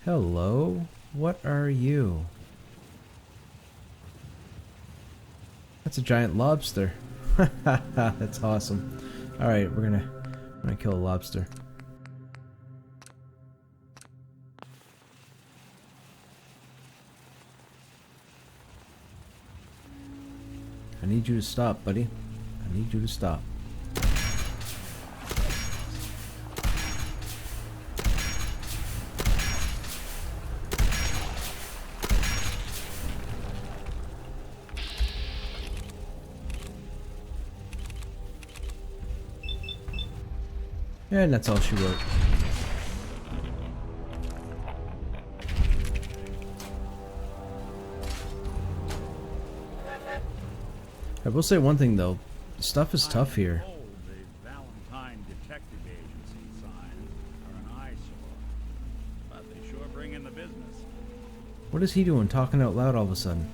Hello? What are you? That's a giant lobster. That's awesome. Alright, we're gonna kill a lobster. I need you to stop, buddy. I need you to stop. And that's all she wrote. I will say one thing though, stuff is tough here. The Valentine Detective Agency signs are an eyesore, but they sure bring in the business. What is he doing talking out loud all of a sudden?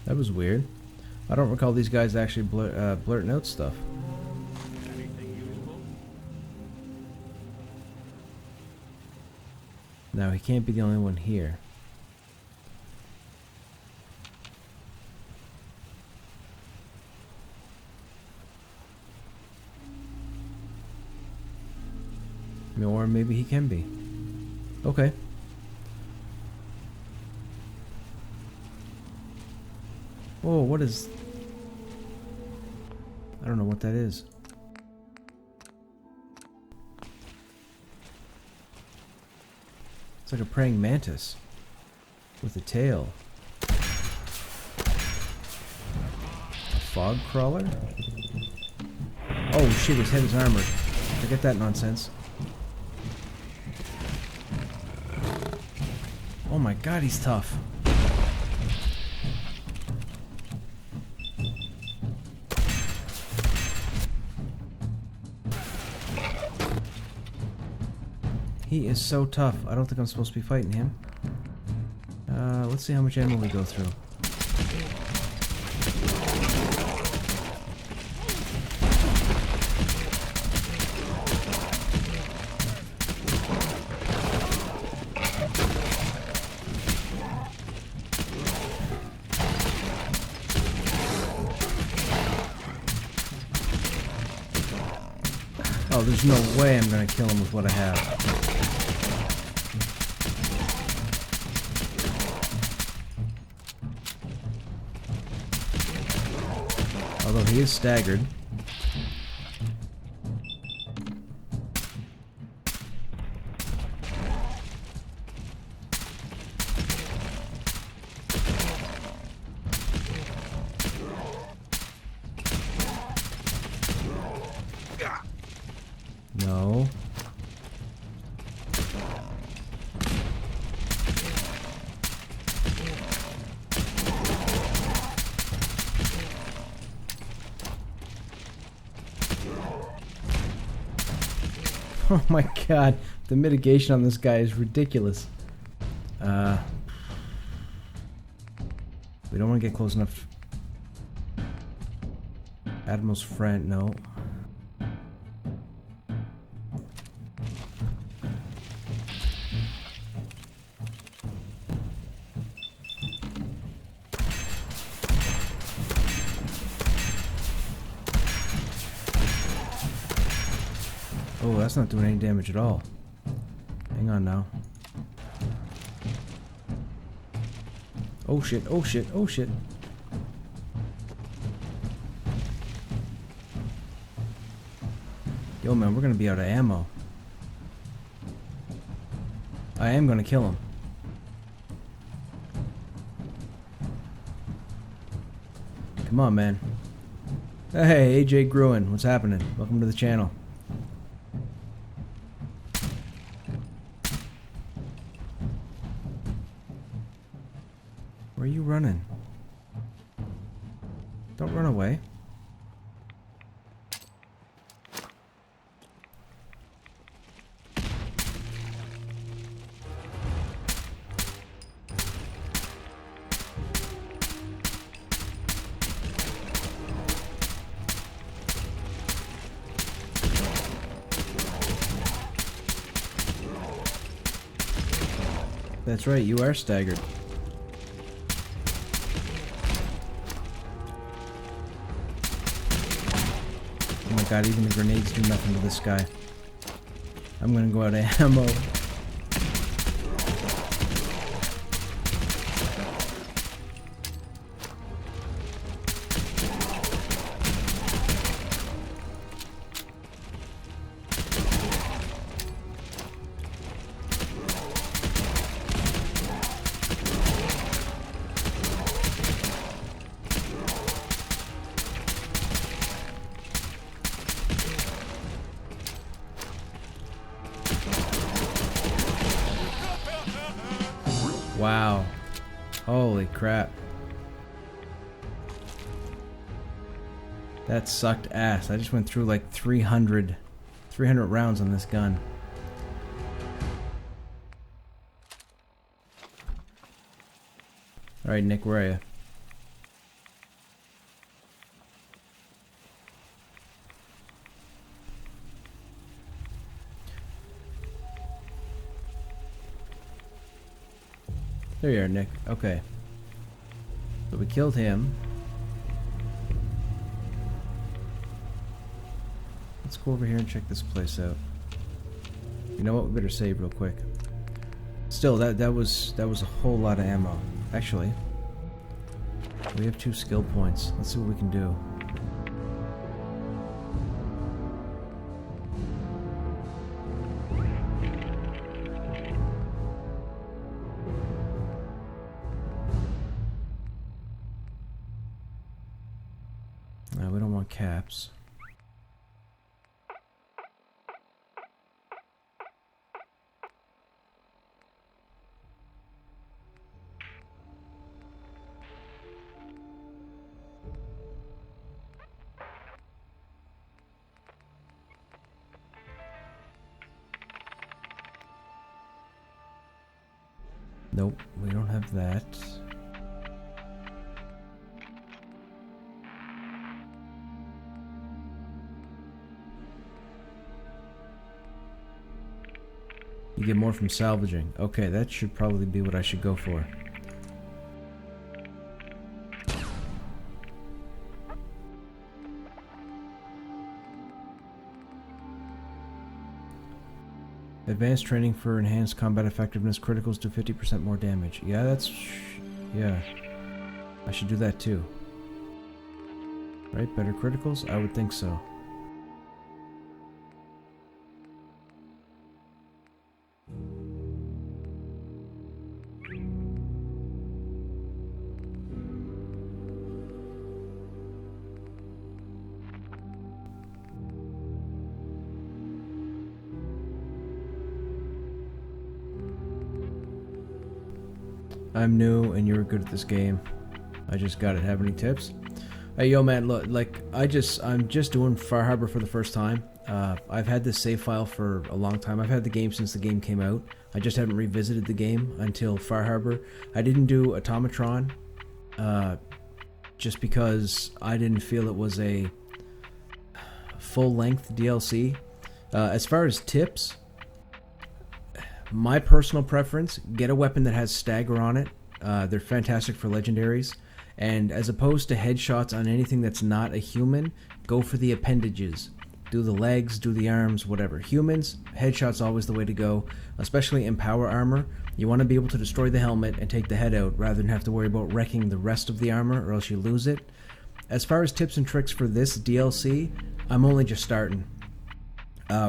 That was weird. I don't recall these guys actually blurting out stuff. Now he can't be the only one here. Or maybe he can be. Okay. Whoa, what is... I don't know what that is. It's like a praying mantis with a tail. A fog crawler? Oh shit, his head is armored. Forget that nonsense. Oh my god, he's tough. He is so tough. I don't think I'm supposed to be fighting him. Let's see how much ammo we go through. Oh, there's no way I'm gonna kill him with what I have. Although he is staggered. No. Oh my god, the mitigation on this guy is ridiculous. We don't want to get close enough. Admiral's friend, no. Oh, that's not doing any damage at all. Hang on now. Oh shit, oh shit, oh shit. Yo man, we're gonna be out of ammo. I am gonna kill him. Come on, man. Hey, AJ Gruen, what's happening? Welcome to the channel. Where are you running? Don't run away. That's right, you are staggered. Oh my god, even the grenades do nothing to this guy. I'm gonna go out of ammo. Wow. Holy crap. That sucked ass. I just went through like 300 rounds on this gun. Alright, Nick, where are you? There you are, Nick. Okay. So we killed him. Let's go over here and check this place out. You know what? We better save real quick. Still, that was a whole lot of ammo. Actually, we have 2 skill points. Let's see what we can do. We don't want caps. Nope, we don't have that. You get more from salvaging. Okay, that should probably be what I should go for. Advanced training for enhanced combat effectiveness. Criticals do 50% more damage. Yeah, that's... yeah. I should do that too. Right? Better criticals? I would think so. I'm new and you're good at this game. I just got it. Have any tips? Hey, yo, man, look, like, I'm just doing Far Harbor for the first time. I've had this save file for a long time. I've had the game since the game came out. I just haven't revisited the game until Far Harbor. I didn't do Automatron, just because I didn't feel it was a full-length DLC. As far as tips, my personal preference, get a weapon that has stagger on it. They're fantastic for legendaries. And as opposed to headshots on anything that's not a human, go for the appendages. Do the legs, do the arms, whatever. Humans, headshot's always the way to go, especially in power armor. You want to be able to destroy the helmet and take the head out rather than have to worry about wrecking the rest of the armor or else you lose it. As far as tips and tricks for this DLC, I'm only just starting.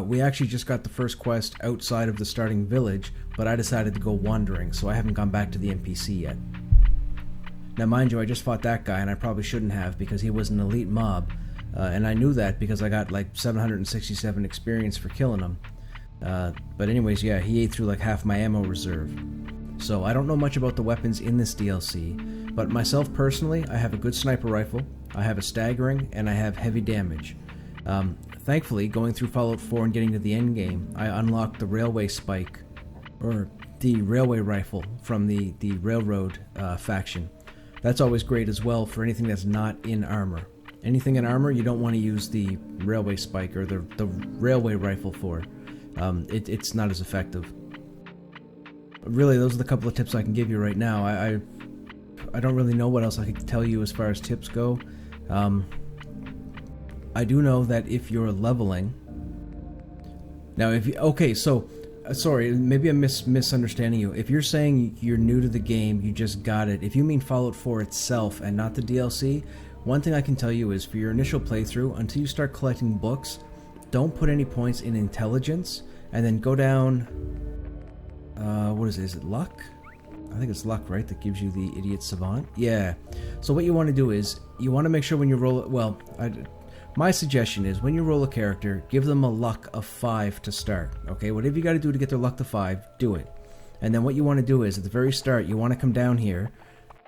We actually just got the first quest outside of the starting village, but I decided to go wandering, so I haven't gone back to the NPC yet. Now mind you, I just fought that guy and I probably shouldn't have because he was an elite mob, and I knew that because I got like 767 experience for killing him. But anyways, yeah, he ate through like half my ammo reserve. So I don't know much about the weapons in this DLC, but myself personally, I have a good sniper rifle, I have a staggering, and I have heavy damage. Thankfully, going through Fallout 4 and getting to the end game, I unlocked the railway spike, or the railway rifle from the railroad faction. That's always great as well for anything that's not in armor. Anything in armor, you don't want to use the railway spike or the railway rifle for. It's not as effective. Really, those are the couple of tips I can give you right now. I don't really know what else I could tell you as far as tips go. I do know that if you're leveling... Now, if you... Okay, so... sorry, maybe I'm misunderstanding you. If you're saying you're new to the game, you just got it, if you mean Fallout 4 itself and not the DLC, one thing I can tell you is for your initial playthrough, until you start collecting books, don't put any points in intelligence, and then go down... what is it? Is it luck? I think it's luck, right? That gives you the Idiot Savant? Yeah. So what you want to do is, you want to make sure when you roll... Well, my suggestion is, when you roll a character, give them a luck of 5 to start. Okay, whatever you got to do to get their luck to 5, do it. And then what you want to do is, at the very start, you want to come down here,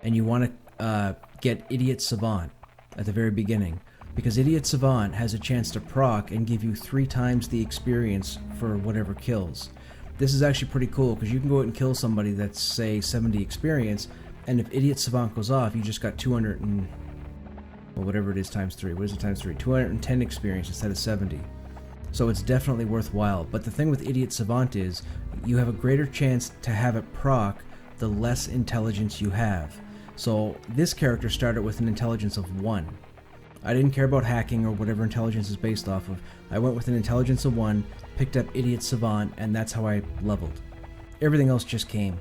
and you want to get Idiot Savant at the very beginning. Because Idiot Savant has a chance to proc and give you 3 times the experience for whatever kills. This is actually pretty cool, because you can go out and kill somebody that's, say, 70 experience, and if Idiot Savant goes off, you just got 200 and... well, whatever it is times 3. What is it times 3? 210 experience instead of 70. So it's definitely worthwhile. But the thing with Idiot Savant is, you have a greater chance to have it proc the less intelligence you have. So this character started with an intelligence of 1. I didn't care about hacking or whatever intelligence is based off of. I went with an intelligence of 1, picked up Idiot Savant, and that's how I leveled. Everything else just came.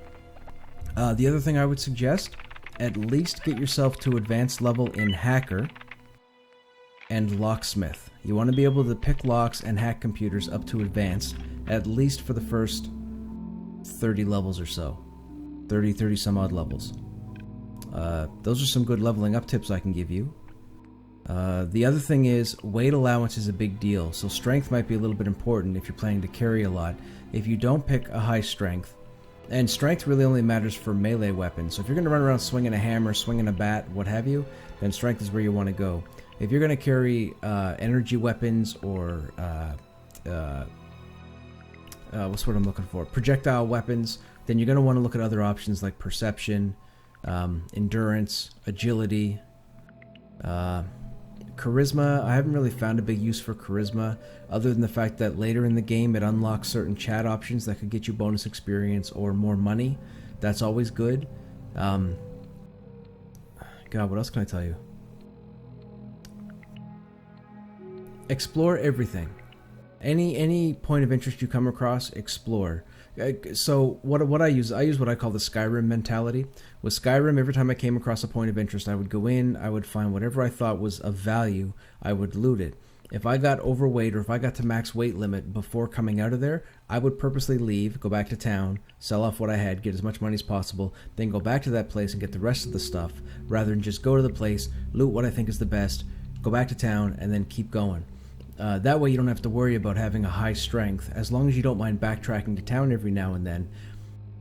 The other thing I would suggest, at least get yourself to advanced level in Hacker and Locksmith. You want to be able to pick locks and hack computers up to advanced, at least for the first 30 levels or so. 30 some odd levels. Those are some good leveling up tips I can give you. The other thing is, weight allowance is a big deal, so strength might be a little bit important if you're planning to carry a lot. If you don't pick a high strength, and strength really only matters for melee weapons, so if you're going to run around swinging a hammer, swinging a bat, what have you, then strength is where you want to go. If you're going to carry energy weapons or, what's what I'm looking for? Projectile weapons, then you're going to want to look at other options like perception, endurance, agility, charisma. I haven't really found a big use for charisma, other than the fact that later in the game it unlocks certain chat options that could get you bonus experience or more money. That's always good. God, what else can I tell you? Explore everything. Any point of interest you come across, explore. So what I use what I call the Skyrim mentality. With Skyrim, every time I came across a point of interest, I would go in, I would find whatever I thought was of value, I would loot it. If I got overweight or if I got to max weight limit before coming out of there, I would purposely leave, go back to town, sell off what I had, get as much money as possible, then go back to that place and get the rest of the stuff, rather than just go to the place, loot what I think is the best, go back to town, and then keep going. That way you don't have to worry about having a high strength, as long as you don't mind backtracking to town every now and then.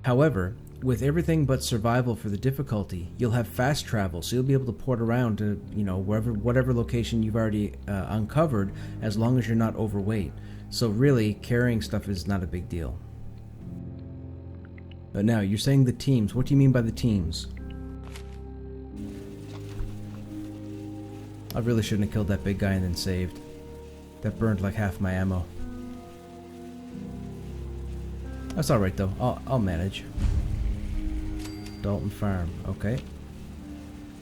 However, with everything but survival for the difficulty, you'll have fast travel, so you'll be able to port around to, whatever location you've already uncovered, as long as you're not overweight. So really, carrying stuff is not a big deal. But now, you're saying the teams. What do you mean by the teams? I really shouldn't have killed that big guy and then saved. That burned like half my ammo. That's alright though, I'll manage. Dalton Farm, okay.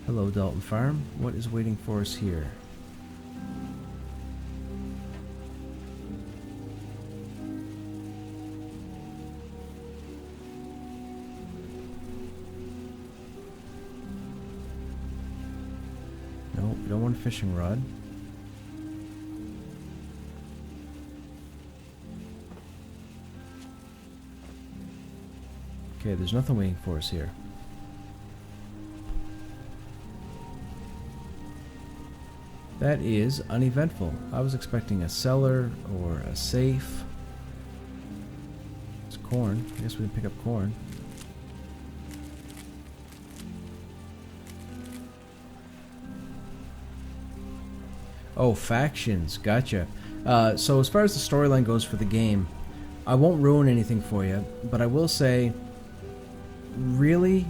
Hello Dalton Farm, what is waiting for us here? one fishing rod. Okay, there's nothing waiting for us here. That is uneventful. I was expecting a cellar or a safe. It's corn. I guess we can pick up corn. Oh, factions. Gotcha. So as far as the storyline goes for the game, I won't ruin anything for you, but I will say, really,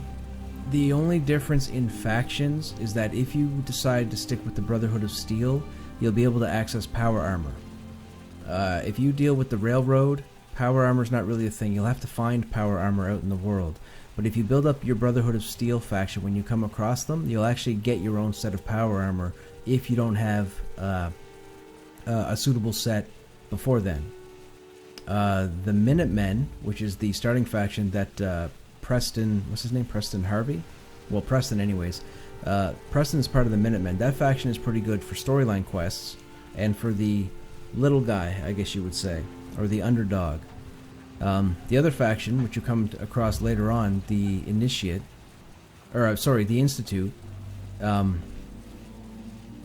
the only difference in factions is that if you decide to stick with the Brotherhood of Steel, you'll be able to access power armor. If you deal with the Railroad, power armor is not really a thing. You'll have to find power armor out in the world. But if you build up your Brotherhood of Steel faction, when you come across them, you'll actually get your own set of power armor if you don't have a suitable set before then. The Minutemen, which is the starting faction that Preston, what's his name? Preston Harvey? Well, Preston anyways. Preston is part of the Minutemen. That faction is pretty good for storyline quests and for the little guy, I guess you would say, or the underdog. The other faction, which you come across later on, the Initiate, or sorry, the Institute,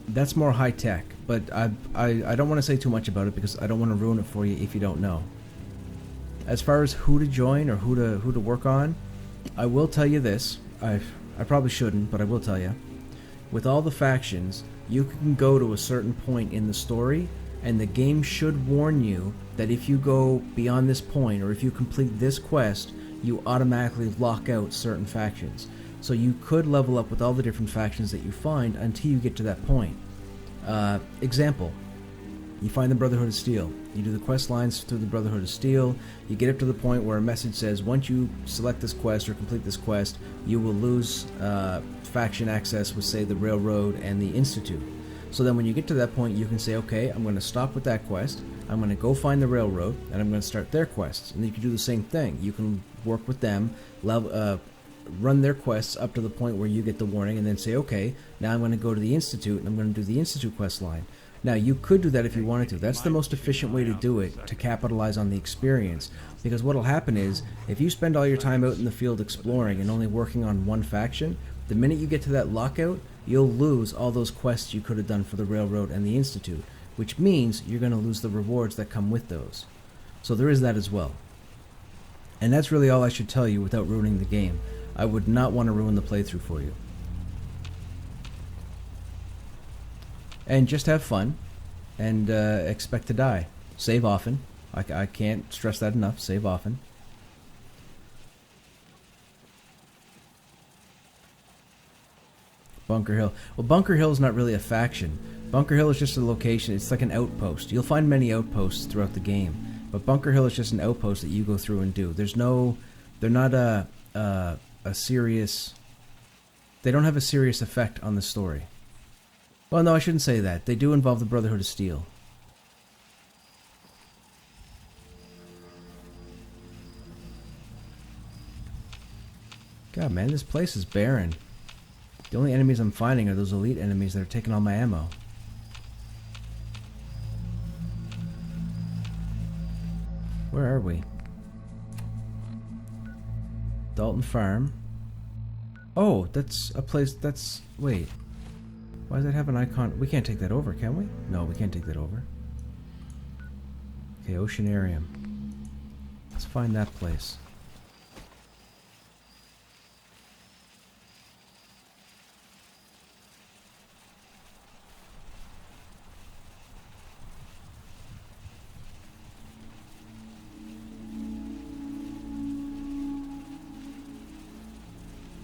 that's more high tech, but I don't want to say too much about it because I don't want to ruin it for you if you don't know. As far as who to join or who to work on, I will tell you this. I probably shouldn't, but I will tell you. With all the factions, you can go to a certain point in the story, and the game should warn you that if you go beyond this point or if you complete this quest, you automatically lock out certain factions. So you could level up with all the different factions that you find until you get to that point. Example, you find the Brotherhood of Steel. You do the quest lines through the Brotherhood of Steel. You get up to the point where a message says, once you select this quest or complete this quest, you will lose faction access with, say, the Railroad and the Institute. So then when you get to that point, you can say, okay, I'm going to stop with that quest. I'm going to go find the Railroad, and I'm going to start their quests. And you can do the same thing. You can work with them, run their quests up to the point where you get the warning, and then say, okay, now I'm going to go to the Institute, and I'm going to do the Institute quest line. Now, you could do that if you wanted to. That's the most efficient way to do it, to capitalize on the experience. Because what will happen is, if you spend all your time out in the field exploring and only working on one faction, the minute you get to that lockout, you'll lose all those quests you could have done for the Railroad and the Institute, which means you're going to lose the rewards that come with those. So there is that as well. And that's really all I should tell you without ruining the game. I would not want to ruin the playthrough for you. And just have fun, and expect to die. Save often. I can't stress that enough. Save often. Bunker Hill. Well, Bunker Hill is not really a faction. Bunker Hill is just a location. It's like an outpost. You'll find many outposts throughout the game, but Bunker Hill is just an outpost that you go through and do. There's no... They're not a serious... They don't have a serious effect on the story. Well, no, I shouldn't say that. They do involve the Brotherhood of Steel. God, man, this place is barren. The only enemies I'm finding are those elite enemies that are taking all my ammo. Where are we? Dalton Farm. Oh, that's a place that's... Wait. Why does that have an icon? We can't take that over, can we? No, we can't take that over. Okay, Oceanarium. Let's find that place.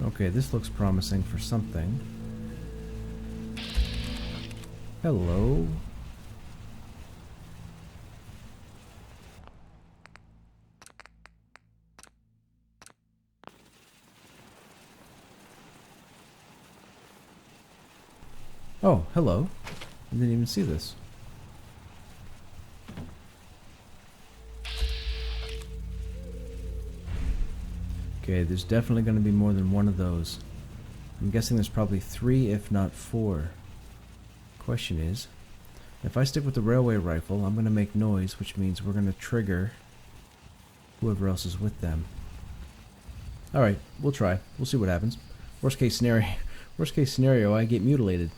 Okay, this looks promising for something. Hello. Oh, hello. I didn't even see this. Okay, there's definitely going to be more than one of those. I'm guessing there's probably 3, if not 4. Question is, if I stick with the railway rifle, I'm going to make noise, which means we're going to trigger whoever else is with them. Alright, we'll try. We'll see what happens. Worst case scenario, I get mutilated.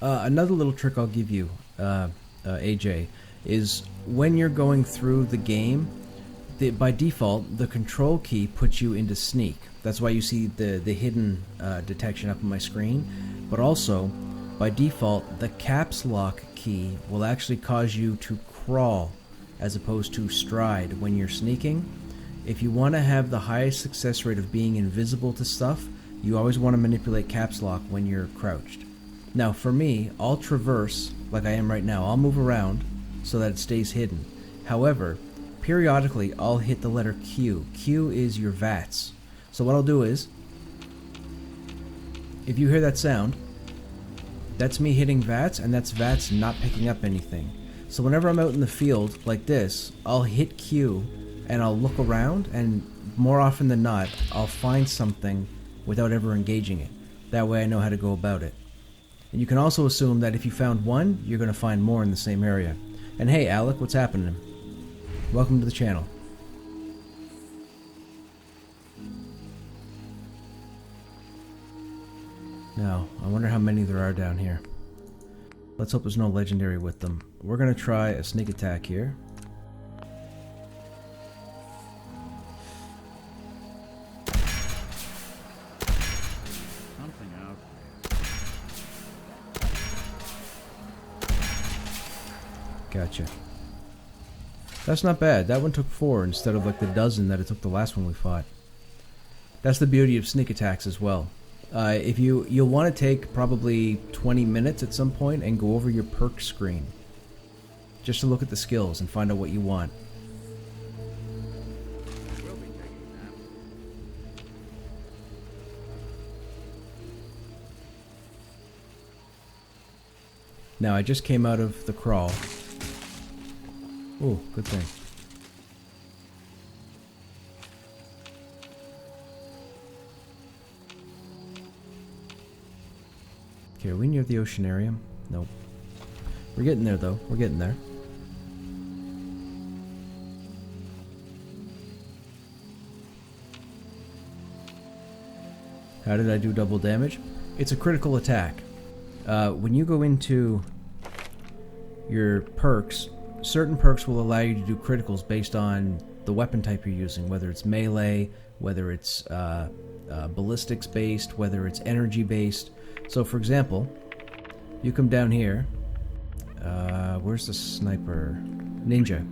Another little trick I'll give you, AJ, is when you're going through the game, by default, the control key puts you into sneak. That's why you see the hidden detection up on my screen. But also, by default, the caps lock key will actually cause you to crawl as opposed to stride when you're sneaking. If you want to have the highest success rate of being invisible to stuff, you always want to manipulate caps lock when you're crouched. Now for me, I'll traverse like I am right now. I'll move around so that it stays hidden. However, periodically I'll hit the letter Q. Q is your VATS. So what I'll do is, if you hear that sound, that's me hitting VATS, and that's VATS not picking up anything. So whenever I'm out in the field like this, I'll hit Q and I'll look around, and more often than not, I'll find something without ever engaging it. That way I know how to go about it. And you can also assume that if you found one, you're going to find more in the same area. And hey, Alec, what's happening? Welcome to the channel. Now, I wonder how many there are down here. Let's hope there's no legendary with them. We're going to try a sneak attack here. Something out there. Gotcha. That's not bad. That one took 4 instead of like the dozen that it took the last one we fought. That's the beauty of sneak attacks as well. If you'll want to take probably 20 minutes at some point and go over your perk screen just to look at the skills and find out what you want. Now I just came out of the crawl. Oh, good thing. Okay, are we near the oceanarium? Nope. We're getting there though. We're getting there. How did I do double damage? It's a critical attack. When you go into your perks, certain perks will allow you to do criticals based on the weapon type you're using, whether it's melee, whether it's ballistics based, whether it's energy based. So for example, you come down here, where's the sniper? Ninja.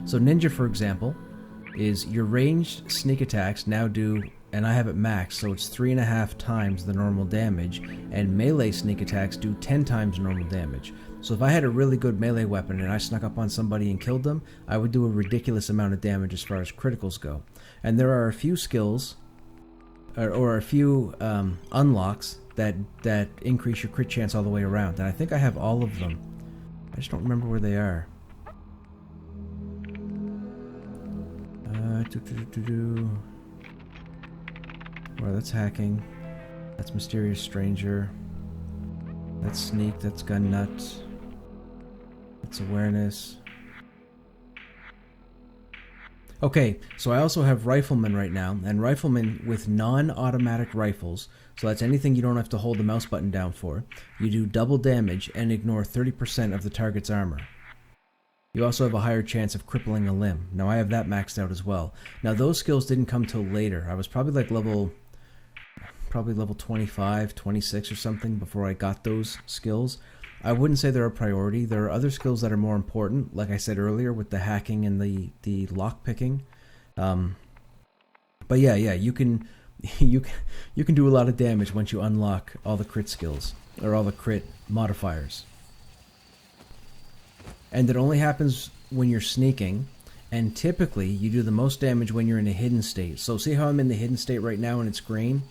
So ninja, for example, is your ranged sneak attacks now do, and I have it maxed, so it's 3.5 times the normal damage, and melee sneak attacks do 10 times normal damage. So if I had a really good melee weapon and I snuck up on somebody and killed them, I would do a ridiculous amount of damage as far as criticals go. And there are a few skills, or a few unlocks that increase your crit chance all the way around. And I think I have all of them. I just don't remember where they are. Well, that's hacking. That's mysterious stranger. That's sneak. That's gun nut. That's awareness. Okay, so I also have rifleman right now, and rifleman with non-automatic rifles, so that's anything you don't have to hold the mouse button down for. You do double damage and ignore 30% of the target's armor. You also have a higher chance of crippling a limb. Now I have that maxed out as well. Now those skills didn't come till later. I was probably like level 25, 26 or something before I got those skills. I wouldn't say they're a priority. There are other skills that are more important, like I said earlier, with the hacking and the lock picking. But yeah, you can do a lot of damage once you unlock all the crit skills or all the crit modifiers. And it only happens when you're sneaking, and typically you do the most damage when you're in a hidden state. So see how I'm in the hidden state right now and it's green?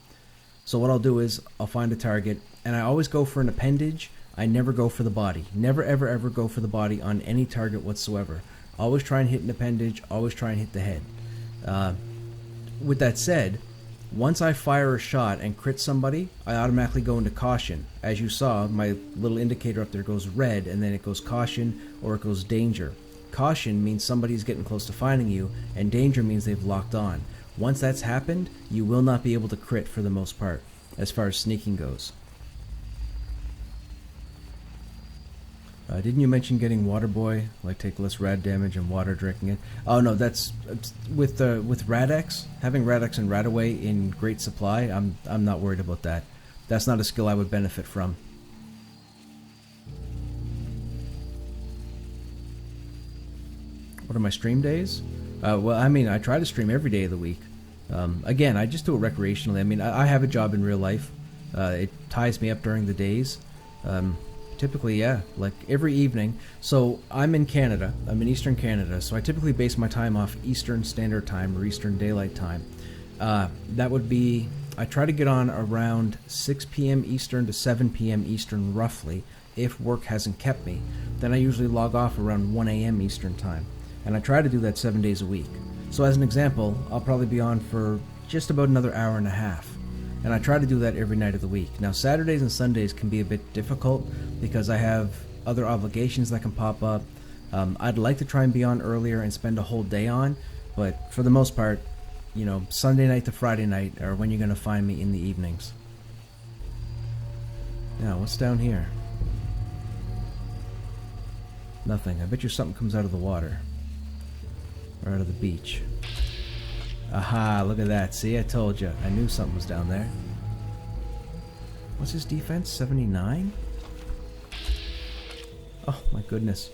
So what I'll do is I'll find a target, and I always go for an appendage. I never go for the body. Never ever ever go for the body on any target whatsoever. Always try and hit an appendage, always try and hit the head. with that said, once I fire a shot and crit somebody, I automatically go into caution. As you saw, my little indicator up there goes red, and then it goes caution or it goes danger. Caution means somebody's getting close to finding you, and danger means they've locked on. Once that's happened, you will not be able to crit for the most part, as far as sneaking goes. Didn't you mention getting Water Boy, like take less rad damage and water drinking it? Oh no, that's with Rad-X. Having Rad-X and Radaway in great supply, I'm not worried about that. That's not a skill I would benefit from. What are my stream days? Well, I mean, I try to stream every day of the week. Again, I just do it recreationally. I mean, I have a job in real life. It ties me up during the days. Typically, yeah, like every evening. So I'm in Canada. I'm in Eastern Canada. So I typically base my time off Eastern Standard Time or Eastern Daylight Time. That would be, I try to get on around 6 p.m. Eastern to 7 p.m. Eastern roughly, if work hasn't kept me. Then I usually log off around 1 a.m. Eastern Time. And I try to do that 7 days a week. So as an example, I'll probably be on for just about another hour and a half. And I try to do that every night of the week. Now, Saturdays and Sundays can be a bit difficult because I have other obligations that can pop up. I'd like to try and be on earlier and spend a whole day on, but for the most part, you know, Sunday night to Friday night are when you're going to find me in the evenings. Now, what's down here? Nothing. I bet you something comes out of the water. Or out of the beach. Aha, look at that. See, I told you. I knew something was down there. What's his defense? 79? Oh, my goodness.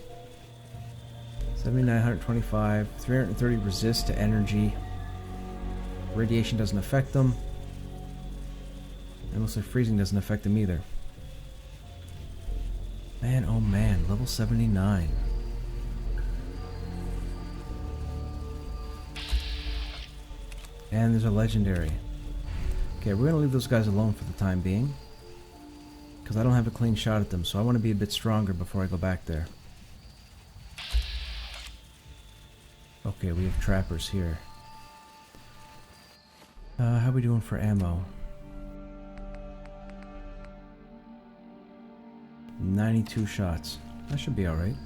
79, 125, 330 resist to energy. Radiation doesn't affect them. And looks like freezing doesn't affect them either. Man, oh man, level 79. And there's a legendary. Okay, we're going to leave those guys alone for the time being. Because I don't have a clean shot at them, so I want to be a bit stronger before I go back there. Okay, we have trappers here. How are we doing for ammo? 92 shots. That should be alright.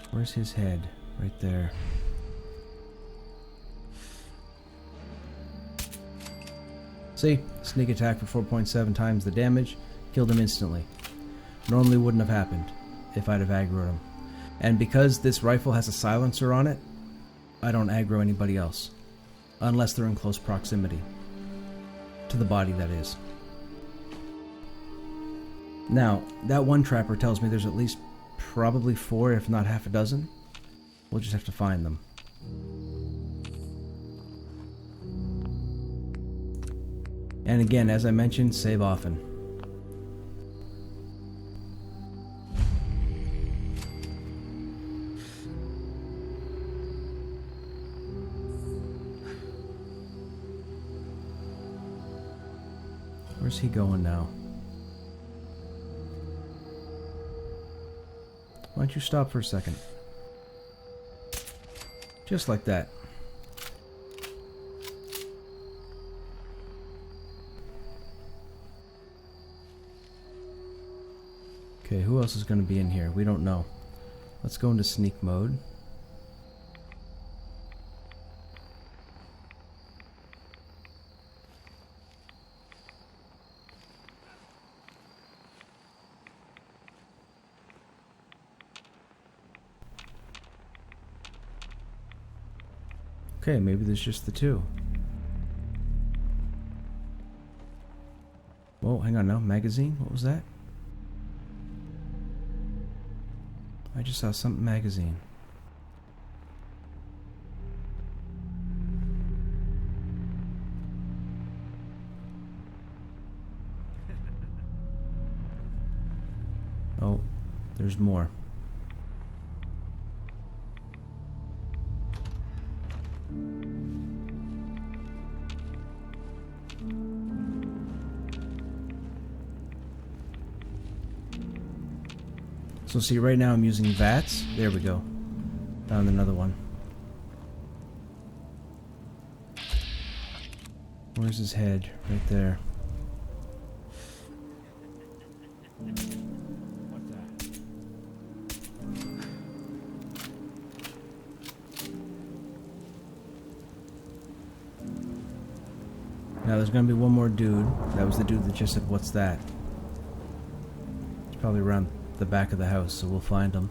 Where's his head? Right there. See? Sneak attack for 4.7 times the damage. Killed him instantly. Normally wouldn't have happened if I'd have aggroed him. And because this rifle has a silencer on it, I don't aggro anybody else. Unless they're in close proximity. To the body, that is. Now, that one trapper tells me there's at least probably 4, if not half a dozen. We'll just have to find them. And again, as I mentioned, save often. Where's he going now? Why don't you stop for a second? Just like that. Okay, who else is going to be in here? We don't know. Let's go into sneak mode. Okay, maybe there's just the two. Whoa, hang on now. Magazine? What was that? I just saw something magazine. Oh, there's more. So see, right now I'm using VATS. There we go. Found another one. Where's his head? Right there. Now there's gonna be one more dude. That was the dude that just said, "What's that?" He's probably around the back of the house, so we'll find him.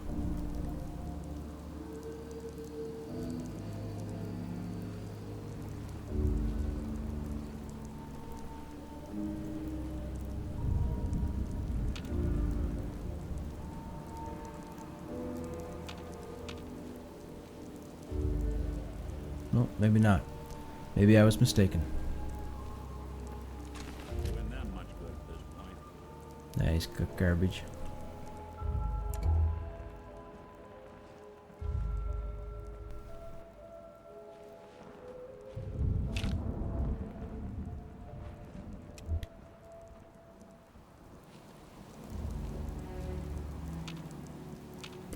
No, maybe not. Maybe I was mistaken. Nah, he's cooked garbage.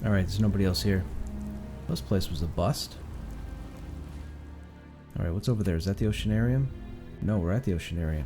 Alright, there's nobody else here. This place was a bust. Alright, what's over there? Is that the Oceanarium? No, we're at the Oceanarium.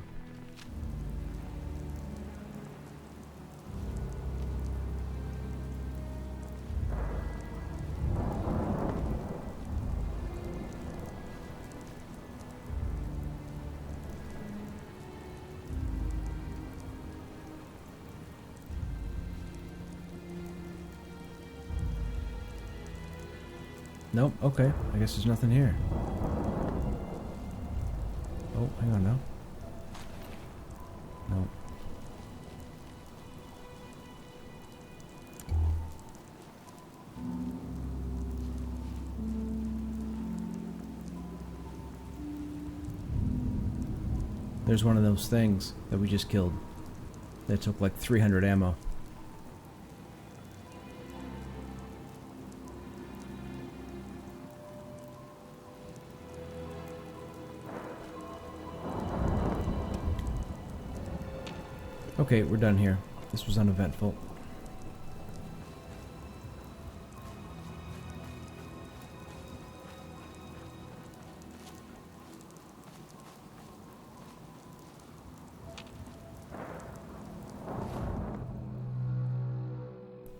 Nope, okay. I guess there's nothing here. Oh, hang on now. Nope. There's one of those things that we just killed that took like 300 ammo. Okay, we're done here. This was uneventful.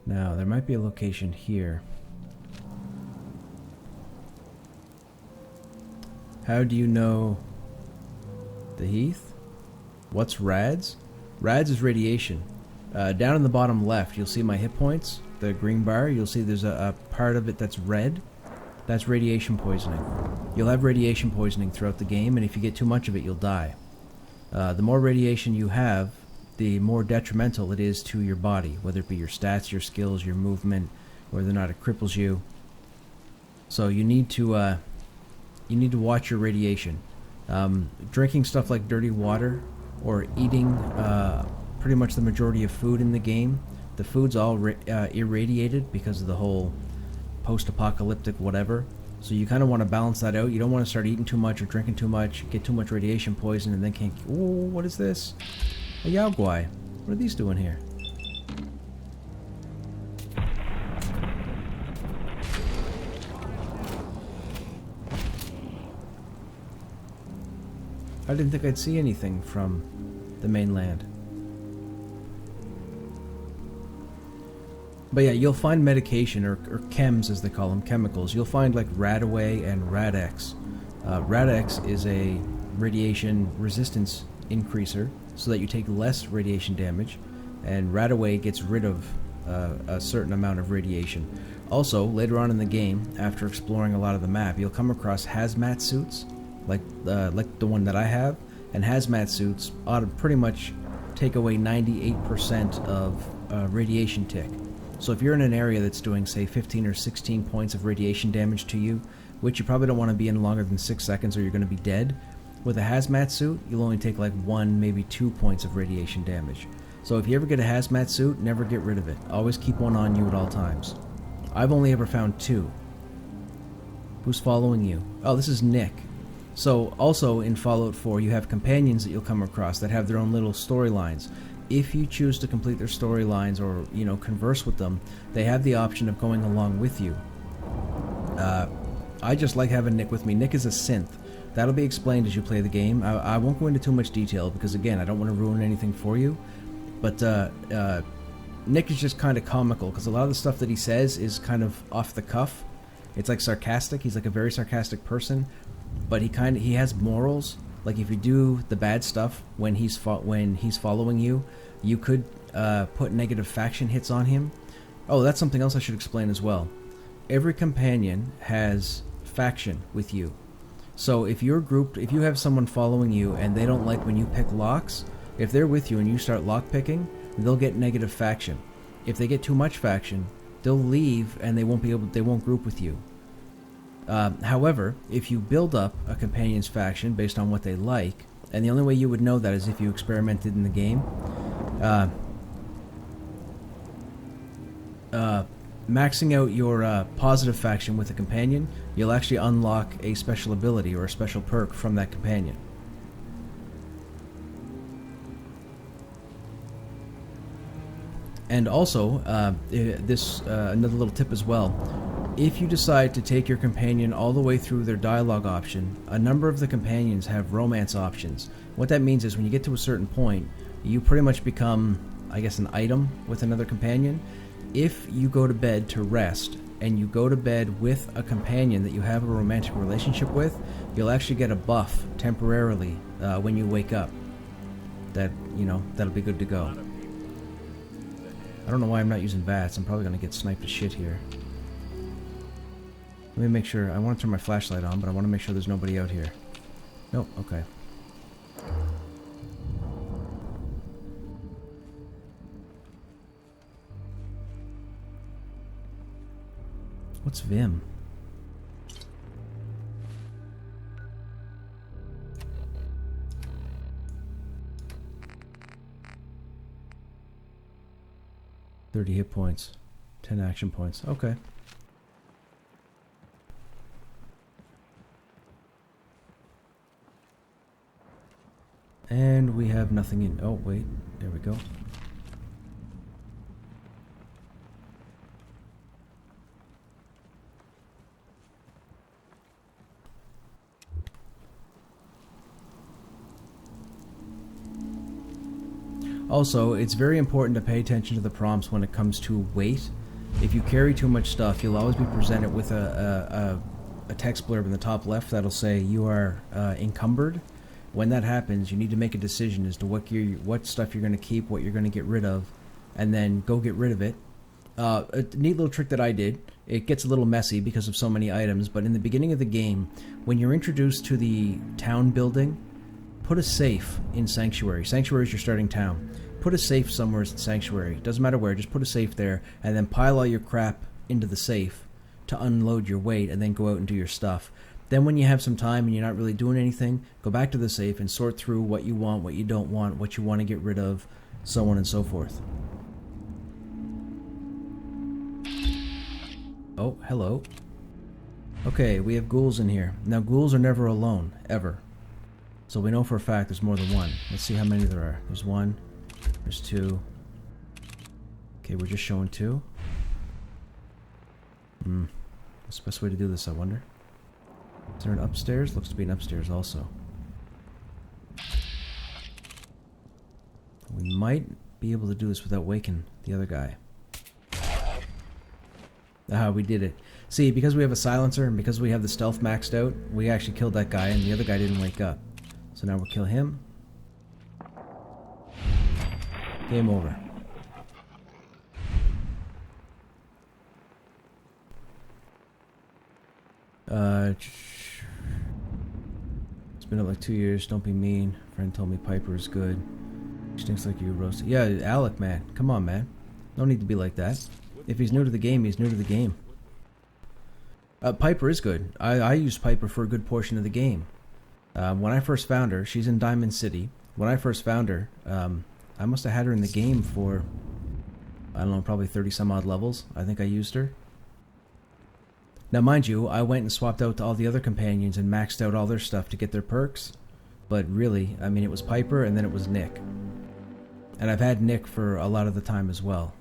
Now, there might be a location here. How do you know the Heath? What's RADS? RADS is radiation. Down in the bottom left, you'll see my hit points, the green bar. You'll see there's a part of it that's red. That's radiation poisoning. You'll have radiation poisoning throughout the game, and if you get too much of it, you'll die. The more radiation you have, the more detrimental it is to your body, whether it be your stats, your skills, your movement, whether or not it cripples you. So you need to watch your radiation. Drinking stuff like dirty water or eating pretty much the majority of food in the game, the food's all irradiated because of the whole post-apocalyptic whatever. So you kind of want to balance that out. You don't want to start eating too much or drinking too much, get too much radiation poison, and then can't... Oh, what is this? A Yaoguai. What are these doing here? I didn't think I'd see anything from the mainland. But yeah, you'll find medication, or chems as they call them, chemicals. You'll find like Radaway and Rad-X. Rad-X is a radiation resistance increaser, so that you take less radiation damage, and Radaway gets rid of a certain amount of radiation. Also, later on in the game, after exploring a lot of the map, you'll come across hazmat suits, like the one that I have, and hazmat suits ought to pretty much take away 98% of radiation tick. So if you're in an area that's doing, say, 15 or 16 points of radiation damage to you, which you probably don't want to be in longer than 6 seconds or you're going to be dead, with a hazmat suit, you'll only take like 1, maybe 2 points of radiation damage. So if you ever get a hazmat suit, never get rid of it. Always keep one on you at all times. I've only ever found 2. Who's following you? Oh, this is Nick. So also in Fallout 4, you have companions that you'll come across that have their own little storylines. If you choose to complete their storylines or, you know, converse with them, they have the option of going along with you. I just like having Nick with me. Nick is a synth. That'll be explained as you play the game. I won't go into too much detail because, again, I don't want to ruin anything for you. But Nick is just kind of comical because a lot of the stuff that he says is kind of off the cuff. It's like sarcastic. He's like a very sarcastic person, but he has morals. Like if you do the bad stuff when he's following you, you could put negative faction hits on him. Oh, that's something else I should explain as well. Every companion has faction with you. So if you're grouped, if you have someone following you and they don't like when you pick locks, if they're with you and you start lock picking, they'll get negative faction. If they get too much faction, they'll leave and they won't group with you. However, if you build up a companion's faction based on what they like, and the only way you would know that is if you experimented in the game, maxing out your positive faction with a companion, you'll actually unlock a special ability or a special perk from that companion. And also, another little tip as well. If you decide to take your companion all the way through their dialogue option, a number of the companions have romance options. What that means is when you get to a certain point, you pretty much become, I guess, an item with another companion. If you go to bed to rest, and you go to bed with a companion that you have a romantic relationship with, you'll actually get a buff temporarily when you wake up. That'll be good to go. I don't know why I'm not using VATS. I'm probably going to get sniped to shit here. Let me make sure. I want to turn my flashlight on, but I want to make sure there's nobody out here. Nope, okay. What's Vim? $30 hit points. 10 action points. Okay. And we have nothing in... Oh, wait. There we go. Also, it's very important to pay attention to the prompts when it comes to weight. If you carry too much stuff, you'll always be presented with a text blurb in the top left that'll say you are encumbered. When that happens, you need to make a decision as to what stuff you're going to keep, what you're going to get rid of, and then go get rid of it. A neat little trick that I did, it gets a little messy because of so many items, but in the beginning of the game, when you're introduced to the town building, put a safe in Sanctuary. Sanctuary is your starting town. Put a safe somewhere in Sanctuary. Doesn't matter where, just put a safe there, and then pile all your crap into the safe to unload your weight, and then go out and do your stuff. Then when you have some time and you're not really doing anything, go back to the safe and sort through what you want, what you don't want, what you want to get rid of, so on and so forth. Oh, hello. Okay, we have ghouls in here. Now, ghouls are never alone, ever. So we know for a fact there's more than one. Let's see how many there are. There's one. There's two. Okay, we're just showing two. What's the best way to do this, I wonder? Is there an upstairs? Looks to be an upstairs also. We might be able to do this without waking the other guy. Ah, we did it. See, because we have a silencer and because we have the stealth maxed out, we actually killed that guy and the other guy didn't wake up. So now we'll kill him. Game over. It's been up like 2 years. Don't be mean. Friend told me Piper is good. She stinks like you roasted. Yeah, Alec, man. Come on, man. No need to be like that. If he's new to the game, he's new to the game. Piper is good. I used Piper for a good portion of the game. When I first found her, she's in Diamond City. When I first found her, I must have had her in the game for, I don't know, probably 30 some odd levels. I think I used her. Now, mind you, I went and swapped out to all the other companions and maxed out all their stuff to get their perks. But really, I mean, it was Piper and then it was Nick. And I've had Nick for a lot of the time as well.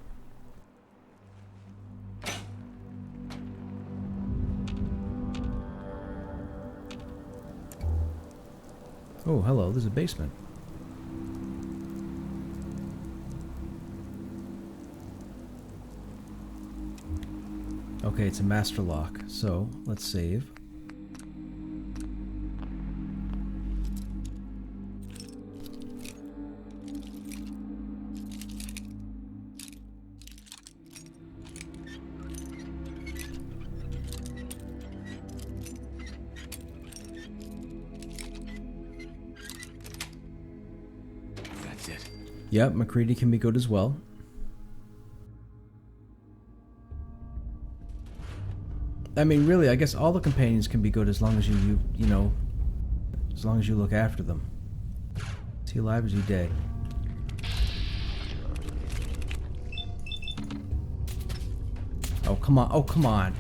Oh, hello, there's a basement. Okay, it's a master lock, so let's save. That's it. Yep, McCready can be good as well. I mean, really, I guess all the companions can be good as long as you know, as long as you look after them. Is he alive or is he dead? Oh, come on. Oh, come on.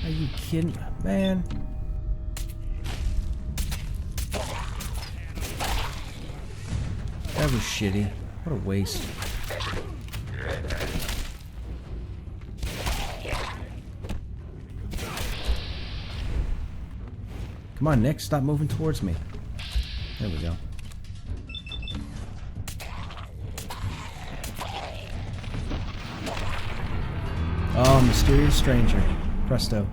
Are you kidding? Man. That was shitty. What a waste. Come on, Nick. Stop moving towards me. There we go. Oh, mysterious stranger. Presto.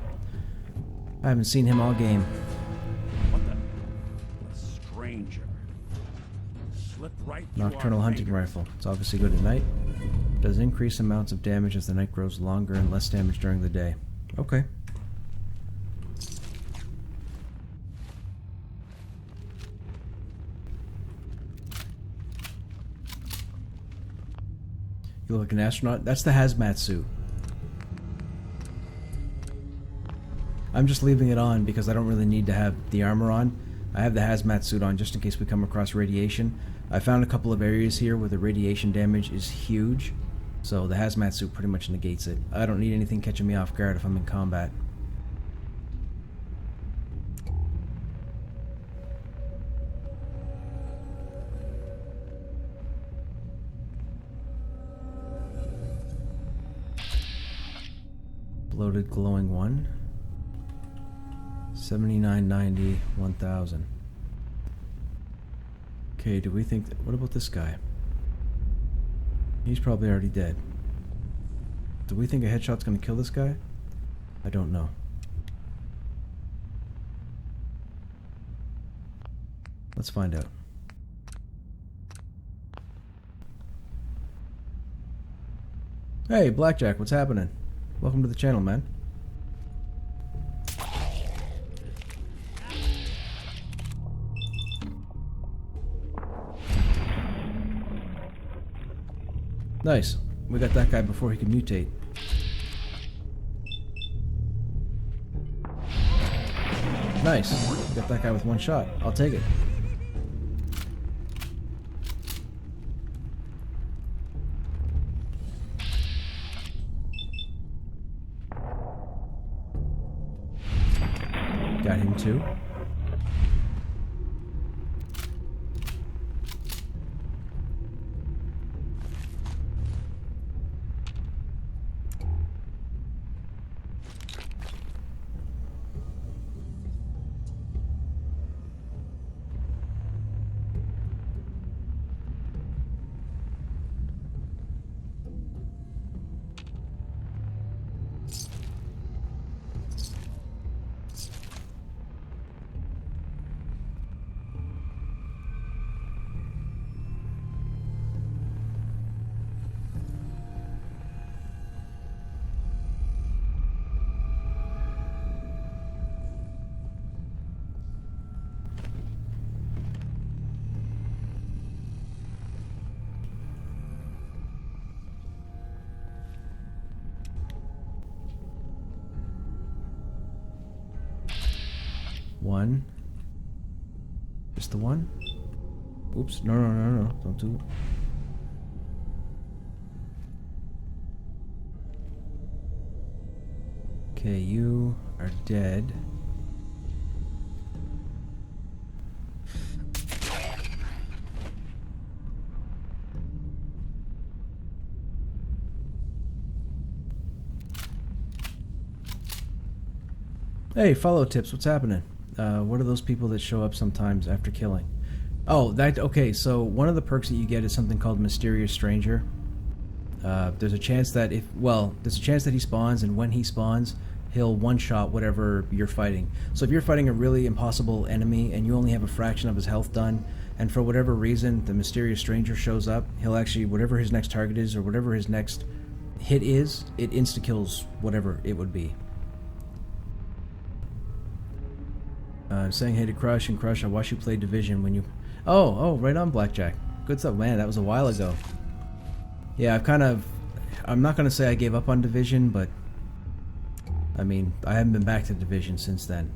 I haven't seen him all game. What the? A stranger. Slip right through Nocturnal our hunting fingers. rifle. It's obviously good at night. Does increase amounts of damage as the night grows longer and less damage during the day. Okay. You look like an astronaut? That's the hazmat suit. I'm just leaving it on because I don't really need to have the armor on. I have the hazmat suit on just in case we come across radiation. I found a couple of areas here where the radiation damage is huge, so the hazmat suit pretty much negates it. I don't need anything catching me off guard if I'm in combat. Bloated glowing one. 79.90, 1,000. Okay, do we think that, what about this guy? He's probably already dead. Do we think a headshot's gonna kill this guy? I don't know. Let's find out. Hey, Blackjack, what's happening? Welcome to the channel, man. Nice. We got that guy before he could mutate. Nice. We got that guy with one shot. I'll take it. Got him too. One. Just the one? Oops. No, no, no, no. Don't do it. Okay, you are dead. Hey, follow tips. What's happening? What are those people that show up sometimes after killing? Oh, that okay. So one of the perks that you get is something called Mysterious Stranger. There's a chance that there's a chance that he spawns, and when he spawns, he'll one-shot whatever you're fighting. So if you're fighting a really impossible enemy and you only have a fraction of his health done, and for whatever reason the Mysterious Stranger shows up, he'll actually, whatever his next target is or whatever his next hit is, it insta-kills whatever it would be. Saying hey to Crush, and Crush, I watched you play Division when you... Oh, right on, Blackjack. Good stuff, man. That was a while ago. Yeah, I'm not going to say I gave up on Division, but I mean, I haven't been back to Division since then.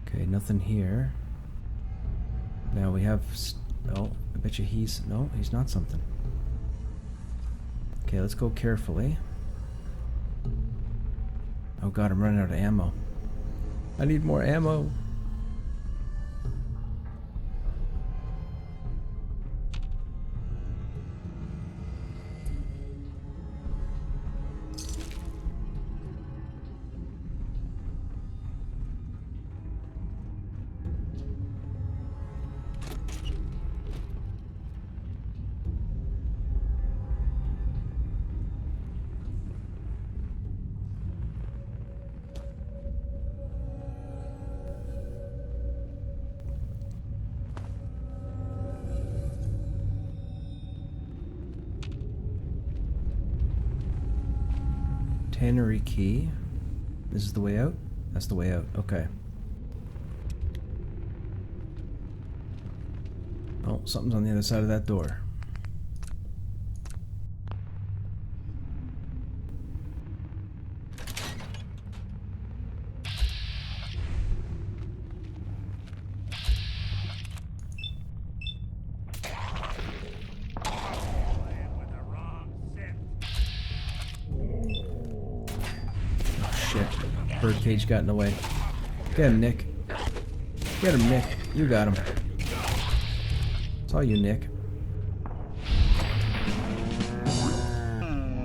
Okay, nothing here. Now we have... Oh, I bet you he's... No, he's not something. Okay, let's go carefully. Oh god, I'm running out of ammo. I need more ammo. Tannery key. This is the way out? That's the way out. Okay. Oh, something's on the other side of that door. Birdcage got in the way. Get him, Nick. Get him, Nick. You got him. It's all you, Nick.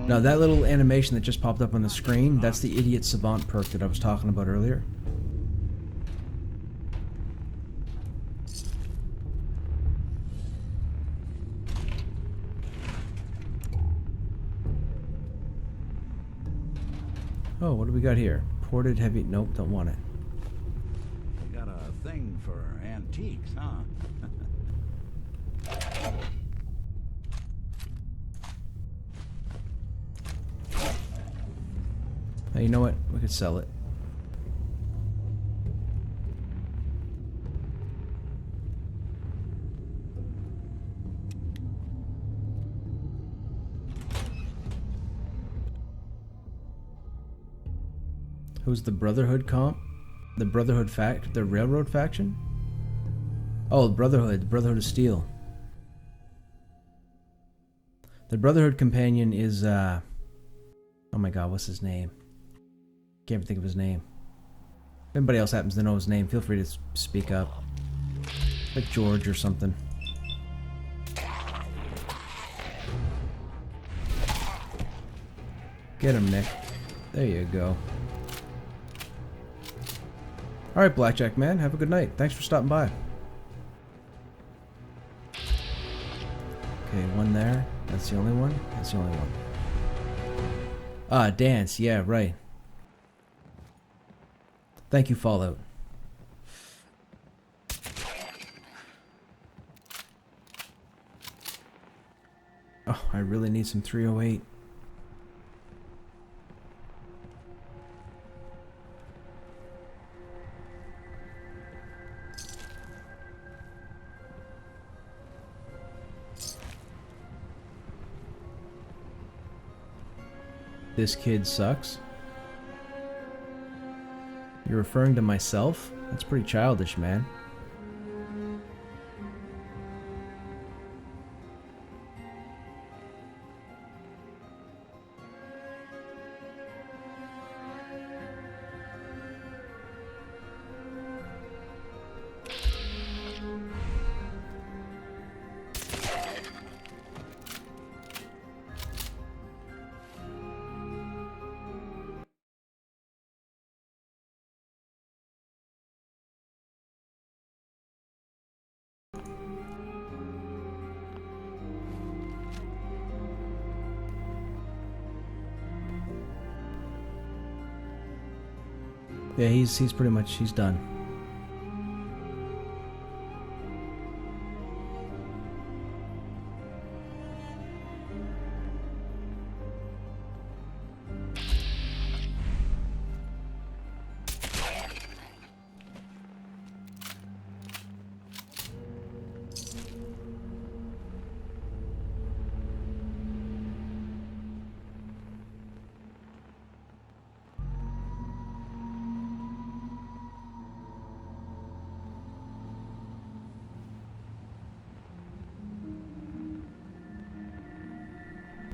Now that little animation that just popped up on the screen, that's the Idiot Savant perk that I was talking about earlier. Oh, what do we got here? Ported heavy... Nope, don't want it. You got a thing for antiques, huh? Hey, you know what? We could sell it. Who's the Brotherhood comp? The Brotherhood the Railroad faction? Oh, the Brotherhood of Steel. The Brotherhood companion is, oh my god, what's his name? Can't even think of his name. If anybody else happens to know his name, feel free to speak up. Like George or something. Get him, Nick. There you go. Alright, Blackjack Man, have a good night. Thanks for stopping by. Okay, one there. That's the only one? That's the only one. Ah, dance. Yeah, right. Thank you, Fallout. Oh, I really need some 308. This kid sucks. You're referring to myself? That's pretty childish, man. Yeah, he's pretty much, he's done.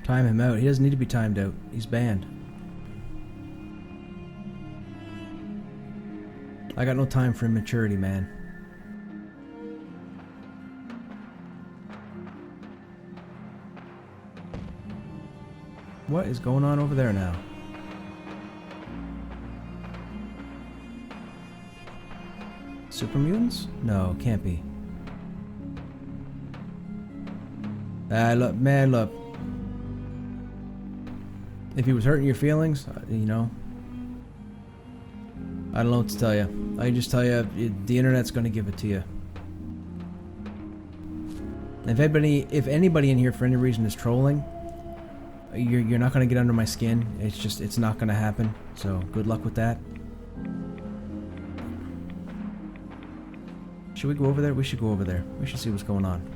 Time him out. He doesn't need to be timed out. He's banned. I got no time for immaturity, man. What is going on over there now? Super mutants? No, can't be. Look, man, look. If he was hurting your feelings, you know, I don't know what to tell you. I can just tell you, the internet's going to give it to you. If anybody in here for any reason is trolling, you're not going to get under my skin. It's not going to happen. So good luck with that. Should we go over there? We should go over there. We should see what's going on.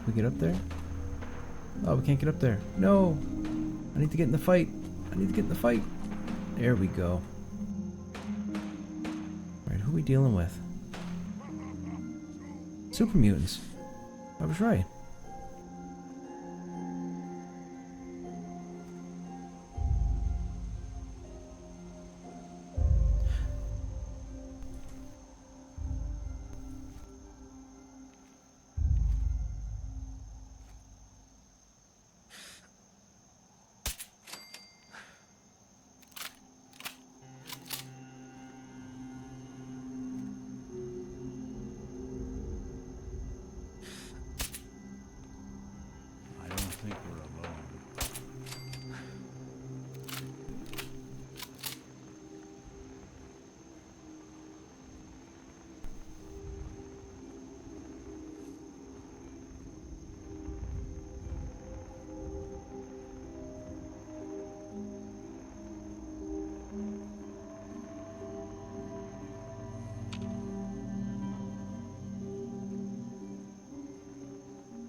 We get up there? Oh, we can't get up there. No! I need to get in the fight. I need to get in the fight. There we go. Alright, who are we dealing with? Super mutants. I was right.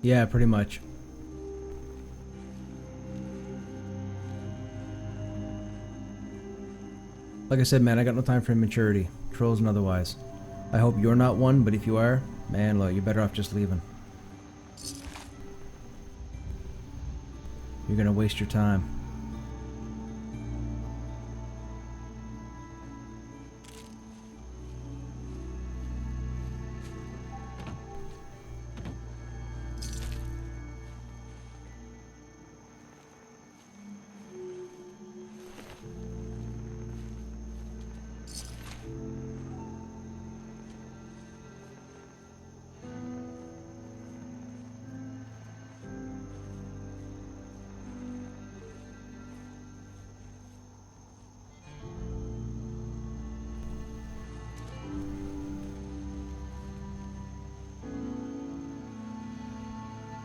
Yeah, pretty much. Like I said, man, I got no time for immaturity. Trolls and otherwise. I hope you're not one, but if you are, man, look, you're better off just leaving. You're gonna waste your time.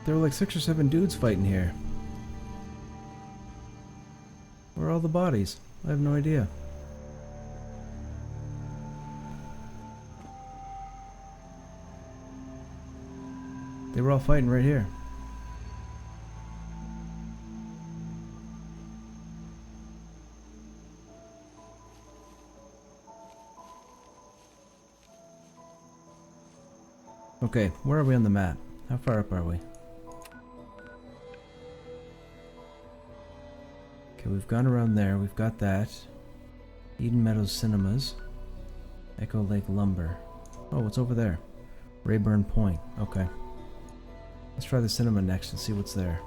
There were like 6 or 7 dudes fighting here. Where are all the bodies? I have no idea. They were all fighting right here. Okay, where are we on the map? How far up are we? Okay, we've gone around there. We've got that. Eden Meadows Cinemas. Echo Lake Lumber. Oh, what's over there? Rayburn Point. Okay. Let's try the cinema next and see what's there.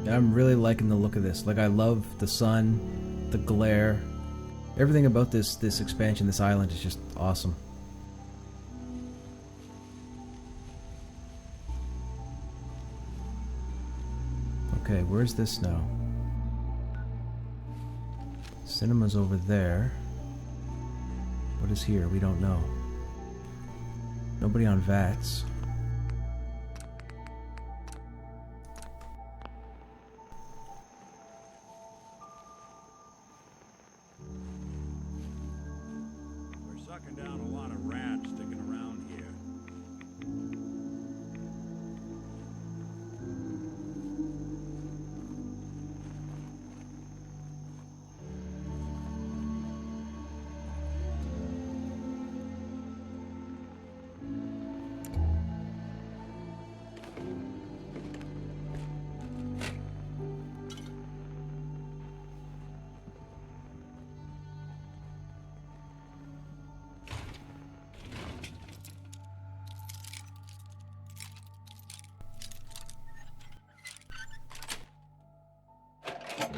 I'm really liking the look of this. Like, I love the sun, the glare. Everything about this expansion, this island is just awesome. Okay, where's this now? Cinema's over there. What is here? We don't know. Nobody on VATS. We're sucking down a lot of rats sticking around here.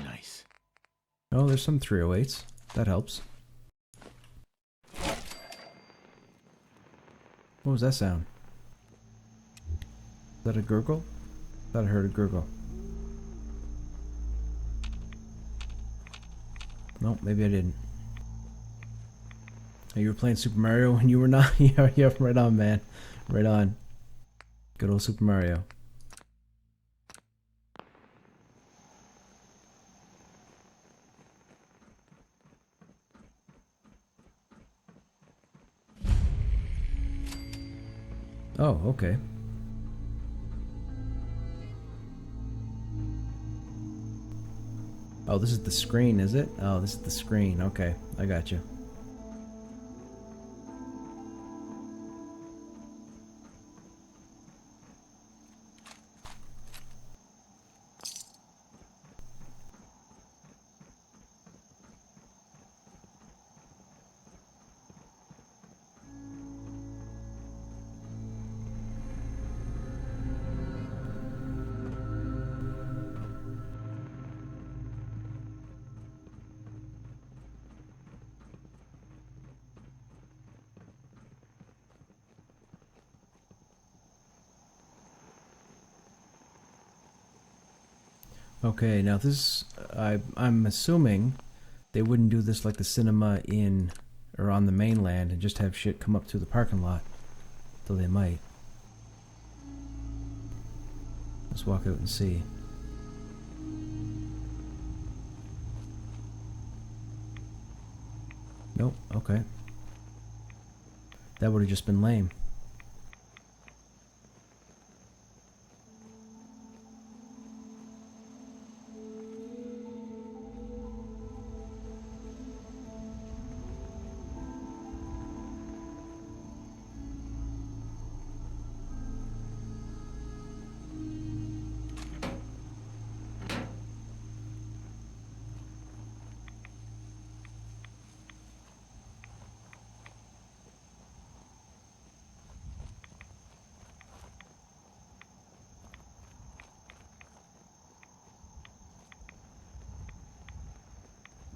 Nice. Oh, there's some 308s. That helps. What was that sound? Is that a gurgle? Thought I heard a gurgle. Nope, maybe I didn't. Oh, you were playing Super Mario when you were not? Yeah, right on, man. Right on. Good old Super Mario. Oh, okay. Oh, this is the screen, is it? Oh, this is the screen. Okay, I got you. Okay, now this, I'm assuming they wouldn't do this like the cinema in, or on the mainland and just have shit come up through the parking lot. Though they might. Let's walk out and see. Nope, okay. That would have just been lame.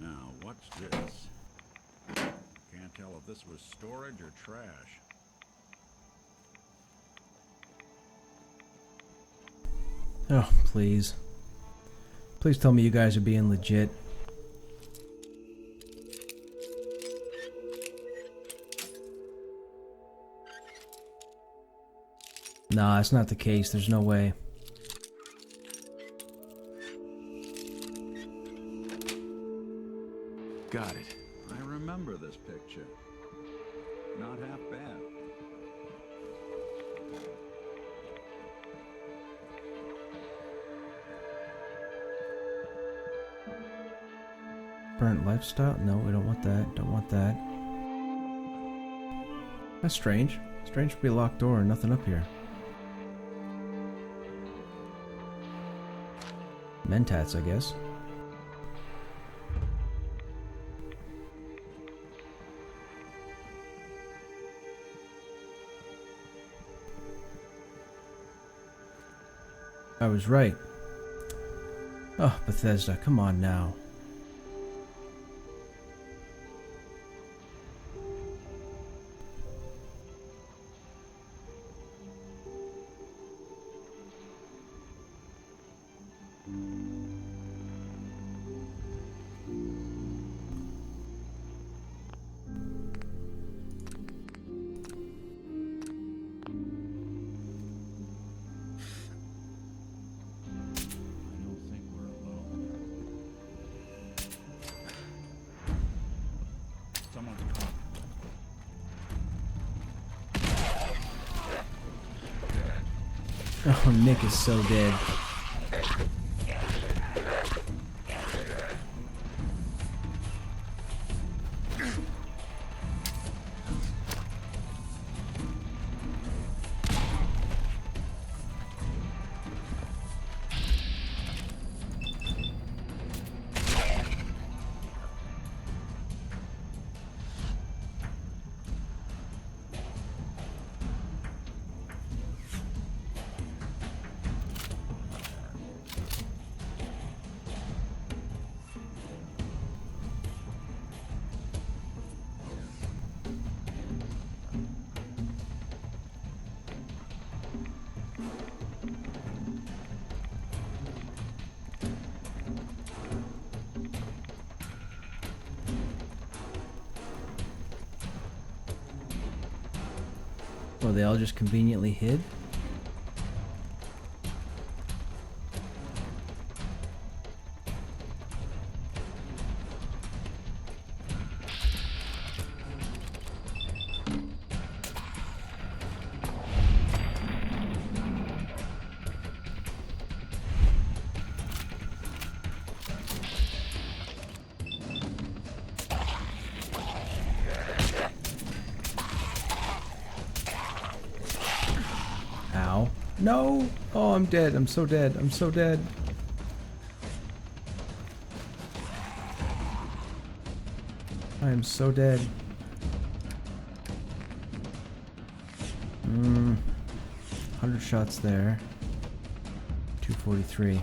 Now, what's this? Can't tell if this was storage or trash. Oh, please. Please tell me you guys are being legit. Nah, it's not the case. There's no way. Got it. I remember this picture. Not half bad. Burnt lifestyle? No, we don't want that. Don't want that. That's strange. Strange to be a locked door and nothing up here. Mentats, I guess. I was right. Oh, Bethesda, come on now. Oh, Nick is so dead. Well, they all just conveniently hid? Ow. No! Oh, I'm dead. I'm so dead. I'm so dead. I am so dead. 100 shots there. 243.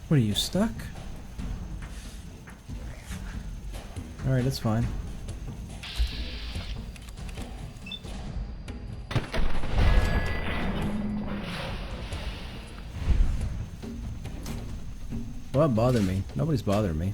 What, are you stuck? Alright, that's fine. Well, bother me. Nobody's bothering me.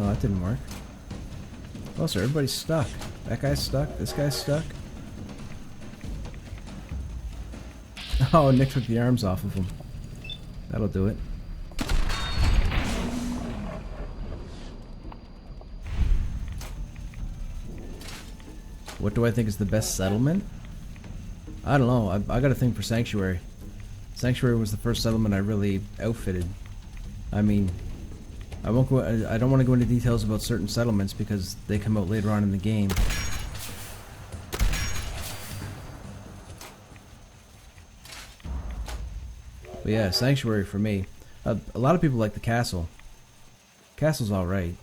Oh, that didn't work. Oh, so everybody's stuck. That guy's stuck. This guy's stuck. Oh, Nick took the arms off of him. That'll do it. What do I think is the best settlement? I don't know. I got a thing for Sanctuary. Sanctuary was the first settlement I really outfitted. I mean, I won't go. I don't want to go into details about certain settlements because they come out later on in the game. But yeah, Sanctuary for me. A lot of people like the castle. Castle's all right.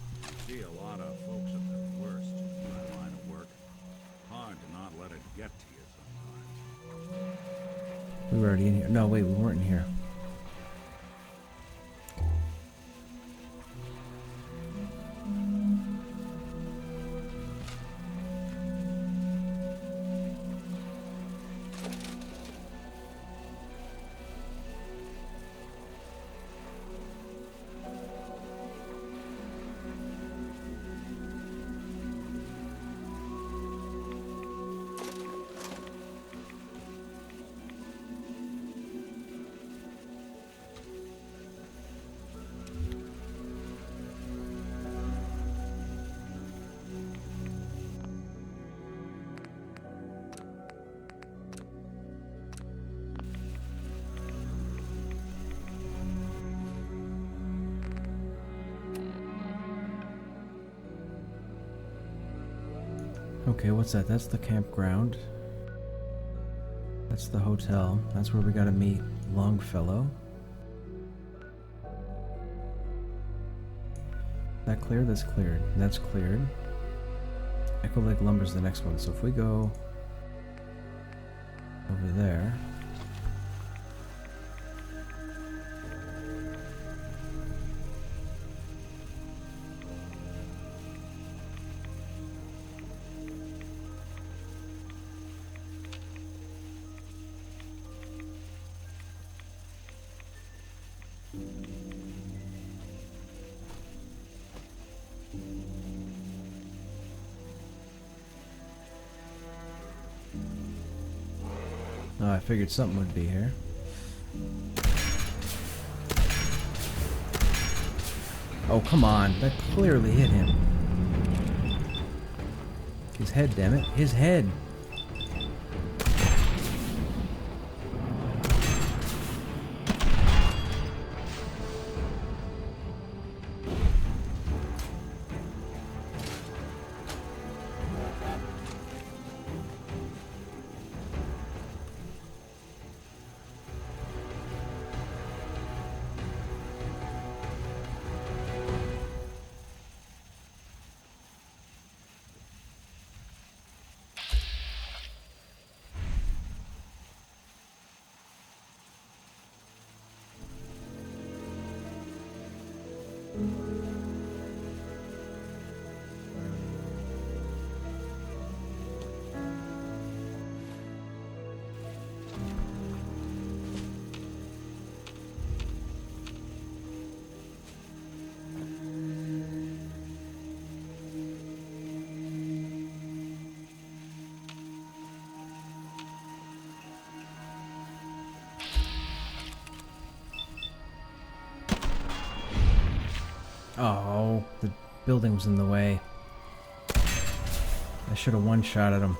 See a lot of folks at their worst in that line of work. Hard to not let it get to you sometimes. We were already in here. No, wait, we weren't in here. Okay, what's that? That's the campground. That's the hotel. That's where we gotta meet Longfellow. That clear? That's cleared. That's cleared. Echo Lake Lumber's the next one. So if we go over there. Oh, I figured something would be here. Oh, come on. That clearly hit him. His head, damn it. His head. Oh, the building was in the way. I should have one-shot at him.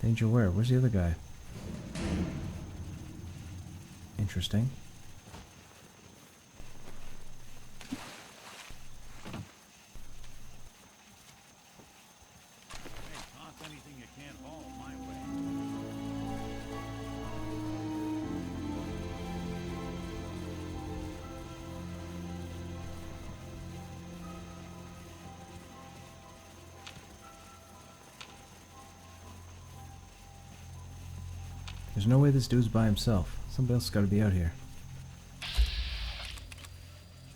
Danger where? Where's the other guy? Interesting. Hey, toss anything you can't haul my way. There's no way this dude's by himself. Somebody else got to be out here.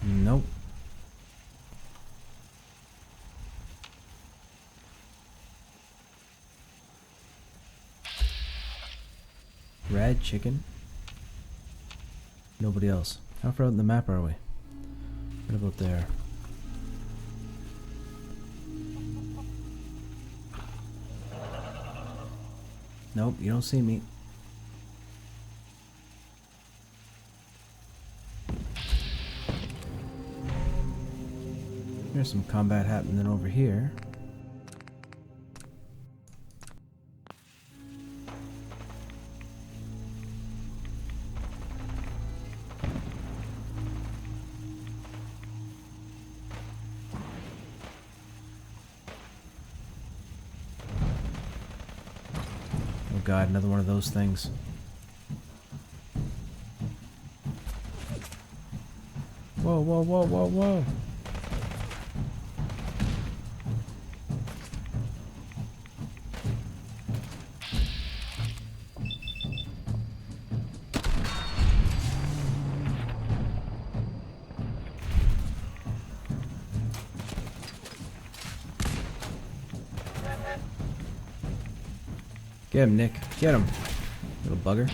Nope. Rad chicken. Nobody else. How far out in the map are we? What about there? Nope, you don't see me. There's some combat happening over here. Oh god, another one of those things. Whoa, whoa, whoa, whoa, whoa. Get him, Nick. Get him. Little bugger.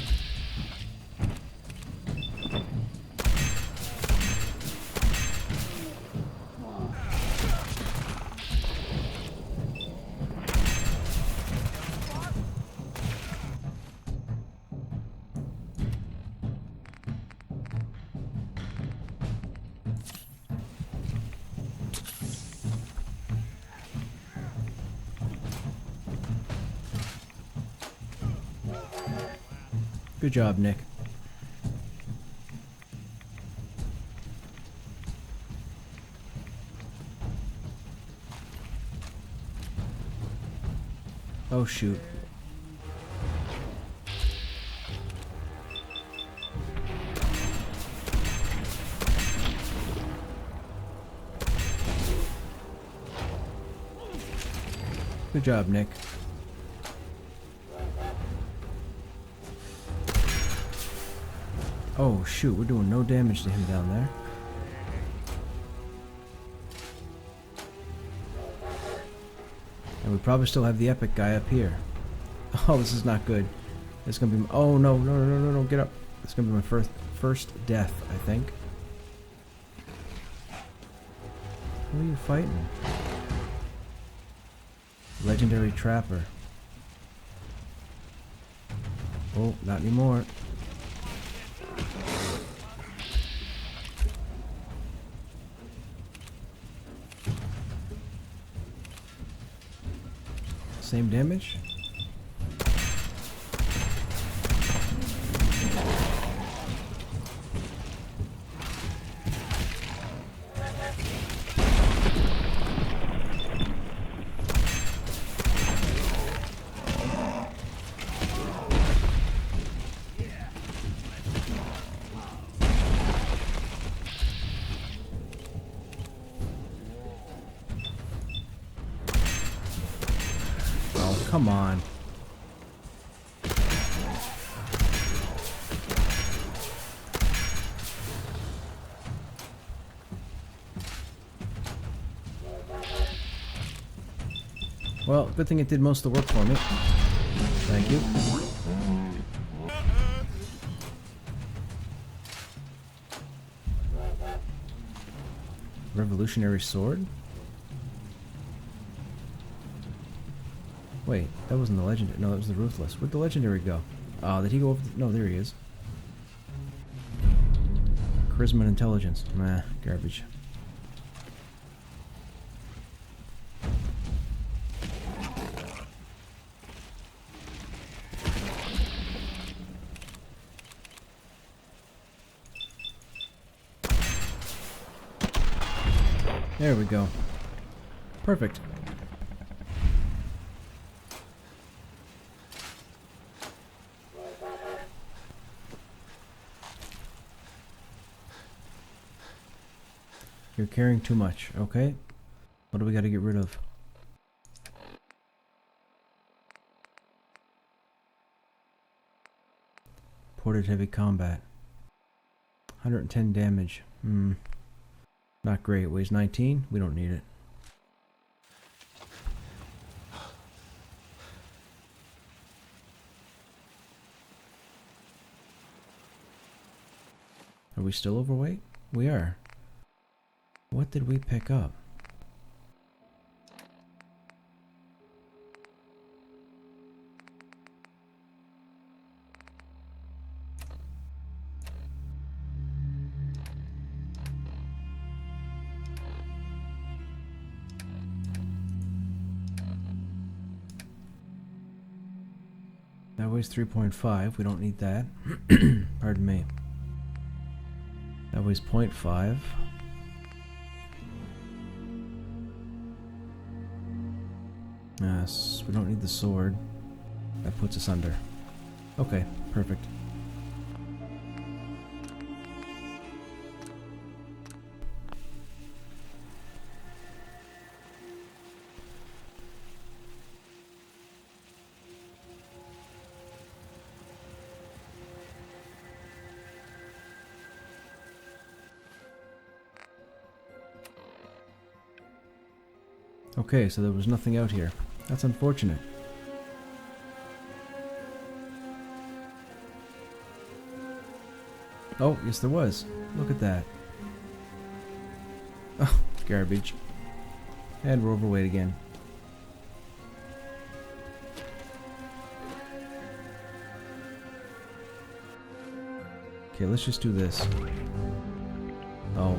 Good job, Nick. Oh shoot. Good job, Nick. Oh shoot, we're doing no damage to him down there. And we probably still have the epic guy up here. Oh, this is not good. It's gonna be. Oh no, no, no, no, no, no, get up. It's gonna be my first death, I think. Who are you fighting? Legendary Trapper. Oh, not anymore. Same damage? Come on. Well, good thing it did most of the work for me. Thank you. Revolutionary sword? Wait, that wasn't the legendary. No, that was the Ruthless. Where'd the legendary go? Oh, did he go over no, there he is. Charisma and intelligence. Nah, garbage. There we go. Perfect. You're carrying too much, okay? What do we gotta get rid of? reported heavy combat. 110 damage. Not great. Weighs 19. We don't need it. Are we still overweight? We are. What did we pick up? That weighs 3.5. We don't need that. Pardon me. That weighs 0.5. Yes, we don't need the sword. That puts us under. Okay, perfect. Okay, so there was nothing out here. That's unfortunate. Oh, yes there was. Look at that. Oh, garbage. And we're overweight again. Okay, let's just do this. Oh.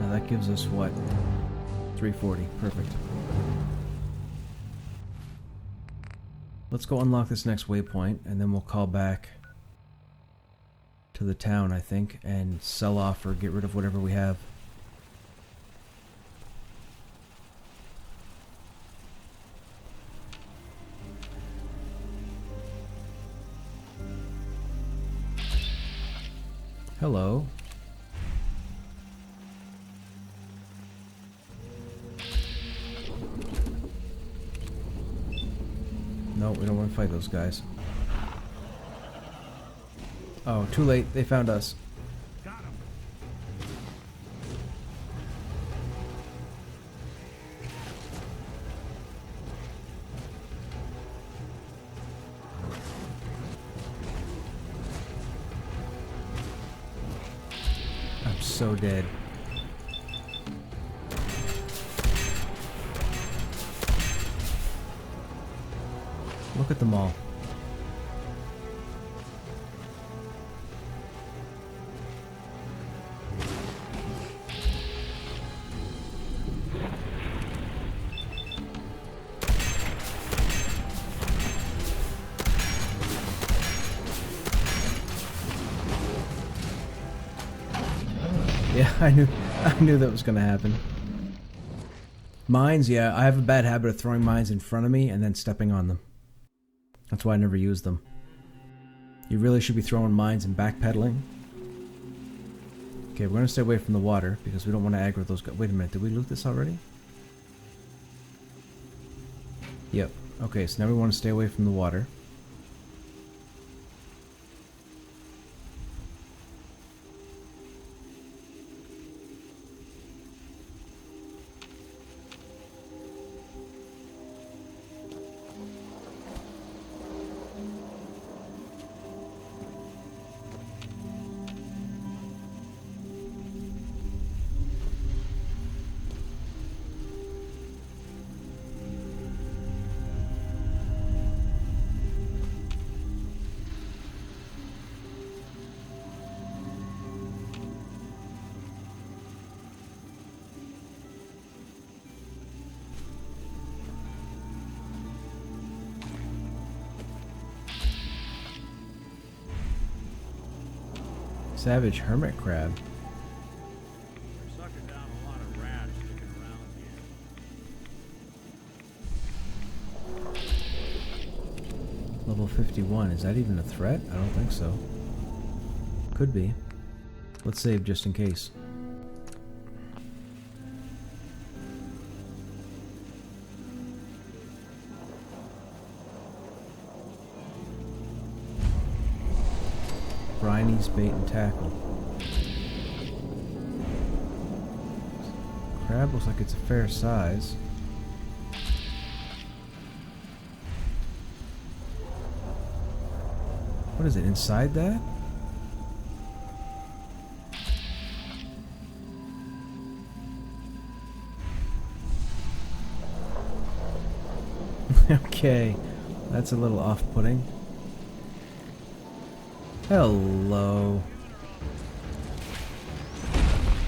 Now that gives us what? 340. Perfect. Let's go unlock this next waypoint, and then we'll call back to the town, I think, and sell off or get rid of whatever we have. Hello. No, we don't want to fight those guys. Oh, too late. They found us. I'm so dead. Look at them all. Yeah, I knew that was going to happen. Mines, yeah, I have a bad habit of throwing mines in front of me and then stepping on them. That's why I never use them. You really should be throwing mines and backpedaling. Okay, we're going to stay away from the water because we don't want to aggro those guys. Wait a minute, did we loot this already? Yep. Okay, so now we want to stay away from the water. Savage hermit crab. We're sucking down a lot of rats sticking around here. Level 51. Is that even a threat? I don't think so. Could be. Let's save just in case. Chinese bait and tackle. Crab looks like it's a fair size. What is it, inside that? Okay, that's a little off-putting. Hello.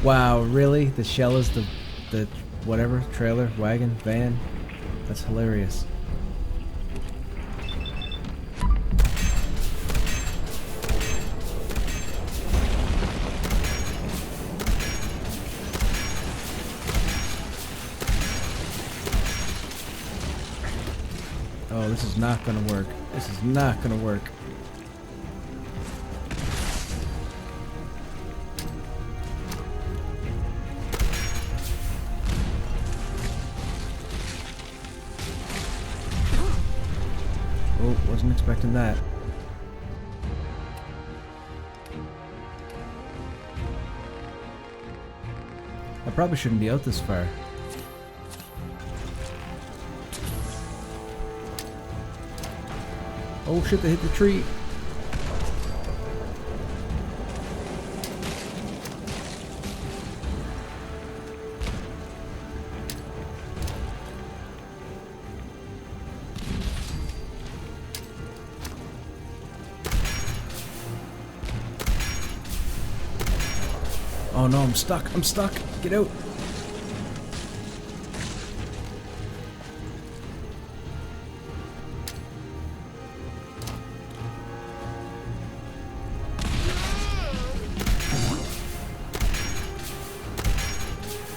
Wow, really? The shell is the whatever, trailer, wagon, van? That's hilarious. Oh, this is not gonna work. This is not gonna work. Oh, wasn't expecting that. I probably shouldn't be out this far. Oh shit, they hit the tree. Oh no, I'm stuck. I'm stuck. Get out.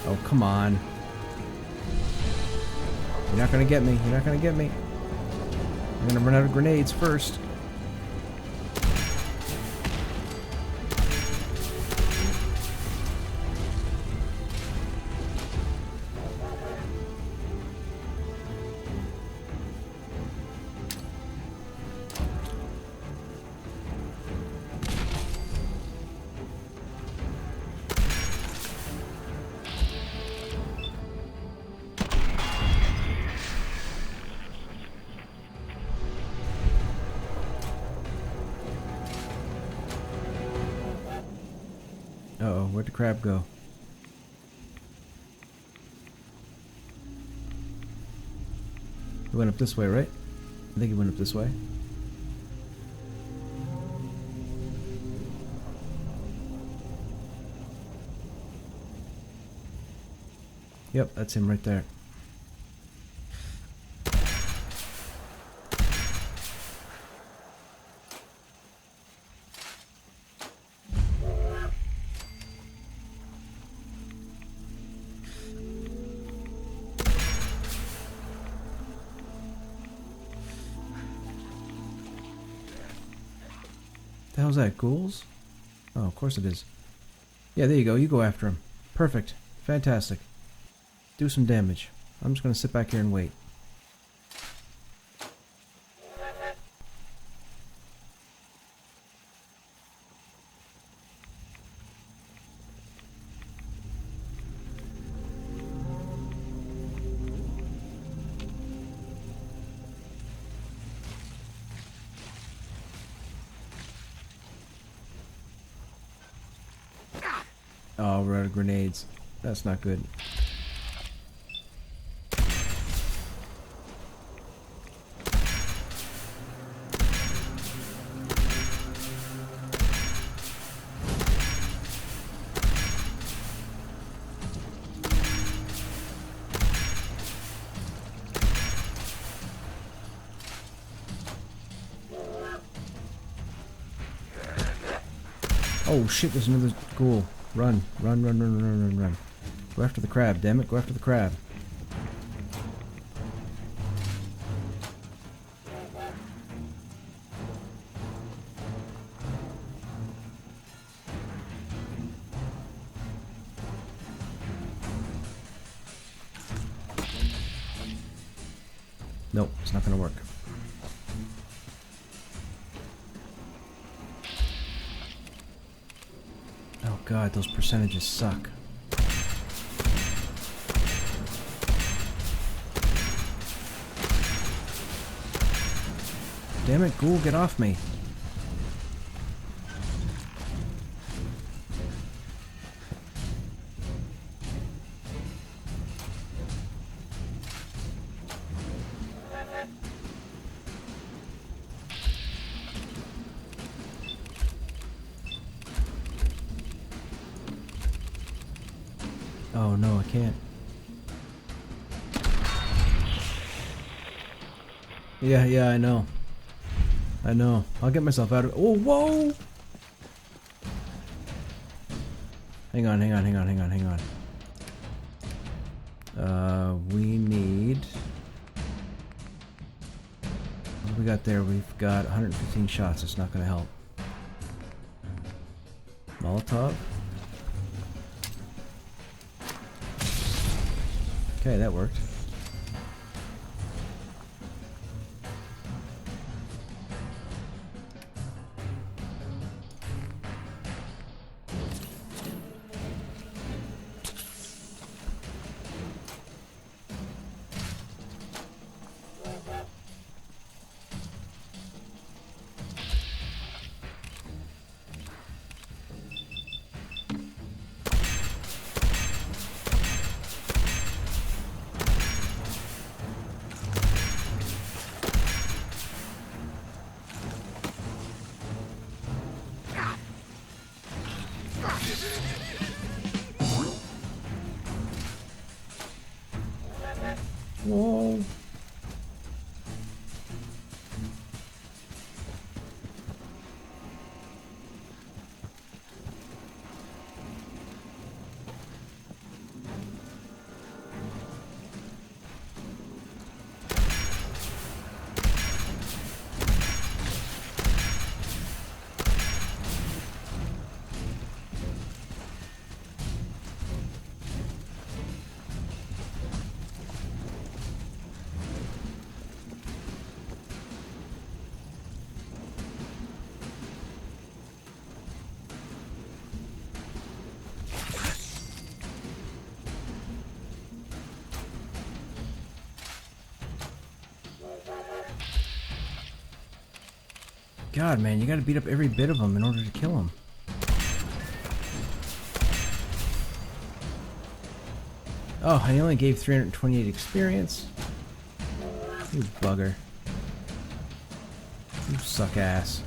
Oh, come on. You're not gonna get me. You're not gonna get me. I'm gonna run out of grenades first. Uh-oh, where'd the crab go? He went up this way, right? I think he went up this way. Yep, that's him right there. The hell's that, ghouls? Oh, of course it is. Yeah, there you go. You go after him. Perfect. Fantastic. Do some damage. I'm just gonna sit back here and wait. Oh, we're out of grenades. That's not good. Oh shit, there's another ghoul. Run, run, run, run, run, run, run. Go after the crab, damn it, go after the crab. Nope, it's not gonna work. god, those percentages suck. Damn it, ghoul, get off me. Oh no, I can't. Yeah, I know. I know. I'll get myself out of it. Oh, whoa! Hang on. We need... What do we got there? We've got 115 shots. It's not going to help. Molotov? Okay, that worked. Whoa. God, man, you gotta beat up every bit of them in order to kill them. Oh, I only gave 328 experience. You bugger. You suck ass.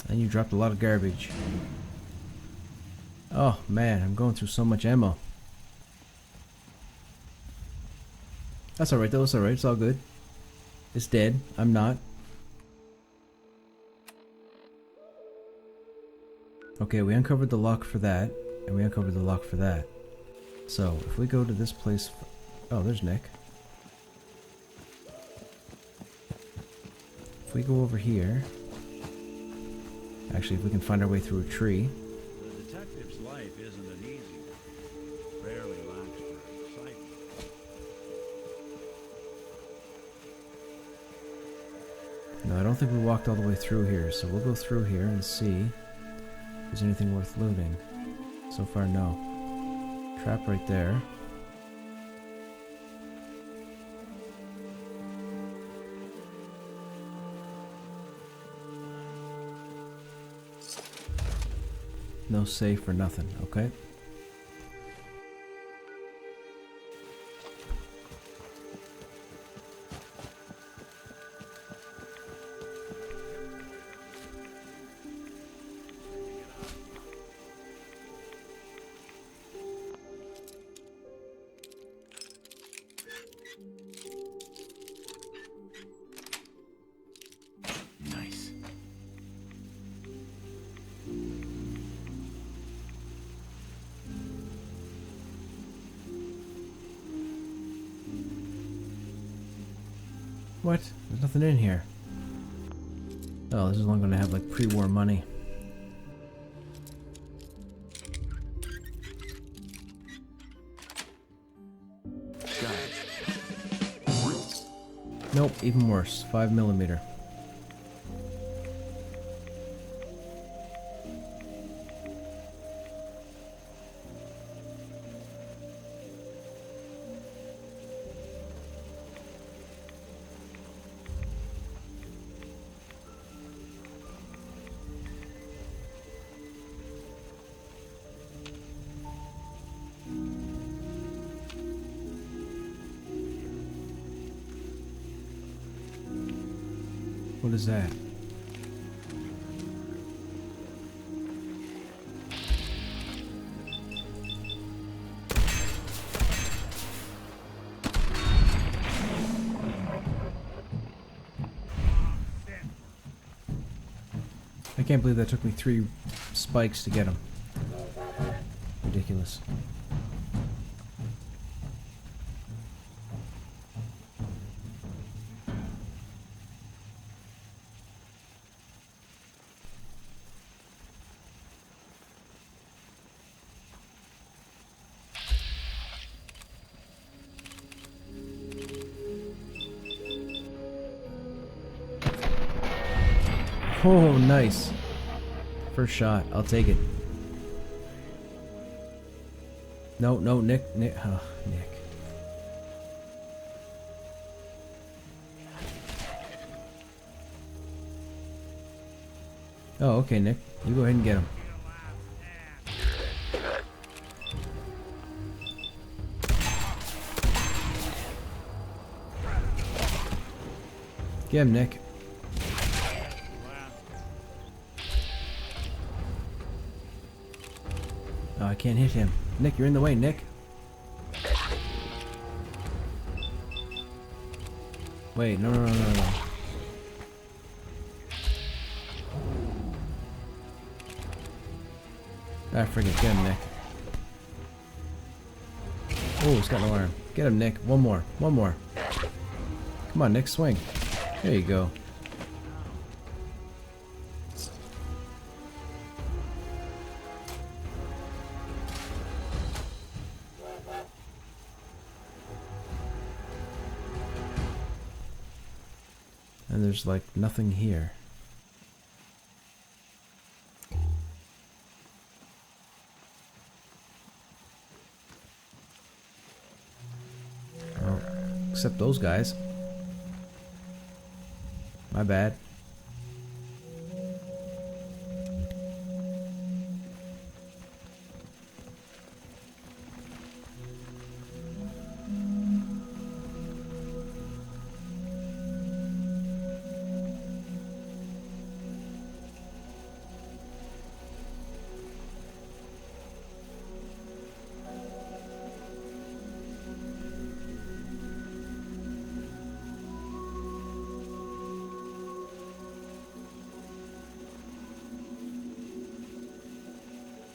And you dropped a lot of garbage. Oh man, I'm going through so much ammo. That's alright though, it's alright, it's all good. It's dead, I'm not. Okay, we uncovered the lock for that, and we uncovered the lock for that. So, if we go to this place... Oh, there's Nick. If we go over here... Actually, if we can find our way through a tree... The detective's life isn't an easy one. Rarely lacks for excitement. No, I don't think we walked all the way through here, so we'll go through here and see if there's anything worth looting. So far, no. Trap right there. No safe or nothing, okay? Nice. What? There's nothing in here. Oh, this is only going to have like pre-war money. Nope, even worse. 5mm. What is that? I can't believe that took me 3 spikes to get him. Ridiculous. Oh, nice. First shot. I'll take it. No, Nick. Oh, Nick. Oh, okay, Nick. You go ahead and get him. Get him, Nick. Oh, I can't hit him. Nick, you're in the way, Nick. Wait, no. Ah, forget. Get him, Nick. Oh, he's got no arm. Get him, Nick. One more. Come on, Nick, swing. There you go. And there's like nothing here. Oh, except those guys. My bad.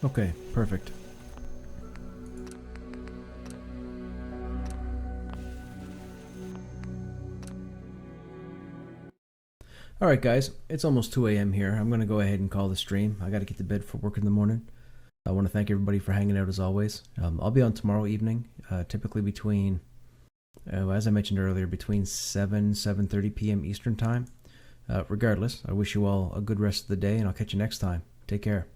Okay, perfect. Alright guys, it's almost 2 a.m. here. I'm going to go ahead and call the stream. I got to get to bed for work in the morning. I want to thank everybody for hanging out as always. I'll be on tomorrow evening, typically between, as I mentioned earlier, between 7:30 p.m. Eastern Time. Regardless, I wish you all a good rest of the day and I'll catch you next time. Take care.